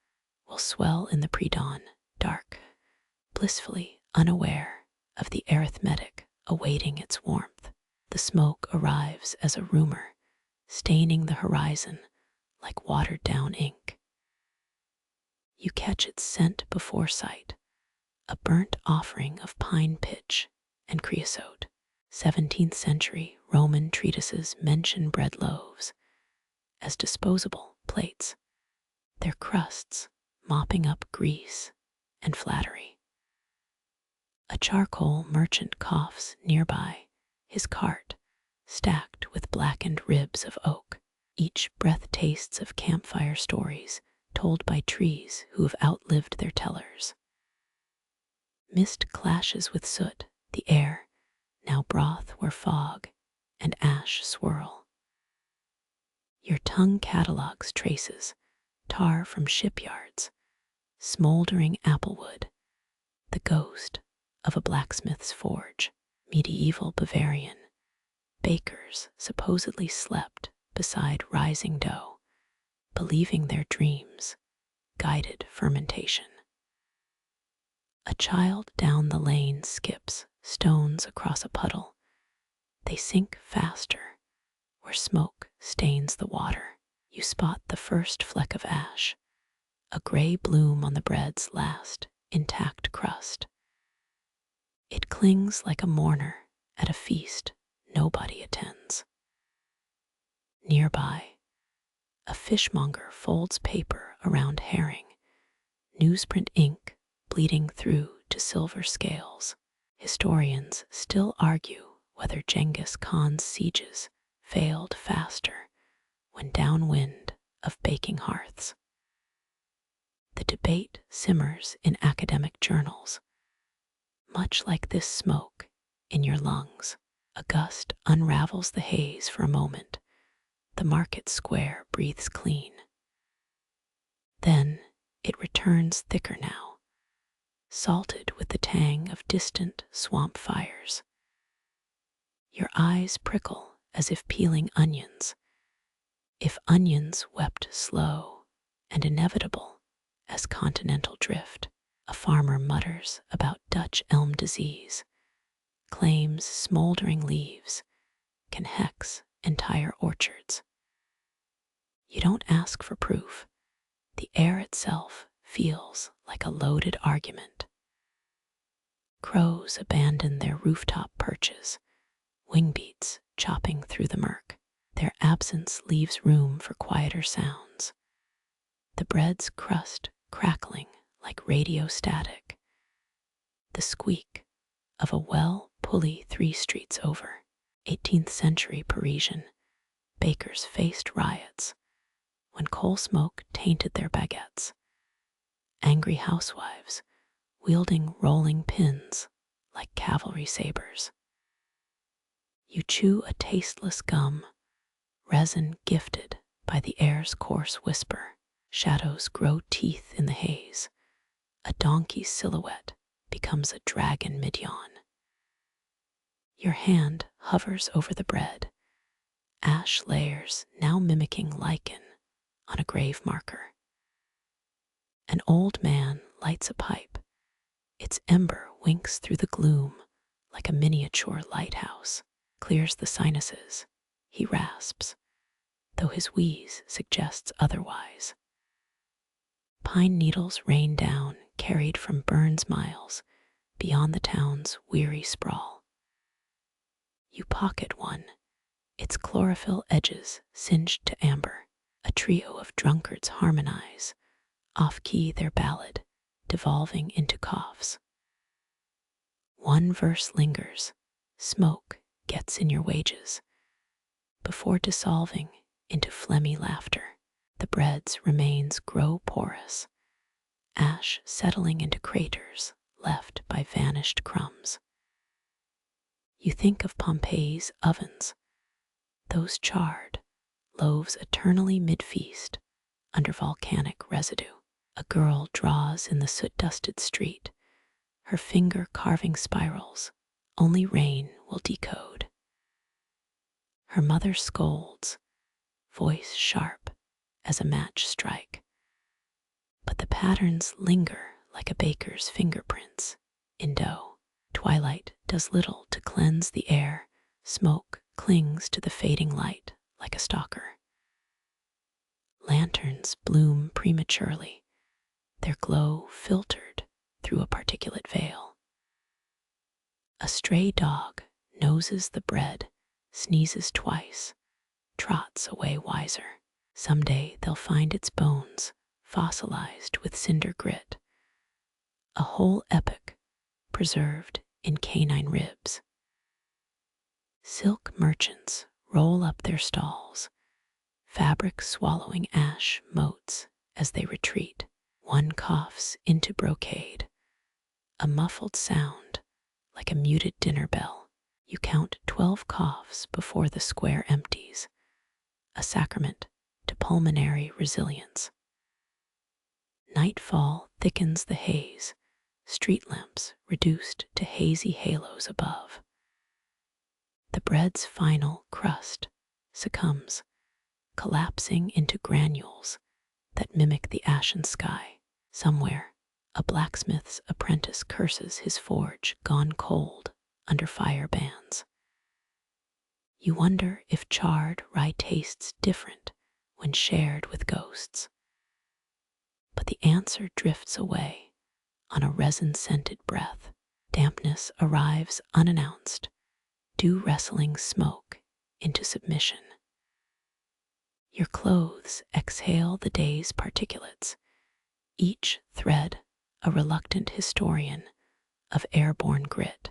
will swell in the pre-dawn dark, blissfully unaware of the arithmetic awaiting its warmth. The smoke arrives as a rumor, staining the horizon like watered-down ink. You catch its scent before sight, a burnt offering of pine pitch and creosote. 17th century Roman treatises mention bread loaves as disposable plates, their crusts mopping up grease and flattery. A charcoal merchant coughs nearby, his cart stacked with blackened ribs of oak. Each breath tastes of campfire stories told by trees who have outlived their tellers. Mist clashes with soot, the air, now broth where fog and ash swirl. Your tongue catalogues traces, tar from shipyards, smoldering applewood, the ghost of a blacksmith's forge. Medieval Bavarian bakers supposedly slept beside rising dough, believing their dreams guided fermentation. A child down the lane skips stones across a puddle. They sink faster where smoke stains the water. You spot the first fleck of ash, a gray bloom on the bread's last intact crust. It clings like a mourner at a feast nobody attends. Nearby, a fishmonger folds paper around herring, newsprint ink bleeding through to silver scales. Historians still argue whether Genghis Khan's sieges failed faster when downwind of baking hearths. The debate simmers in academic journals, much like this smoke in your lungs. A gust unravels the haze for a moment. The market square breathes clean. Then it returns thicker now, salted with the tang of distant swamp fires. Your eyes prickle as if peeling onions, if onions wept slow and inevitable as continental drift. A farmer mutters about Dutch elm disease, claims smoldering leaves can hex entire orchards. You don't ask for proof. The air itself feels like a loaded argument. Crows abandon their rooftop perches, wingbeats chopping through the murk. Their absence leaves room for quieter sounds. The bread's crust crackling like radio static. The squeak of a well pulley 3 streets over. 18th century Parisian bakers faced riots when coal smoke tainted their baguettes. Angry housewives wielding rolling pins like cavalry sabers. You chew a tasteless gum, resin gifted by the air's coarse whisper. Shadows grow teeth in the haze. A donkey's silhouette becomes a dragon mid-yawn. Your hand hovers over the bread, ash layers now mimicking lichen on a grave marker. An old man lights a pipe. Its ember winks through the gloom like a miniature lighthouse. Clears the sinuses, he rasps, though his wheeze suggests otherwise. Pine needles rain down, carried from Burns miles beyond the town's weary sprawl. You pocket one, its chlorophyll edges singed to amber. A trio of drunkards harmonize, off-key their ballad, devolving into coughs. One verse lingers, smoke gets in your wages, before dissolving into phlegmy laughter. The bread's remains grow porous, ash settling into craters left by vanished crumbs. You think of Pompeii's ovens, those charred loaves eternally mid-feast under volcanic residue. A girl draws in the soot-dusted street, her finger carving spirals only rain will decode. Her mother scolds, voice sharp as a match strike, but the patterns linger like a baker's fingerprints in dough. Twilight does little to cleanse the air, smoke clings to the fading light like a stalker. Lanterns bloom prematurely, their glow filtered through a particulate veil. A stray dog noses the bread, sneezes twice, trots away wiser. Someday they'll find its bones fossilized with cinder grit, a whole epoch preserved in canine ribs. Silk merchants roll up their stalls, fabric swallowing ash motes as they retreat. One coughs into brocade, a muffled sound like a muted dinner bell. You count 12 coughs before the square empties, a sacrament to pulmonary resilience. Nightfall thickens the haze, street lamps reduced to hazy halos above. The bread's final crust succumbs, collapsing into granules that mimic the ashen sky. Somewhere, a blacksmith's apprentice curses his forge gone cold under fire bans. You wonder if charred rye tastes different when shared with ghosts. But the answer drifts away on a resin-scented breath. Dampness arrives unannounced, dew wrestling smoke into submission. Your clothes exhale the day's particulates, each thread a reluctant historian of airborne grit.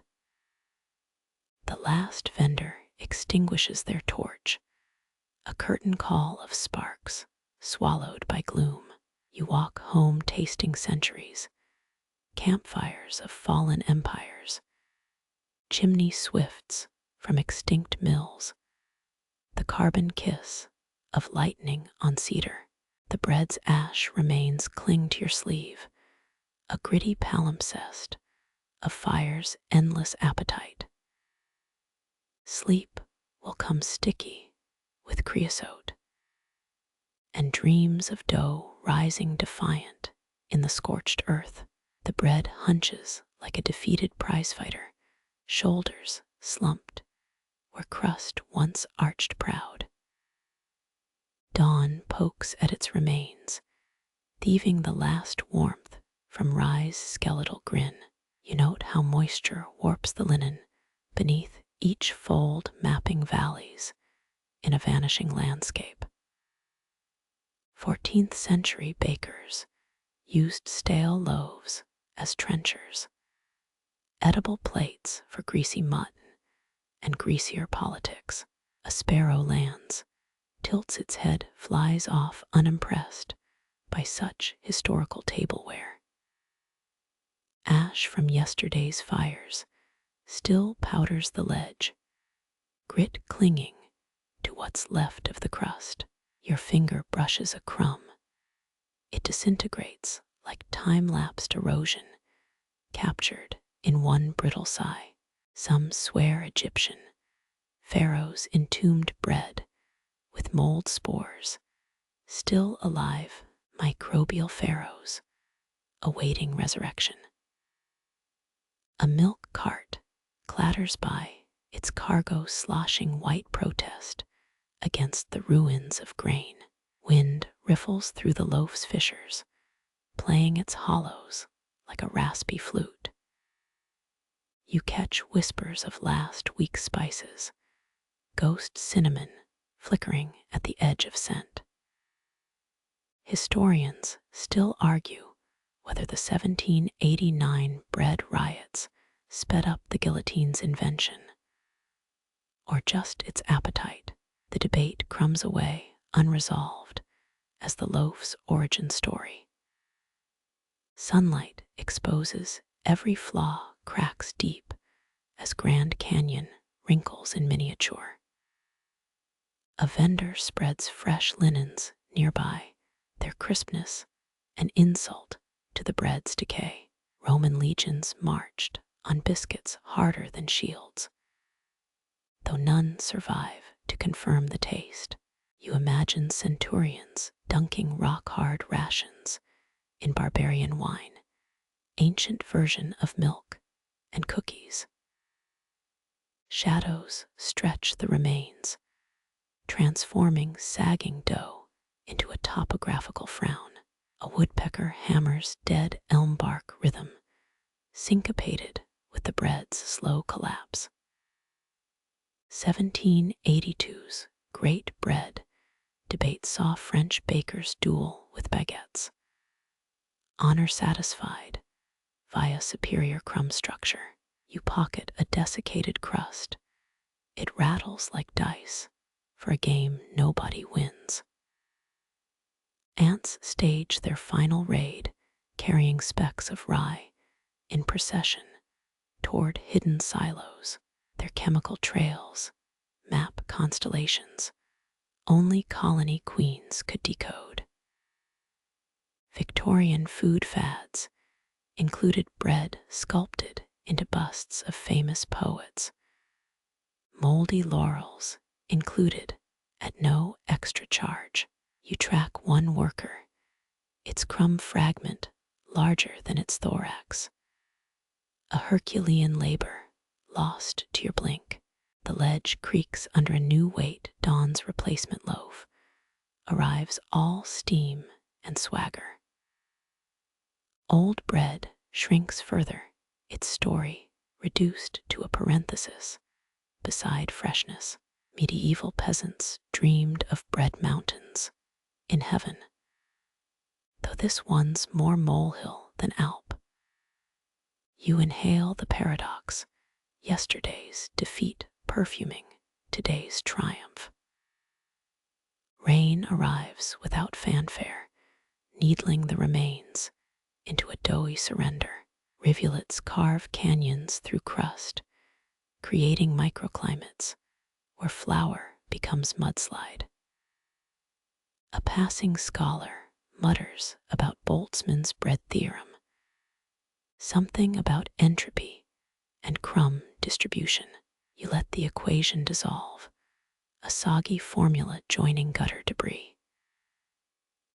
The last vendor extinguishes their torch, a curtain call of sparks swallowed by gloom. You walk home tasting centuries, campfires of fallen empires, chimney swifts from extinct mills, the carbon kiss of lightning on cedar. The bread's ash remains cling to your sleeve, a gritty palimpsest of fire's endless appetite. Sleep will come sticky with creosote, and dreams of dough rising defiant in the scorched earth. The bread hunches like a defeated prizefighter, shoulders slumped where crust once arched proud. Dawn pokes at its remains, thieving the last warmth from rye's skeletal grin. You note how moisture warps the linen beneath each fold, mapping valleys in a vanishing landscape. 14th century bakers used stale loaves as trenchers, edible plates for greasy mutton and greasier politics. A sparrow lands, tilts its head, flies off unimpressed by such historical tableware. Ash from yesterday's fires still powders the ledge, grit clinging to what's left of the crust. Your finger brushes a crumb. It disintegrates like time-lapsed erosion, captured in one brittle sigh. Some swear Egyptian, pharaoh's entombed bread with mold spores, still alive, microbial pharaohs, awaiting resurrection. A milk cart clatters by, its cargo sloshing white protest against the ruins of grain. Wind riffles through the loaf's fissures, playing its hollows like a raspy flute. You catch whispers of last week's spices, ghost cinnamon flickering at the edge of scent. Historians still argue whether the 1789 bread riots sped up the guillotine's invention, or just its appetite. The debate crumbs away unresolved as the loaf's origin story. Sunlight exposes every flaw, cracks deep as Grand Canyon wrinkles in miniature. A vendor spreads fresh linens nearby, their crispness an insult to the bread's decay. Roman legions marched on biscuits harder than shields, though none survive to confirm the taste. You imagine centurions dunking rock-hard rations in barbarian wine, ancient version of milk and cookies. Shadows stretch the remains, transforming sagging dough into a topographical frown. A woodpecker hammers dead elm bark rhythm, syncopated with the bread's slow collapse. 1782's great bread debate saw French bakers duel with baguettes. Honor satisfied via superior crumb structure. You pocket a desiccated crust. It rattles like dice for a game nobody wins. Ants stage their final raid, carrying specks of rye in procession toward hidden silos. Their chemical trails map constellations only colony queens could decode. Victorian food fads included bread sculpted into busts of famous poets. Moldy laurels included at no extra charge. You track one worker, its crumb fragment larger than its thorax. A Herculean labor lost to your blink. The ledge creaks under a new weight. Dawn's replacement loaf arrives all steam and swagger. Old bread shrinks further, its story reduced to a parenthesis beside freshness. Medieval peasants dreamed of bread mountains in heaven, though this one's more molehill than Alp. You inhale the paradox, yesterday's defeat perfuming today's triumph. Rain arrives without fanfare, needling the remains into a doughy surrender. Rivulets carve canyons through crust, creating microclimates where flour becomes mudslide. A passing scholar mutters about Boltzmann's bread theorem, something about entropy and crumb distribution. You let the equation dissolve, a soggy formula joining gutter debris.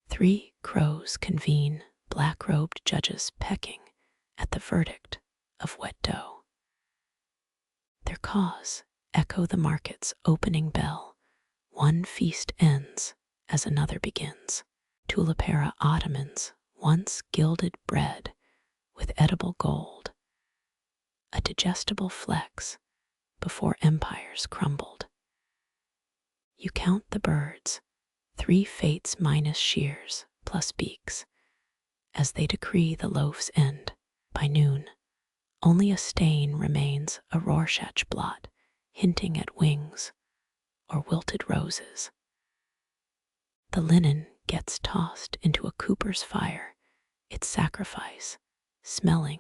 3 crows convene, black-robed judges pecking at the verdict of wet dough. Their caws echo the market's opening bell. One feast ends as another begins. Tulipera ottomans once gilded bread with edible gold, a digestible flex before empires crumbled. You count the birds, 3 fates minus shears plus beaks, as they decree the loaf's end. By noon, only a stain remains, a Rorschach blot hinting at wings or wilted roses. The linen gets tossed into a cooper's fire, its sacrifice smelling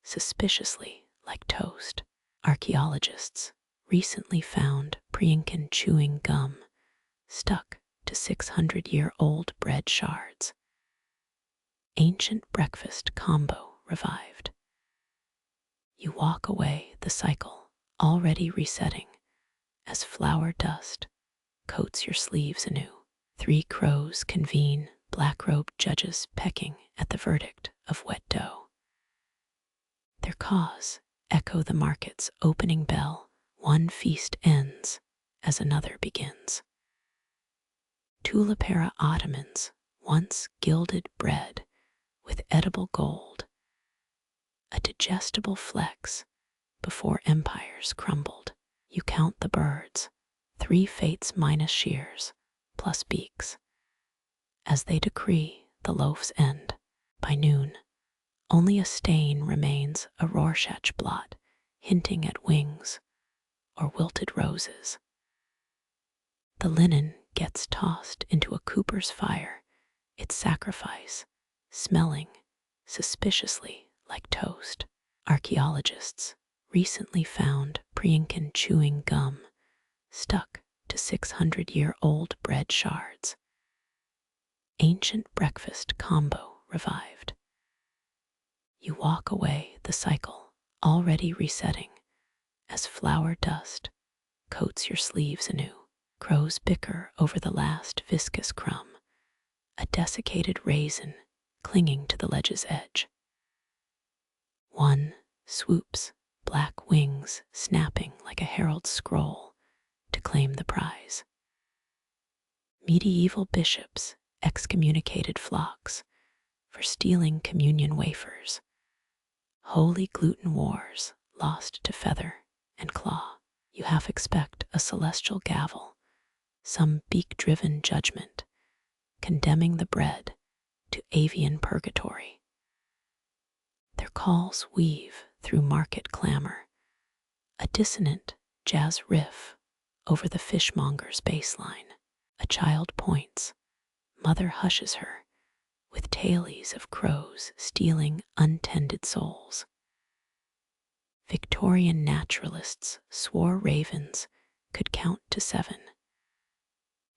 suspiciously like toast. Archaeologists recently found pre-Incan chewing gum stuck to 600-year-old bread shards. Ancient breakfast combo revived. You walk away, the cycle already resetting as flour dust coats your sleeves anew. 3 crows convene, black-robed judges pecking at the verdict of wet dough. Their caws echo the market's opening bell. One feast ends as another begins. Tulipera ottomans once gilded bread with edible gold, a digestible flex before empires crumbled. You count the birds, 3 fates minus shears plus beaks, as they decree the loaf's end. By noon, Only a stain remains, a Rorschach blot, hinting at wings or wilted roses. The linen gets tossed into a cooper's fire, its sacrifice smelling suspiciously like toast. Archaeologists recently found pre-Incan chewing gum stuck to 600-year-old bread shards. Ancient breakfast combo revived. You walk away, the cycle already resetting, as flour dust coats your sleeves anew. Crows bicker over the last viscous crumb, a desiccated raisin clinging to the ledge's edge. One swoops, black wings snapping like a herald's scroll to claim the prize. Medieval bishops excommunicated flocks for stealing communion wafers. Holy gluten wars lost to feather and claw. You half expect a celestial gavel, some beak-driven judgment, condemning the bread to avian purgatory. Their calls weave through market clamor, a dissonant jazz riff over the fishmonger's baseline. A child points, mother hushes her, with tailies of crows stealing untended souls. Victorian naturalists swore ravens could count to 7.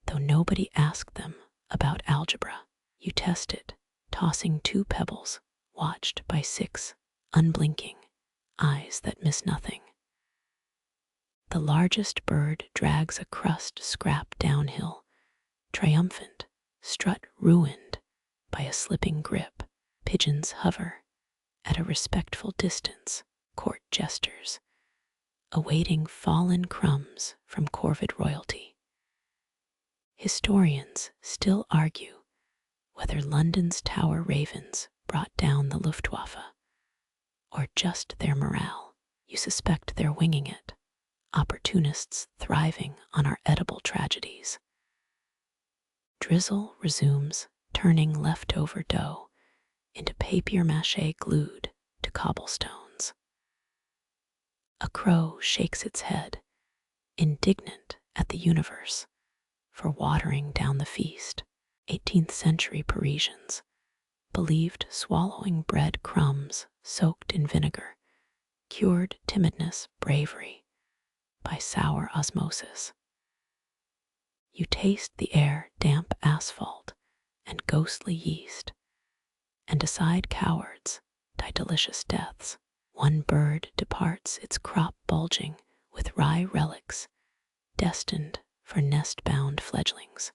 Though nobody asked them about algebra, you test it, tossing 2 pebbles, watched by 6 unblinking eyes that miss nothing. The largest bird drags a crust scrap downhill, triumphant, strut ruined by a slipping grip. Pigeons hover at a respectful distance, court jesters, awaiting fallen crumbs from corvid royalty. Historians still argue whether London's tower ravens brought down the Luftwaffe, or just their morale. You suspect they're winging it, opportunists thriving on our edible tragedies. Drizzle resumes, turning leftover dough into papier-mâché glued to cobblestones. A crow shakes its head, indignant at the universe for watering down the feast. 18th century Parisians believed swallowing bread crumbs soaked in vinegar cured timidness, bravery, by sour osmosis. You taste the air, damp asphalt, and ghostly yeast, and decide cowards die delicious deaths. One bird departs, its crop bulging with rye relics, destined for nest-bound fledglings.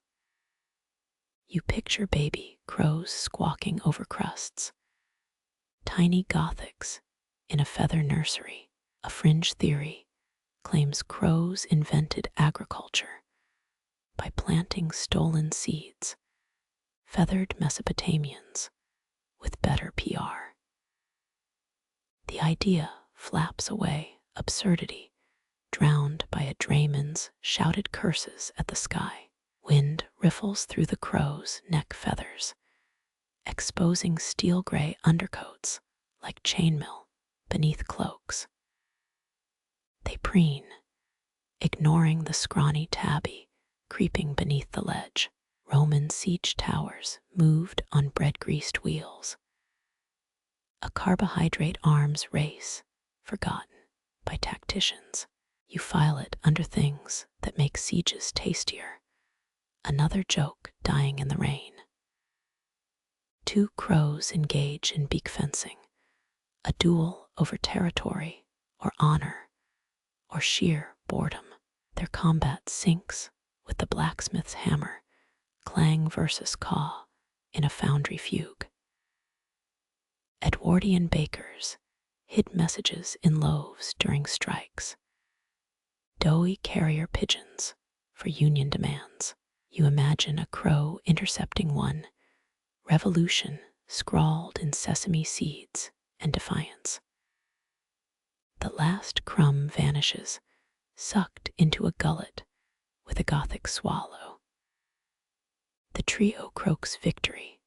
You picture baby crows squawking over crusts, tiny Gothics in a feather nursery. A fringe theory claims crows invented agriculture by planting stolen seeds, feathered Mesopotamians with better PR. The idea flaps away, absurdity, drowned by a drayman's shouted curses at the sky. Wind riffles through the crow's neck feathers, exposing steel-gray undercoats like chainmail beneath cloaks. They preen, ignoring the scrawny tabby creeping beneath the ledge. Roman siege towers moved on bread-greased wheels. A carbohydrate arms race, forgotten by tacticians. You file it under things that make sieges tastier. Another joke dying in the rain. 2 crows engage in beak fencing, a duel over territory or honor or sheer boredom. Their combat sinks with the blacksmith's hammer, clang versus caw in a foundry fugue. Edwardian bakers hid messages in loaves during strikes. Doughy carrier pigeons for union demands. You imagine a crow intercepting one, revolution scrawled in sesame seeds and defiance. The last crumb vanishes, sucked into a gullet with a Gothic swallow. The trio croaks victory,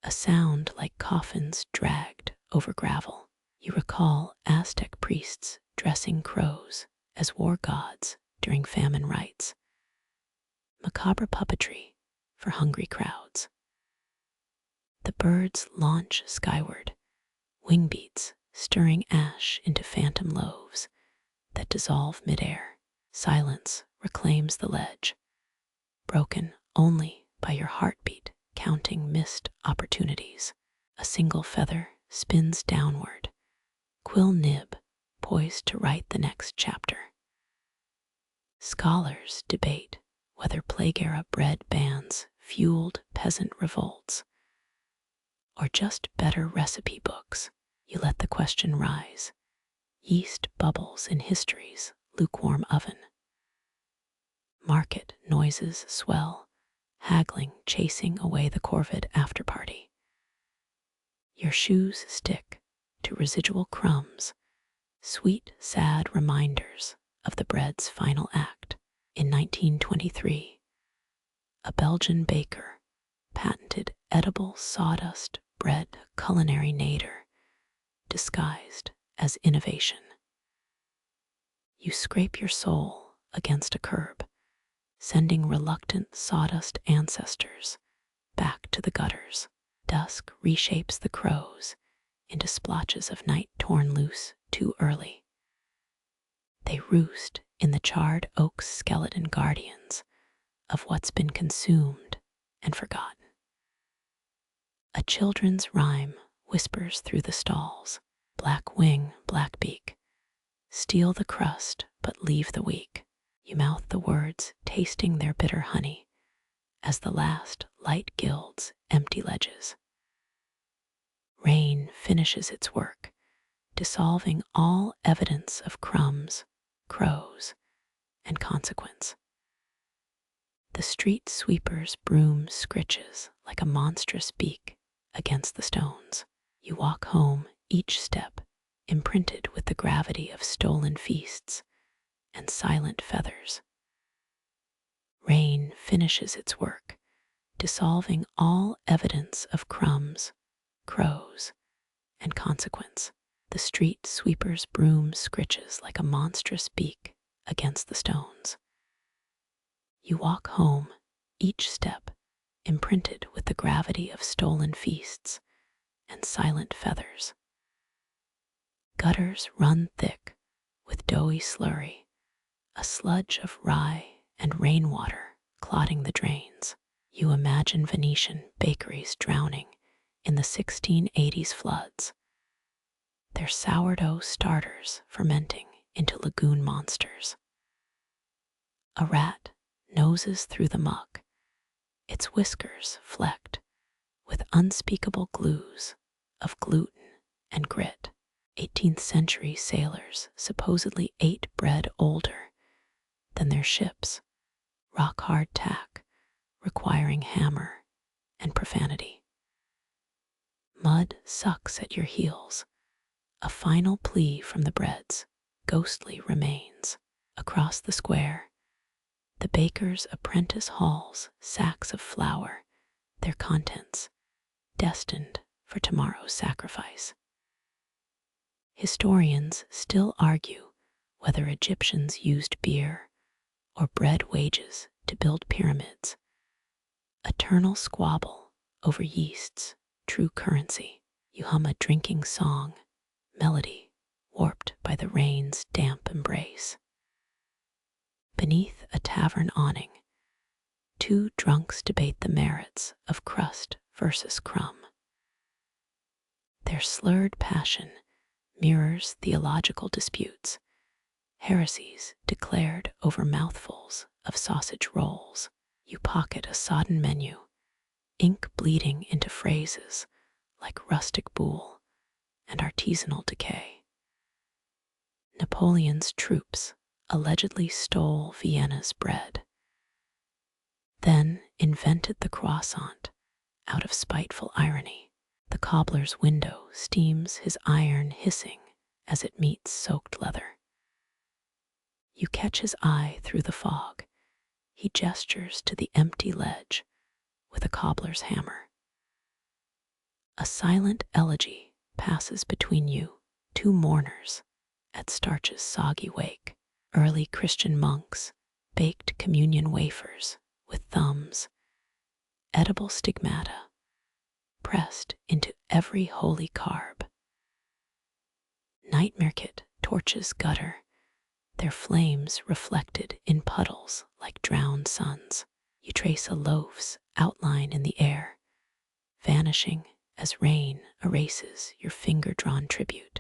a sound like coffins dragged over gravel. You recall Aztec priests dressing crows as war gods during famine rites. Macabre puppetry for hungry crowds. The birds launch skyward, wing beats stirring ash into phantom loaves that dissolve midair. Silence reclaims the ledge, broken only by your heartbeat counting missed opportunities. A single feather spins downward, quill nib poised to write the next chapter. Scholars debate whether plague-era bread bans fueled peasant revolts or just better recipe books. You let the question rise. Yeast bubbles in history's lukewarm oven. Market noises swell, haggling chasing away the corvid afterparty. Your shoes stick to residual crumbs, sweet, sad reminders of the bread's final act. In 1923, a Belgian baker patented edible sawdust bread culinary nadir, disguised as innovation. You scrape your soul against a curb, sending reluctant sawdust ancestors back to the gutters. Dusk reshapes the crows into splotches of night torn loose too early. They roost in the charred oak's skeleton guardians of what's been consumed and forgotten. A children's rhyme whispers through the stalls. Black wing, black beak, steal the crust but leave the weak. You mouth the words, tasting their bitter honey, as the last light gilds empty ledges. Rain finishes its work, dissolving all evidence of crumbs, crows, and consequence. The street sweeper's broom scritches like a monstrous beak against the stones. You walk home, each step imprinted with the gravity of stolen feasts and silent feathers. Rain finishes its work, dissolving all evidence of crumbs, crows, and consequence. The street sweeper's broom scritches like a monstrous beak against the stones. You walk home, each step imprinted with the gravity of stolen feasts and silent feathers. Gutters run thick with doughy slurry, a sludge of rye and rainwater clotting the drains. You imagine Venetian bakeries drowning in the 1680s floods, their sourdough starters fermenting into lagoon monsters. A rat noses through the muck, its whiskers flecked with unspeakable glues of gluten and grit. 18th century sailors supposedly ate bread older than their ships, rock-hard tack requiring hammer and profanity. Mud sucks at your heels, a final plea from the bread's ghostly remains. Across the square, the baker's apprentice hauls sacks of flour, their contents destined for tomorrow's sacrifice. Historians still argue whether Egyptians used beer or bread wages to build pyramids. Eternal squabble over yeast's true currency. You hum a drinking song, melody warped by the rain's damp embrace. Beneath a tavern awning, two drunks debate the merits of crust versus crumb. Their slurred passion mirrors theological disputes, heresies declared over mouthfuls of sausage rolls. You pocket a sodden menu, ink bleeding into phrases like rustic boule and artisanal decay. Napoleon's troops allegedly stole Vienna's bread, then invented the croissant out of spiteful irony. The cobbler's window steams his iron hissing as it meets soaked leather. You catch his eye through the fog. He gestures to the empty ledge with a cobbler's hammer. A silent elegy passes between you, two mourners, at Starch's soggy wake. Early Christian monks baked communion wafers with thumbs, edible stigmata pressed into every holy carb. Nightmare kit torches gutter, their flames reflected in puddles like drowned suns. You trace a loaf's outline in the air, vanishing as rain erases your finger-drawn tribute.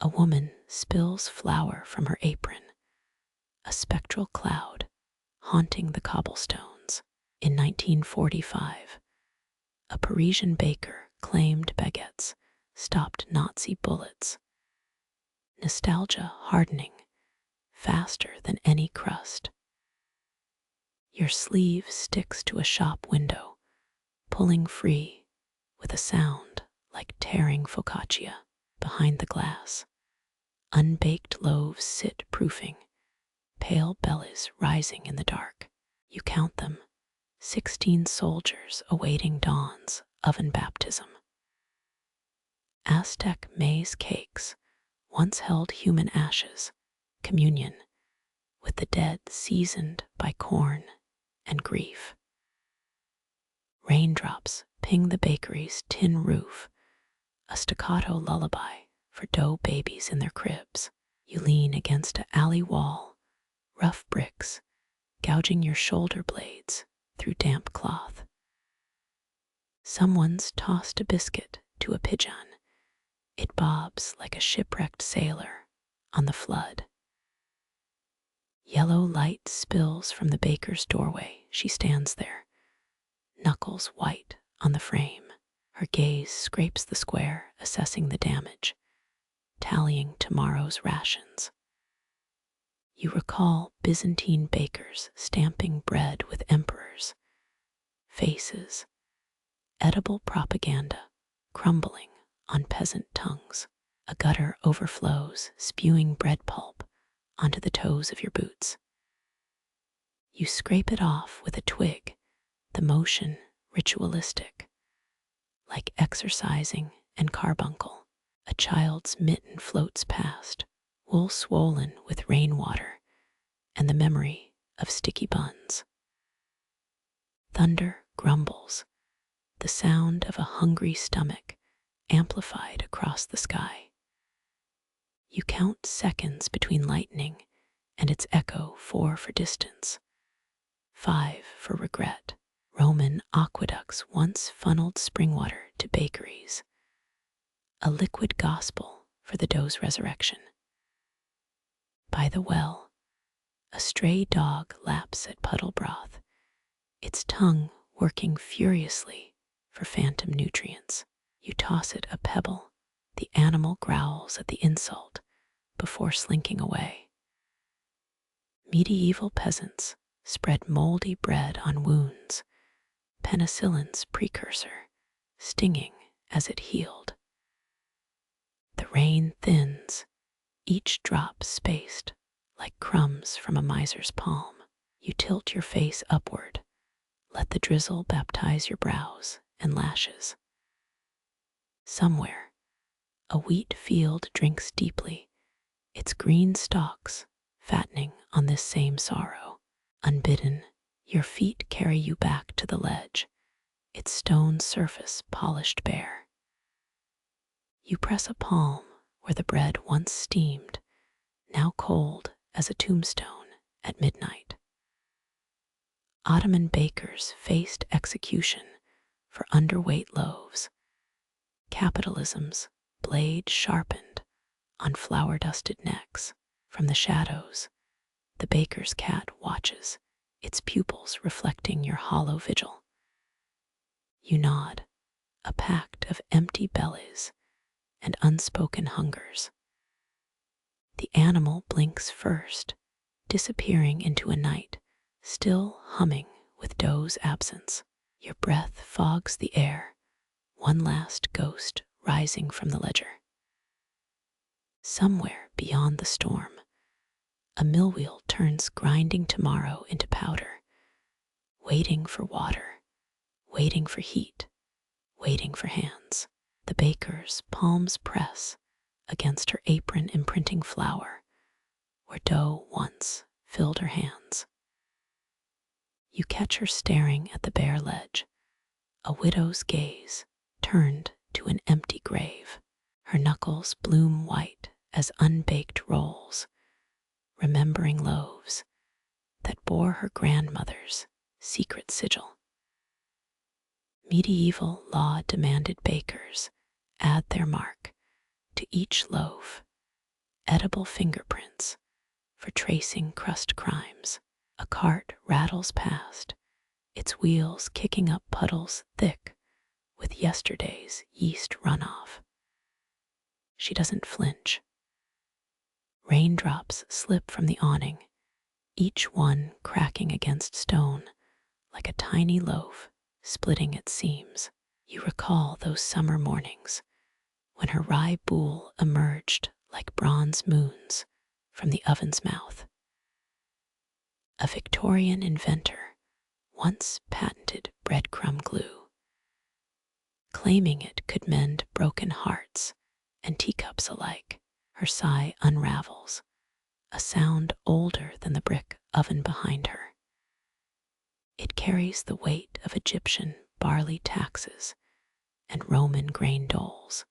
A woman spills flour from her apron, a spectral cloud haunting the cobblestones. In 1945, a Parisian baker claimed baguettes stopped Nazi bullets, nostalgia hardening faster than any crust. Your sleeve sticks to a shop window, pulling free with a sound like tearing focaccia. Behind the glass, unbaked loaves sit proofing, pale bellies rising in the dark. You count them, 16 soldiers awaiting dawn's oven baptism. Aztec maize cakes once held human ashes, communion with the dead seasoned by corn and grief. Raindrops ping the bakery's tin roof, a staccato lullaby for dough babies in their cribs. You lean against an alley wall, rough bricks gouging your shoulder blades through damp cloth. Someone's tossed a biscuit to a pigeon. It bobs like a shipwrecked sailor on the flood. Yellow light spills from the baker's doorway. She stands there, knuckles white on the frame. Her gaze scrapes the square, assessing the damage, tallying tomorrow's rations. You recall Byzantine bakers stamping bread with emperors, faces, edible propaganda crumbling on peasant tongues. A gutter overflows, spewing bread pulp onto the toes of your boots. You scrape it off with a twig, the motion ritualistic, like exercising and carbuncle. A child's mitten floats past, wool swollen with rainwater and the memory of sticky buns. Thunder grumbles, the sound of a hungry stomach amplified across the sky. You count seconds between lightning and its echo, 4 for distance, 5 for regret. Roman aqueducts once funneled spring water to bakeries, a liquid gospel for the dough's resurrection. By the well, a stray dog laps at puddle broth, its tongue working furiously for phantom nutrients. You toss it a pebble, the animal growls at the insult before slinking away. Medieval peasants spread moldy bread on wounds, penicillin's precursor, stinging as it healed. The rain thins, each drop spaced like crumbs from a miser's palm. You tilt your face upward, let the drizzle baptize your brows and lashes. Somewhere, a wheat field drinks deeply, its green stalks fattening on this same sorrow. Unbidden, your feet carry you back to the ledge, its stone surface polished bare. You press a palm where the bread once steamed, now cold as a tombstone at midnight. Ottoman bakers faced execution for underweight loaves, capitalism's blade sharpened on flour-dusted necks. From the shadows, the baker's cat watches, its pupils reflecting your hollow vigil. You nod, a pact of empty bellies and unspoken hungers. The animal blinks first, disappearing into a night, still humming with dough's absence. Your breath fogs the air, one last ghost rising from the ledger. Somewhere beyond the storm, a mill wheel turns grinding tomorrow into powder, waiting for water, waiting for heat, waiting for hands. The baker's palms press against her apron, imprinting flour where dough once filled her hands. You catch her staring at the bare ledge, a widow's gaze turned to an empty grave. Her knuckles bloom white as unbaked rolls, remembering loaves that bore her grandmother's secret sigil. Medieval law demanded bakers add their mark to each loaf, edible fingerprints for tracing crust crimes. A cart rattles past, its wheels kicking up puddles thick with yesterday's yeast runoff. She doesn't flinch. Raindrops slip from the awning, each one cracking against stone like a tiny loaf splitting its seams. You recall those summer mornings when her rye boule emerged like bronze moons from the oven's mouth. A Victorian inventor once patented breadcrumb glue, claiming it could mend broken hearts and teacups alike. Her sigh unravels, a sound older than the brick oven behind her. It carries the weight of Egyptian barley taxes and Roman grain doles.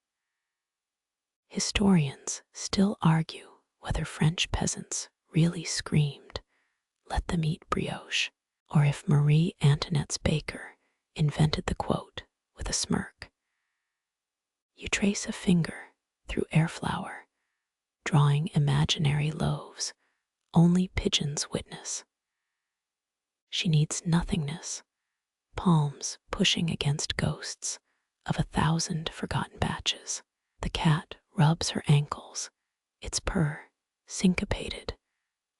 Historians still argue whether French peasants really screamed, "Let them eat brioche," or if Marie Antoinette's baker invented the quote with a smirk. You trace a finger through air flour, drawing imaginary loaves only pigeons witness. She needs nothingness, palms pushing against ghosts of 1,000 forgotten batches. The cat rubs her ankles, its purr syncopated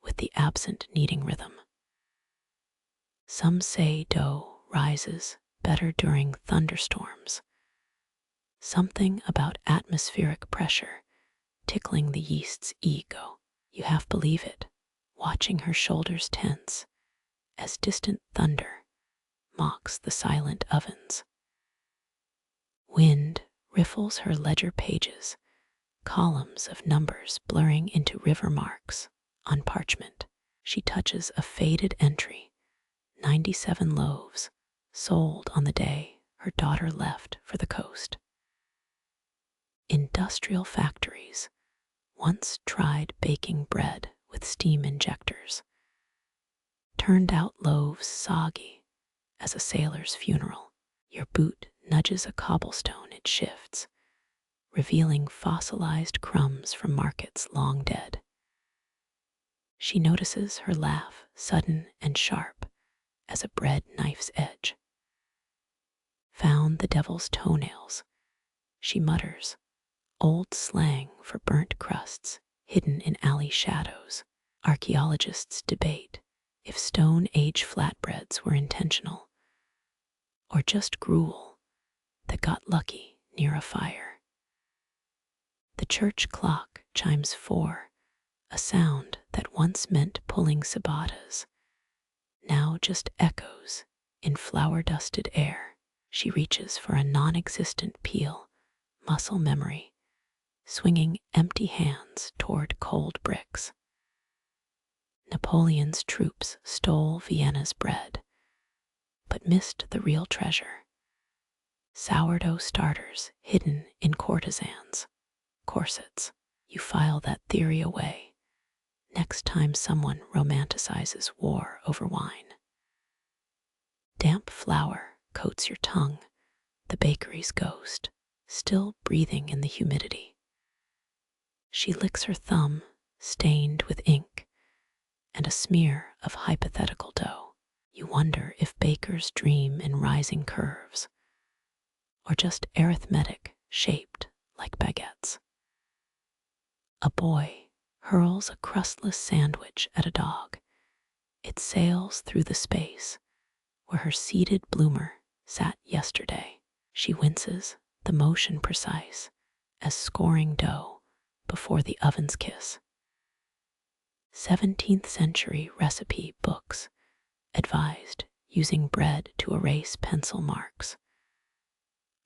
with the absent kneading rhythm. Some say dough rises better during thunderstorms. Something about atmospheric pressure tickling the yeast's ego. You half believe it, watching her shoulders tense as distant thunder mocks the silent ovens. Wind riffles her ledger pages, columns of numbers blurring into river marks on parchment. She touches a faded entry, 97 loaves sold on the day her daughter left for the coast. Industrial factories once tried baking bread with steam injectors, turned out loaves soggy as a sailor's funeral. Your boot nudges a cobblestone, it shifts, revealing fossilized crumbs from markets long dead. She notices her laugh sudden and sharp as a bread knife's edge. Found the devil's toenails, she mutters, old slang for burnt crusts hidden in alley shadows. Archaeologists debate if Stone Age flatbreads were intentional or just gruel that got lucky near a fire. The church clock chimes 4, a sound that once meant pulling ciabattas, now just echoes in flour-dusted air. She reaches for a non-existent peel, muscle memory, swinging empty hands toward cold bricks. Napoleon's troops stole Vienna's bread, but missed the real treasure. Sourdough starters hidden in corsets. You file that theory away next time someone romanticizes war over wine. Damp flour coats your tongue, the bakery's ghost, still breathing in the humidity. She licks her thumb, stained with ink, and a smear of hypothetical dough. You wonder if bakers dream in rising curves, or just arithmetic shaped like baguettes. A boy hurls a crustless sandwich at a dog. It sails through the space where her seeded bloomer sat yesterday. She winces, the motion precise as scoring dough before the oven's kiss. 17th century recipe books advised using bread to erase pencil marks.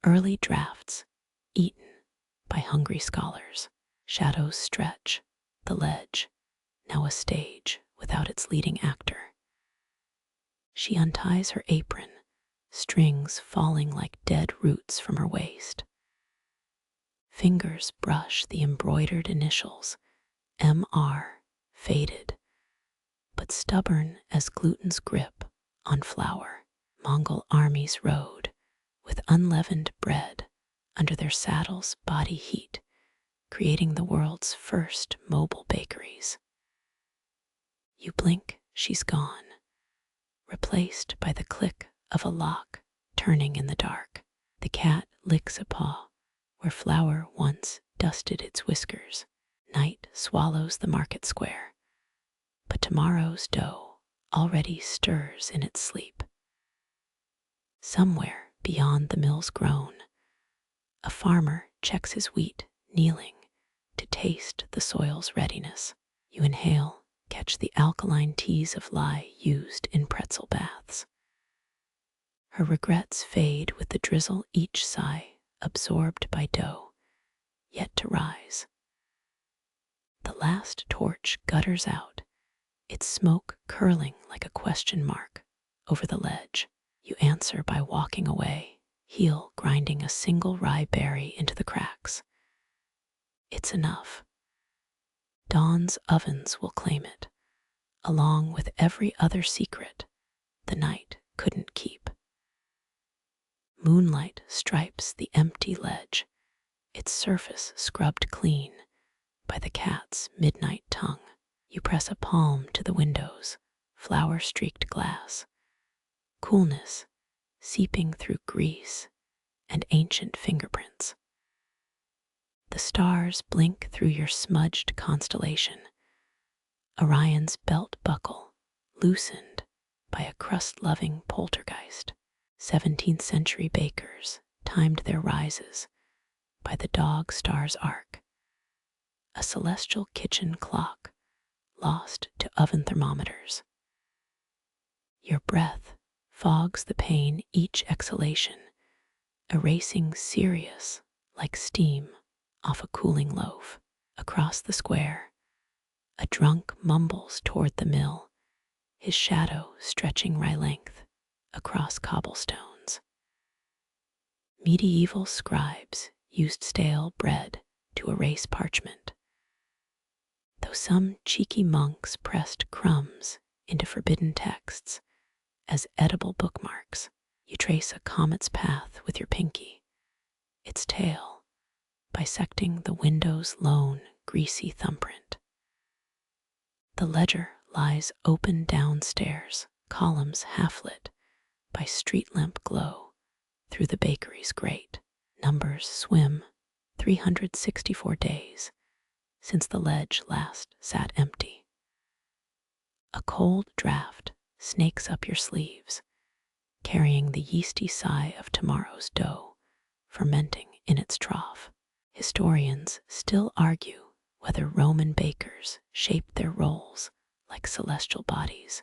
Early drafts, eaten by hungry scholars. Shadows stretch, the ledge, now a stage without its leading actor. She unties her apron, strings falling like dead roots from her waist. Fingers brush the embroidered initials, MR, faded, but stubborn as gluten's grip on flour. Mongol armies rode, with unleavened bread under their saddles' body heat, creating the world's first mobile bakeries. You blink, she's gone, replaced by the click of a lock turning in the dark. The cat licks a paw where flour once dusted its whiskers. Night swallows the market square, but tomorrow's dough already stirs in its sleep. Somewhere beyond the mill's groan, a farmer checks his wheat, kneeling to taste the soil's readiness. You inhale, catch the alkaline teas of lye used in pretzel baths. Her regrets fade with the drizzle, each sigh absorbed by dough, yet to rise. The last torch gutters out, its smoke curling like a question mark over the ledge. You answer by walking away, heel grinding a single rye berry into the cracks. It's enough. Dawn's ovens will claim it, along with every other secret the night couldn't keep. Moonlight stripes the empty ledge, its surface scrubbed clean by the cat's midnight tongue. You press a palm to the windows, flour-streaked glass, coolness seeping through grease and ancient fingerprints. The stars blink through your smudged constellation, Orion's belt buckle loosened by a crust-loving poltergeist. 17th century bakers timed their rises by the dog star's arc, a celestial kitchen clock lost to oven thermometers. Your breath fogs the pain each exhalation, erasing Sirius like steam off a cooling loaf. Across the square, a drunk mumbles toward the mill, his shadow stretching wry length across cobblestones. Medieval scribes used stale bread to erase parchment, though some cheeky monks pressed crumbs into forbidden texts as edible bookmarks. You trace a comet's path with your pinky, its tail bisecting the window's lone, greasy thumbprint. The ledger lies open downstairs, columns half-lit by street lamp glow through the bakery's grate. Numbers swim 364 days since the ledge last sat empty. A cold draft snakes up your sleeves, carrying the yeasty sigh of tomorrow's dough, fermenting in its trough. Historians still argue whether Roman bakers shaped their rolls like celestial bodies,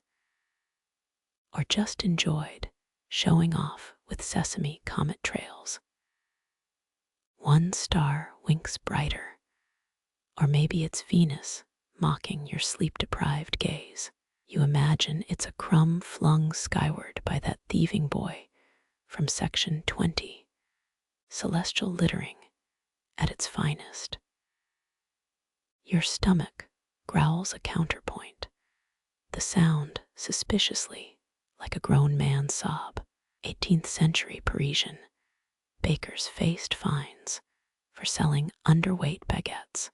or just enjoyed showing off with sesame comet trails. One star winks brighter, or maybe it's Venus mocking your sleep-deprived gaze. You imagine it's a crumb flung skyward by that thieving boy from section 20, celestial littering at its finest. Your stomach growls a counterpoint, the sound suspiciously like a grown man's sob. 18th century Parisian bakers faced fines for selling underweight baguettes,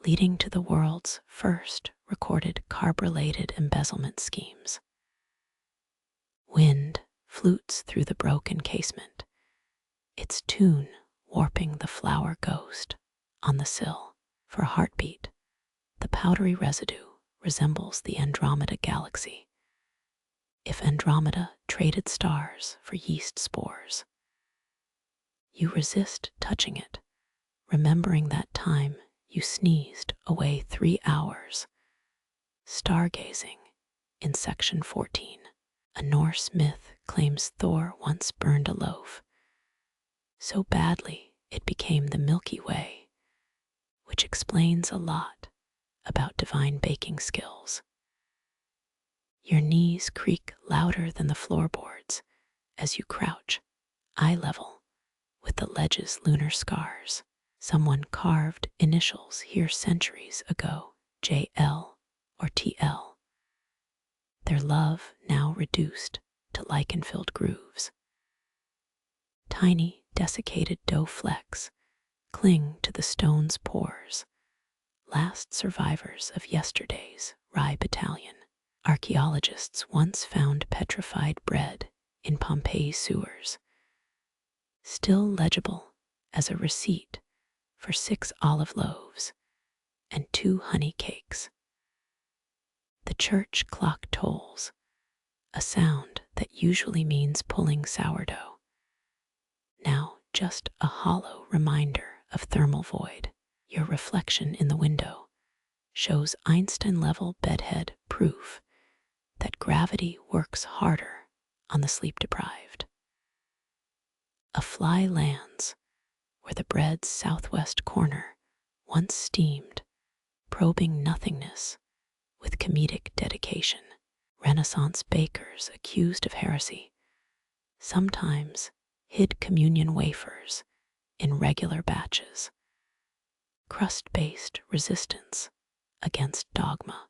leading to the world's first recorded carb-related embezzlement schemes. Wind flutes through the broken casement, its tune warping the flour ghost on the sill. For a heartbeat, the powdery residue resembles the Andromeda galaxy. If Andromeda traded stars for yeast spores, you resist touching it, remembering that time you sneezed away 3 hours, stargazing in section 14. A Norse myth claims Thor once burned a loaf, so badly it became the Milky Way, which explains a lot about divine baking skills. Your knees creak louder than the floorboards as you crouch, eye level, with the ledge's lunar scars. Someone carved initials here centuries ago, JL or TL. Their love now reduced to lichen-filled grooves. Tiny, desiccated dough flecks cling to the stone's pores, last survivors of yesterday's rye battalion. Archaeologists once found petrified bread in Pompeii's sewers, still legible as a receipt for 6 olive loaves and 2 honey cakes. The church clock tolls, a sound that usually means pulling sourdough, now just a hollow reminder of thermal void. Your reflection in the window shows Einstein-level bedhead proof that gravity works harder on the sleep-deprived. A fly lands where the bread's southwest corner once steamed, probing nothingness with comedic dedication. Renaissance bakers accused of heresy sometimes hid communion wafers in regular batches, crust-based resistance against dogma.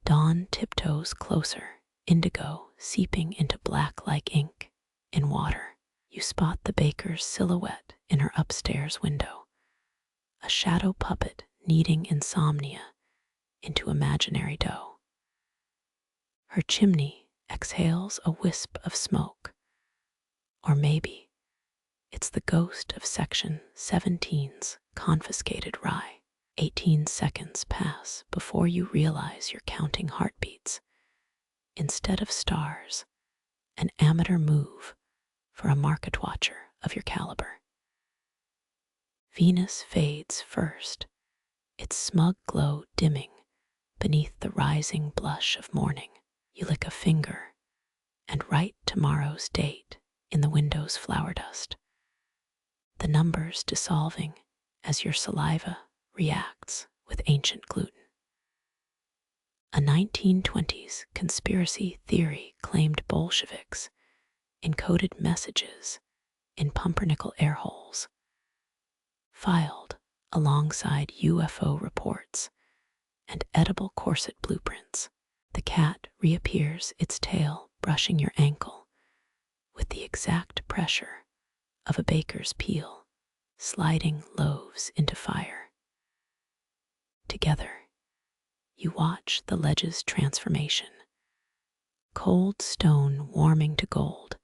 Dawn tiptoes closer, indigo seeping into black like ink in water. You spot the baker's silhouette in her upstairs window, a shadow puppet kneading insomnia into imaginary dough. Her chimney exhales a wisp of smoke, or maybe it's the ghost of Section 17's confiscated rye. 18 seconds pass before you realize you're counting heartbeats. Instead of stars, an amateur move for a market watcher of your caliber. Venus fades first, its smug glow dimming beneath the rising blush of morning. You lick a finger and write tomorrow's date in the window's flower dust, the numbers dissolving as your saliva reacts with ancient gluten. A 1920s conspiracy theory claimed Bolsheviks encoded messages in pumpernickel air holes, filed alongside UFO reports and edible corset blueprints. The cat reappears, its tail brushing your ankle with the exact pressure of a baker's peel, sliding loaves into fire. Together, you watch the ledge's transformation, cold stone warming to gold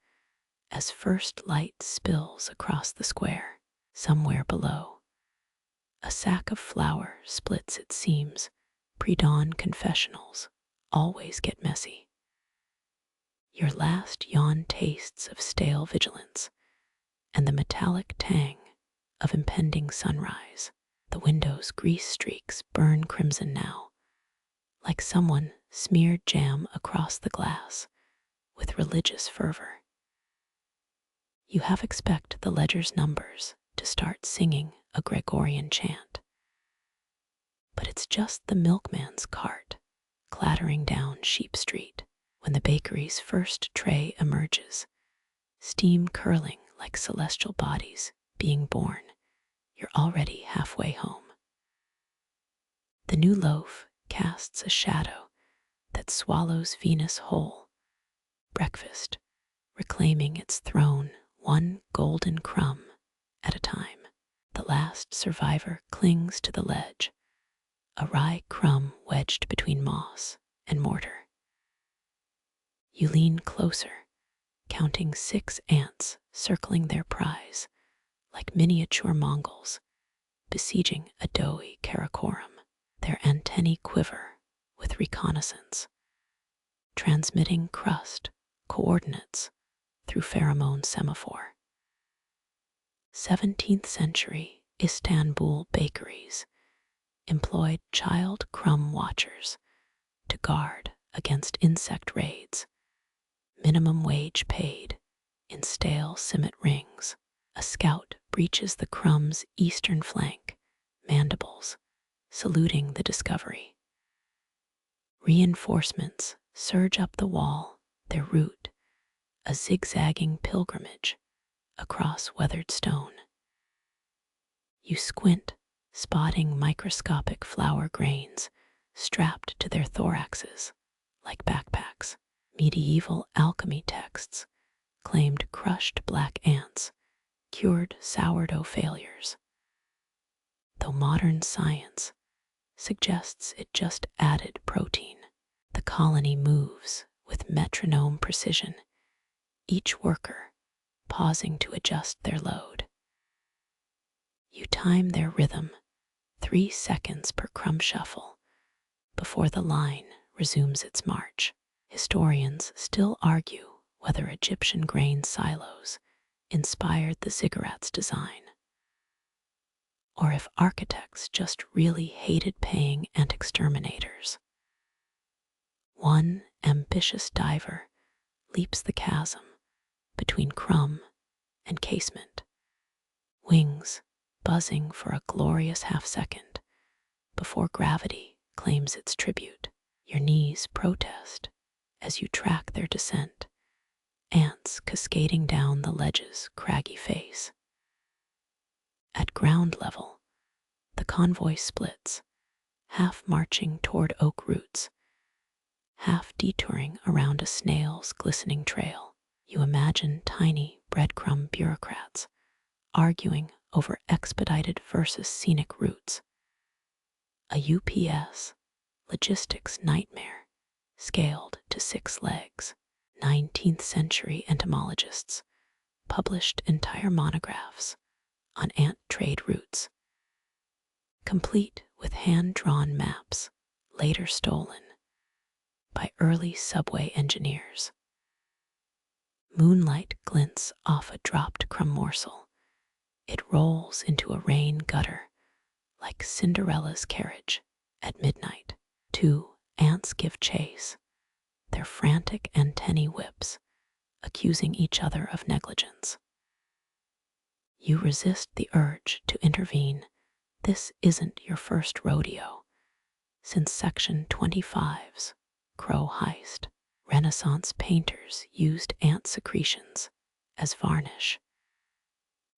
as first light spills across the square. Somewhere below, a sack of flour splits its seams. Pre-dawn confessionals always get messy. Your last yawn tastes of stale vigilance and the metallic tang of impending sunrise. The window's grease streaks burn crimson now, like someone smeared jam across the glass with religious fervor. You half expect the ledger's numbers to start singing a Gregorian chant, but it's just the milkman's cart clattering down Sheep Street. When the bakery's first tray emerges, steam curling like celestial bodies being born, you're already halfway home. The new loaf casts a shadow that swallows Venus whole, breakfast reclaiming its throne one golden crumb at a time. The last survivor clings to the ledge, a rye crumb wedged between moss and mortar. You lean closer, counting 6 ants circling their prize like miniature Mongols besieging a doughy Karakoram. Their antennae quiver with reconnaissance, transmitting crust coordinates through pheromone semaphore. 17th century Istanbul bakeries employed child crumb watchers to guard against insect raids, minimum wage paid in stale cement rings. A scout breaches the crumbs' eastern flank, mandibles, saluting the discovery. Reinforcements surge up the wall, their route a zigzagging pilgrimage across weathered stone. You squint, spotting microscopic flour grains strapped to their thoraxes like backpacks. Medieval alchemy texts claimed crushed black ants cured sourdough failures, though modern science suggests it just added protein. The colony moves with metronome precision, each worker pausing to adjust their load. You time their rhythm, 3 seconds per crumb shuffle, before the line resumes its march. Historians still argue whether Egyptian grain silos inspired the ziggurat's design, or if architects just really hated paying ant exterminators. One ambitious diver leaps the chasm between crumb and casement, wings buzzing for a glorious half-second before gravity claims its tribute. Your knees protest as you track their descent, ants cascading down the ledge's craggy face. At ground level, the convoy splits, half marching toward oak roots, half detouring around a snail's glistening trail. You imagine tiny breadcrumb bureaucrats arguing over expedited versus scenic routes. A UPS logistics nightmare scaled to 6 legs. 19th century entomologists published entire monographs on ant trade routes, complete with hand-drawn maps later stolen by early subway engineers. Moonlight glints off a dropped crumb morsel. It rolls into a rain gutter like Cinderella's carriage at midnight. 2 ants give chase, their frantic antennae whips, accusing each other of negligence. You resist the urge to intervene. This isn't your first rodeo. Since Section 25's Crow Heist, Renaissance painters used ant secretions as varnish,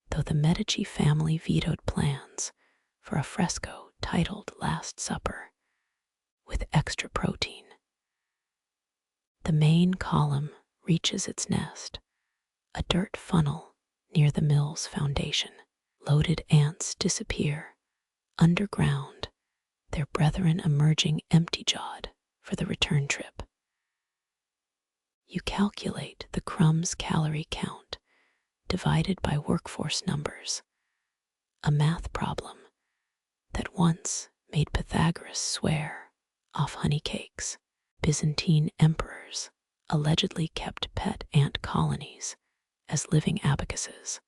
though the Medici family vetoed plans for a fresco titled Last Supper with extra protein. The main column reaches its nest, a dirt funnel near the mill's foundation. Loaded ants disappear underground, their brethren emerging empty-jawed for the return trip. You calculate the crumb's calorie count divided by workforce numbers, a math problem that once made Pythagoras swear off honey cakes. Byzantine emperors allegedly kept pet ant colonies as living abacuses,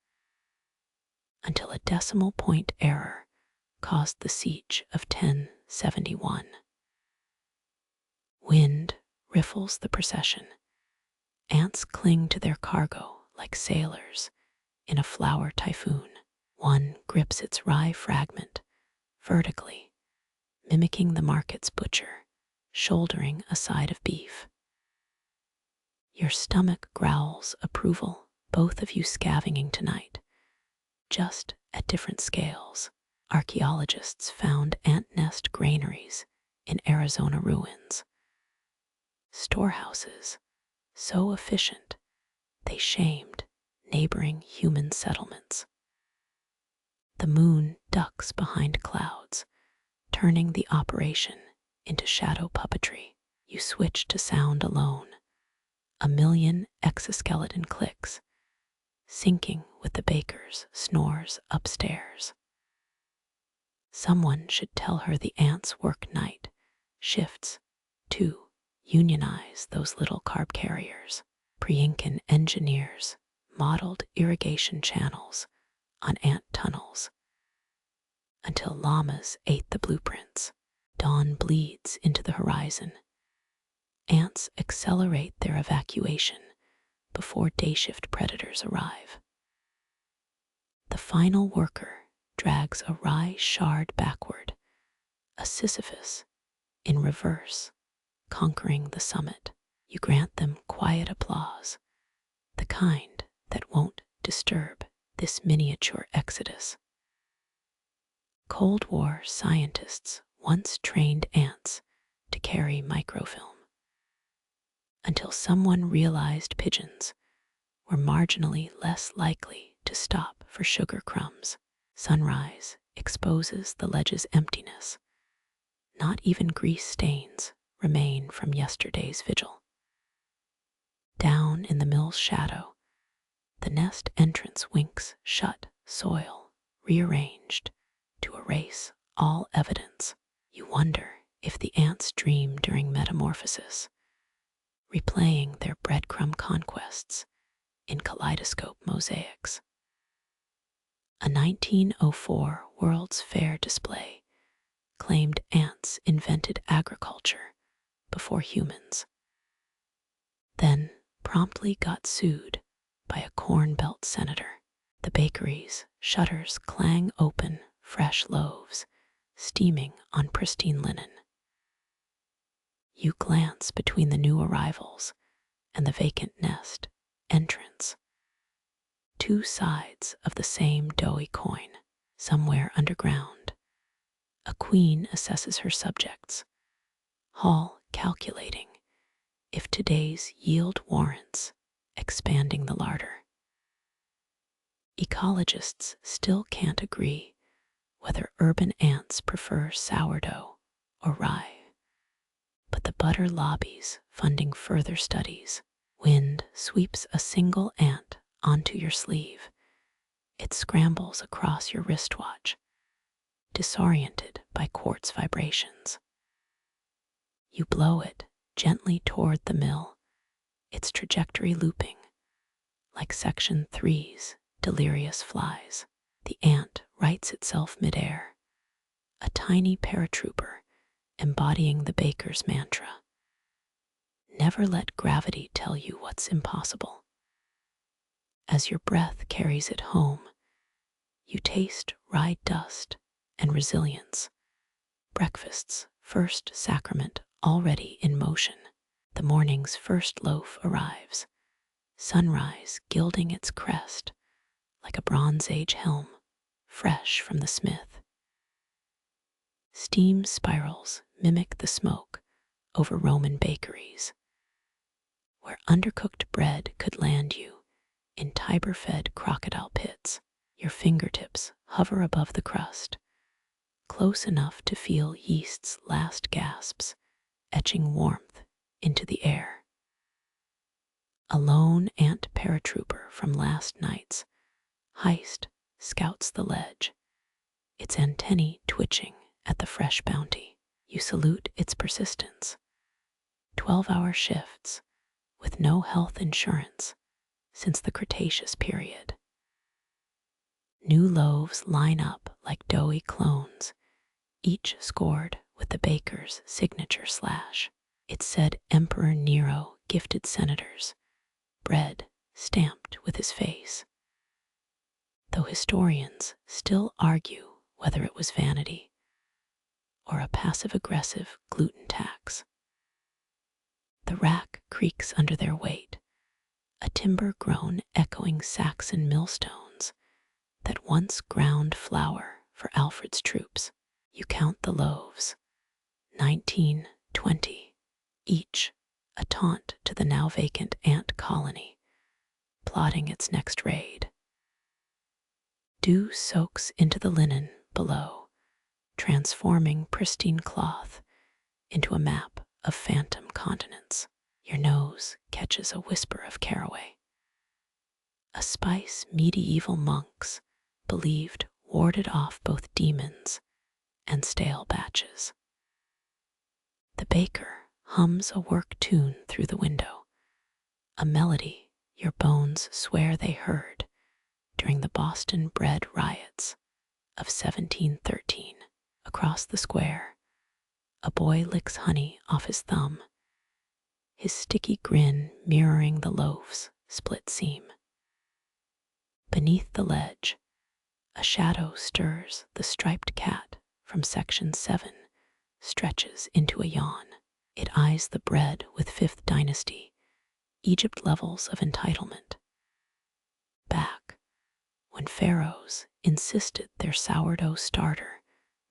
until a decimal point error caused the siege of 1071. Wind riffles the procession. Ants cling to their cargo like sailors in a flour typhoon. One grips its rye fragment vertically, mimicking the market's butcher shouldering a side of beef. Your stomach growls approval, both of you scavenging tonight, just at different scales. Archaeologists found ant nest granaries in Arizona ruins, storehouses so efficient they shamed neighboring human settlements. The moon ducks behind clouds, turning the operation into shadow puppetry. You switch to sound alone, a million exoskeleton clicks, syncing with the baker's snores upstairs. Someone should tell her the ants work night shifts to unionize those little carb carriers. Pre-Incan engineers modeled irrigation channels on ant tunnels until llamas ate the blueprints. Dawn bleeds into the horizon. Ants accelerate their evacuation before day shift predators arrive. The final worker drags a rye shard backward, a Sisyphus in reverse, conquering the summit. You grant them quiet applause, the kind that won't disturb this miniature exodus. Cold War scientists once trained ants to carry microfilm, until someone realized pigeons were marginally less likely to stop for sugar crumbs. Sunrise exposes the ledge's emptiness. Not even grease stains remain from yesterday's vigil. Down in the mill's shadow, the nest entrance winks shut, soil rearranged to erase all evidence. You wonder if the ants dream during metamorphosis, replaying their breadcrumb conquests in kaleidoscope mosaics. A 1904 World's Fair display claimed ants invented agriculture before humans, then promptly got sued by a Corn Belt senator. The bakery's shutters clang open, fresh loaves steaming on pristine linen. You glance between the new arrivals and the vacant nest entrance. Two sides of the same doughy coin. Somewhere underground, a queen assesses her subjects, Hall calculating if today's yield warrants expanding the larder. Ecologists still can't agree whether urban ants prefer sourdough or rye, but the butter lobbies funding further studies. Wind sweeps a single ant onto your sleeve. It scrambles across your wristwatch, disoriented by quartz vibrations. You blow it gently toward the mill, its trajectory looping, like Section 3's delirious flies. The ant rights itself midair, a tiny paratrooper embodying the baker's mantra. Never let gravity tell you what's impossible. As your breath carries it home, you taste rye dust and resilience, breakfast's first sacrament already in motion. The morning's first loaf arrives, sunrise gilding its crest like a Bronze Age helm, fresh from the smith. Steam spirals mimic the smoke over Roman bakeries, where undercooked bread could land you in Tiber-fed crocodile pits. Your fingertips hover above the crust, close enough to feel yeast's last gasps, etching warmth into the air. A lone ant paratrooper from last night's heist scouts the ledge, its antennae twitching at the fresh bounty. You salute its persistence. 12-hour shifts with no health insurance since the Cretaceous period. New loaves line up like doughy clones, each scored with the baker's signature slash. It said Emperor Nero gifted senators, bread stamped with his face. Though historians still argue whether it was vanity or a passive-aggressive gluten tax. The rack creaks under their weight, a timber grown echoing Saxon millstones that once ground flour for Alfred's troops. You count the loaves, 19, 20, each a taunt to the now vacant ant colony, plotting its next raid. Dew soaks into the linen below, transforming pristine cloth into a map of phantom continents. Your nose catches a whisper of caraway, a spice medieval monks believed warded off both demons and stale batches. The baker hums a work tune through the window, a melody your bones swear they heard during the Boston bread riots of 1713. Across the square, a boy licks honey off his thumb, his sticky grin mirroring the loaf's split seam. Beneath the ledge, A shadow stirs the striped cat from section 7, stretches into a yawn. It eyes the bread with Fifth Dynasty, Egypt levels of entitlement. Back when pharaohs insisted their sourdough starter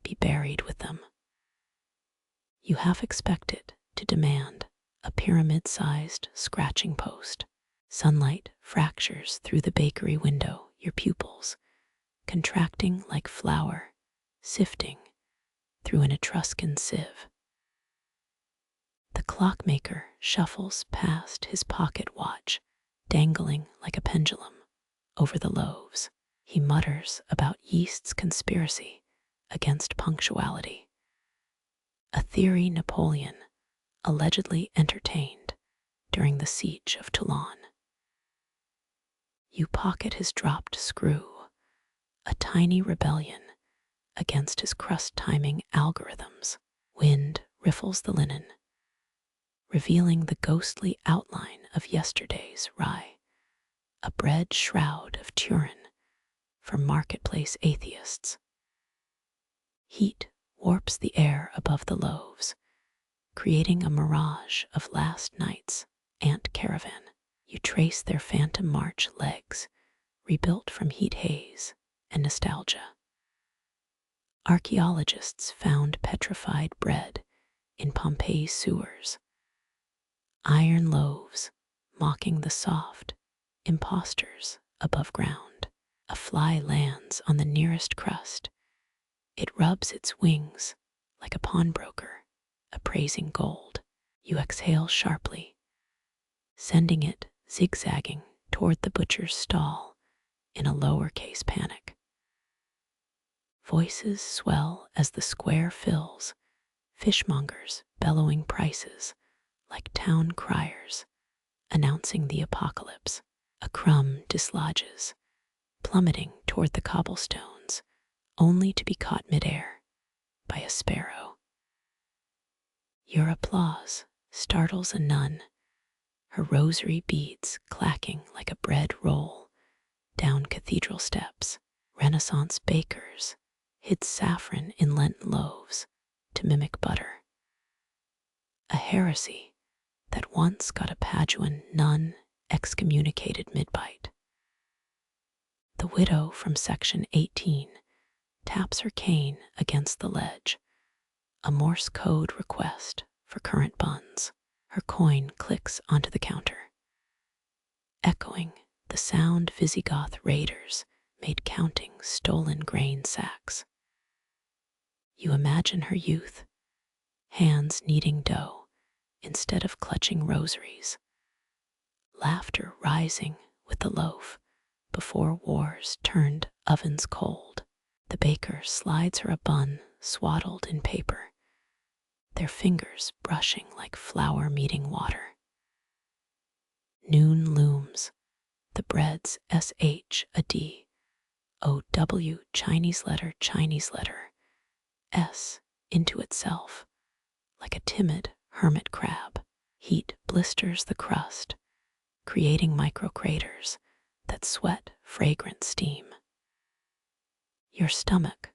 be buried with them. You half expect it to demand a pyramid-sized scratching post. Sunlight fractures through the bakery window, your pupils contracting like flour, sifting through an Etruscan sieve. The clockmaker shuffles past his pocket watch, dangling like a pendulum over the loaves. He mutters about Yeast's conspiracy against punctuality, a theory Napoleon allegedly entertained during the siege of Toulon. You pocket his dropped screw, a tiny rebellion against his crust timing algorithms. Wind riffles the linen, revealing the ghostly outline of yesterday's rye, a bread shroud of Turin for marketplace atheists. Heat warps the air above the loaves, creating a mirage of last night's ant caravan. You trace their phantom march legs, rebuilt from heat haze and nostalgia. Archaeologists found petrified bread in Pompeii's sewers, iron loaves mocking the soft impostors above ground. A fly lands on the nearest crust. It rubs its wings like a pawnbroker appraising gold. You exhale sharply, sending it zigzagging toward the butcher's stall in a lowercase panic. Voices swell as the square fills, fishmongers bellowing prices like town criers announcing the apocalypse. A crumb dislodges, plummeting toward the cobblestones, only to be caught midair by a sparrow. Your applause startles a nun, her rosary beads clacking like a bread roll down cathedral steps. Renaissance bakers hid saffron in Lenten loaves to mimic butter, a heresy that once got a Paduan nun excommunicated mid-bite. The widow from section 18 taps her cane against the ledge, a Morse code request for current buns. Her coin clicks onto the counter, echoing the sound Visigoth raiders made counting stolen grain sacks. You imagine her youth, hands kneading dough instead of clutching rosaries, laughter rising with the loaf before wars turned ovens cold. The baker slides her a bun swaddled in paper, their fingers brushing like flour meeting water. Noon looms, the bread's SH a D, OW Chinese letter S into itself, like a timid hermit crab. Heat blisters the crust, creating microcraters that sweat fragrant steam. Your stomach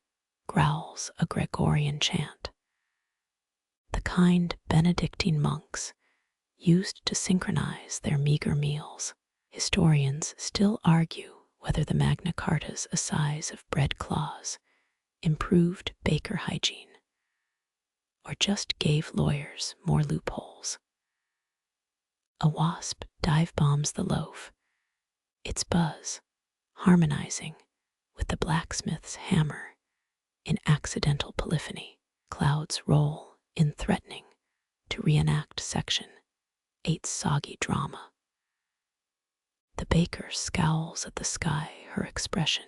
growls a Gregorian chant, the kind Benedictine monks used to synchronize their meager meals. Historians still argue whether the Magna Carta's assize of bread clause improved baker hygiene or just gave lawyers more loopholes. A wasp dive bombs the loaf, its buzz harmonizing with the blacksmith's hammer in accidental polyphony. Clouds roll in threatening to reenact section 8's soggy drama. The baker scowls at the sky, her expression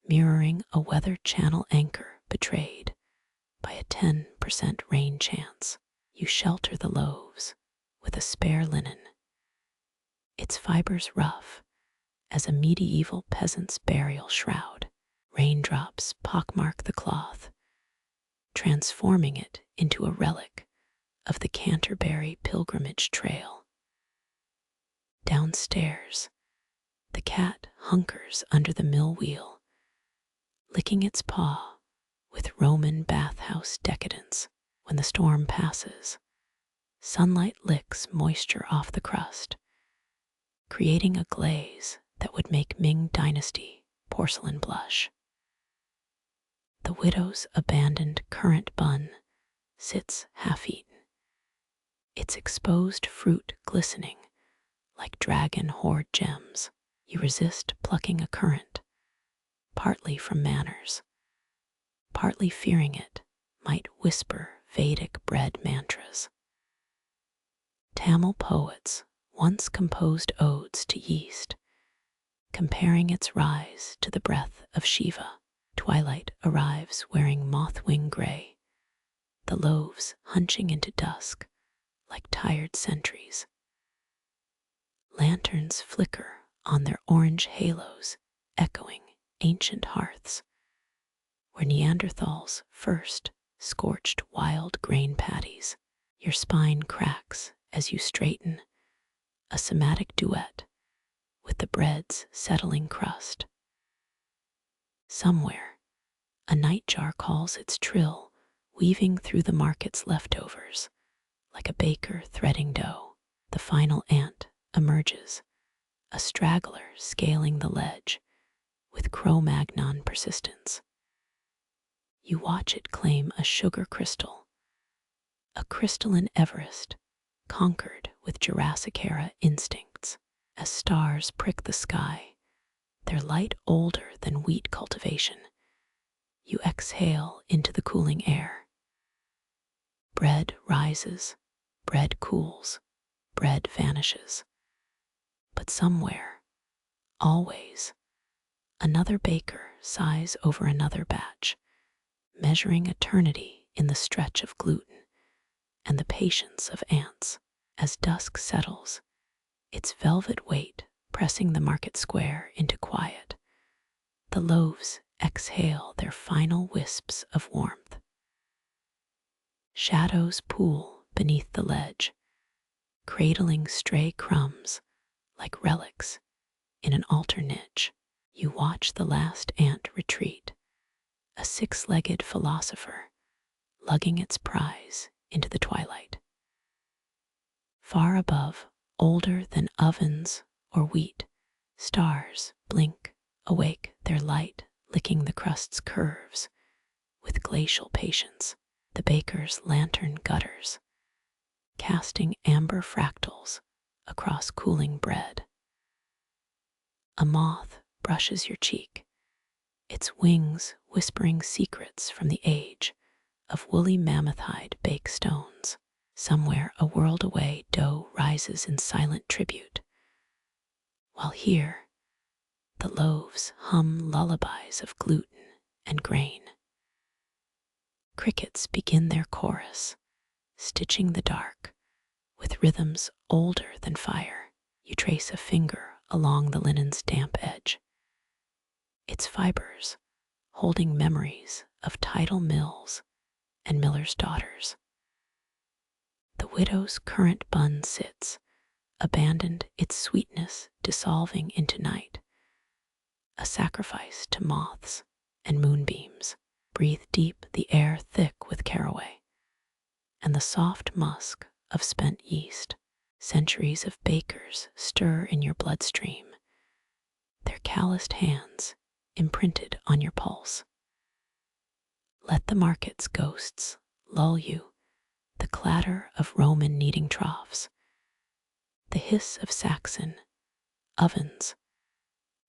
mirroring a Weather Channel anchor betrayed by a 10% rain chance. You shelter the loaves with a spare linen, its fibers rough as a medieval peasant's burial shroud. Raindrops pockmark the cloth, transforming it into a relic of the Canterbury Pilgrimage Trail. Downstairs, the cat hunkers under the mill wheel, licking its paw with Roman bathhouse decadence. When the storm passes, sunlight licks moisture off the crust, creating a glaze that would make Ming Dynasty porcelain blush. The widow's abandoned currant bun sits half-eaten, its exposed fruit glistening like dragon hoard gems. You resist plucking a currant, partly from manners, partly fearing it might whisper Vedic bread mantras. Tamil poets once composed odes to yeast, comparing its rise to the breath of Shiva. Twilight arrives wearing moth-wing gray, the loaves hunching into dusk like tired sentries. Lanterns flicker on their orange halos, echoing ancient hearths, where Neanderthals first scorched wild grain patties. Your spine cracks as you straighten, a somatic duet with the bread's settling crust. Somewhere, a nightjar calls its trill, weaving through the market's leftovers, like a baker threading dough. The final ant emerges, a straggler scaling the ledge with Cro-Magnon persistence. You watch it claim a sugar crystal, a crystalline Everest conquered with Jurassic-era instincts. As stars prick the sky, their light older than wheat cultivation, you exhale into the cooling air. Bread rises, bread cools, bread vanishes. But somewhere, always, another baker sighs over another batch, measuring eternity in the stretch of gluten and the patience of ants. As dusk settles, its velvet weight pressing the market square into quiet, the loaves exhale their final wisps of warmth. Shadows pool beneath the ledge, cradling stray crumbs like relics in an altar niche. You watch the last ant retreat, a six-legged philosopher lugging its prize into the twilight. Far above, older than ovens or wheat, stars blink awake, their light licking the crust's curves with glacial patience. The baker's lantern gutters, casting amber fractals across cooling bread. A moth brushes your cheek, its wings whispering secrets from the age of woolly mammoth hide baked stones. Somewhere a world away, dough rises in silent tribute, while here the loaves hum lullabies of gluten and grain. Crickets begin their chorus, stitching the dark with rhythms older than fire. You trace a finger along the linen's damp edge, its fibers holding memories of tidal mills and millers' daughters. The widow's currant bun sits, abandoned, its sweetness dissolving into night, a sacrifice to moths and moonbeams. Breathe deep, the air thick with caraway, and the soft musk of spent yeast. Centuries of bakers stir in your bloodstream, their calloused hands imprinted on your pulse. Let the market's ghosts lull you, the clatter of Roman kneading troughs, the hiss of Saxon ovens,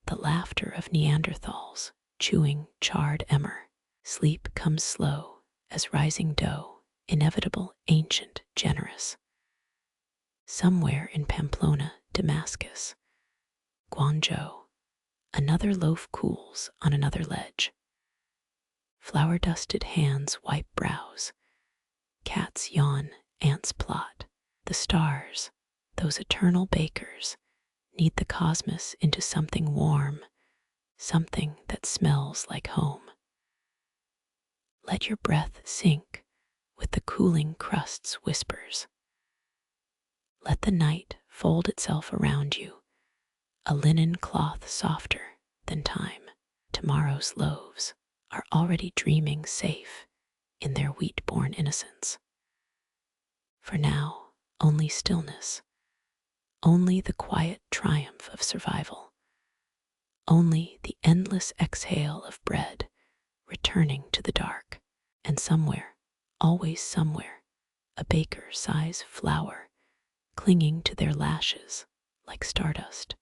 the laughter of Neanderthals chewing charred emmer. Sleep comes slow as rising dough, inevitable, ancient, generous. Somewhere in Pamplona, Damascus, Guangzhou, another loaf cools on another ledge. Flour-dusted hands wipe brows, cats yawn, ants plot. The stars, those eternal bakers, knead the cosmos into something warm, something that smells like home. Let your breath sink with the cooling crust's whispers. Let the night fold itself around you, a linen cloth softer than time. Tomorrow's loaves are already dreaming safe in their wheat-born innocence. For now, only stillness, only the quiet triumph of survival, only the endless exhale of bread returning to the dark. And somewhere, always somewhere, a baker sighs flour clinging to their lashes like stardust.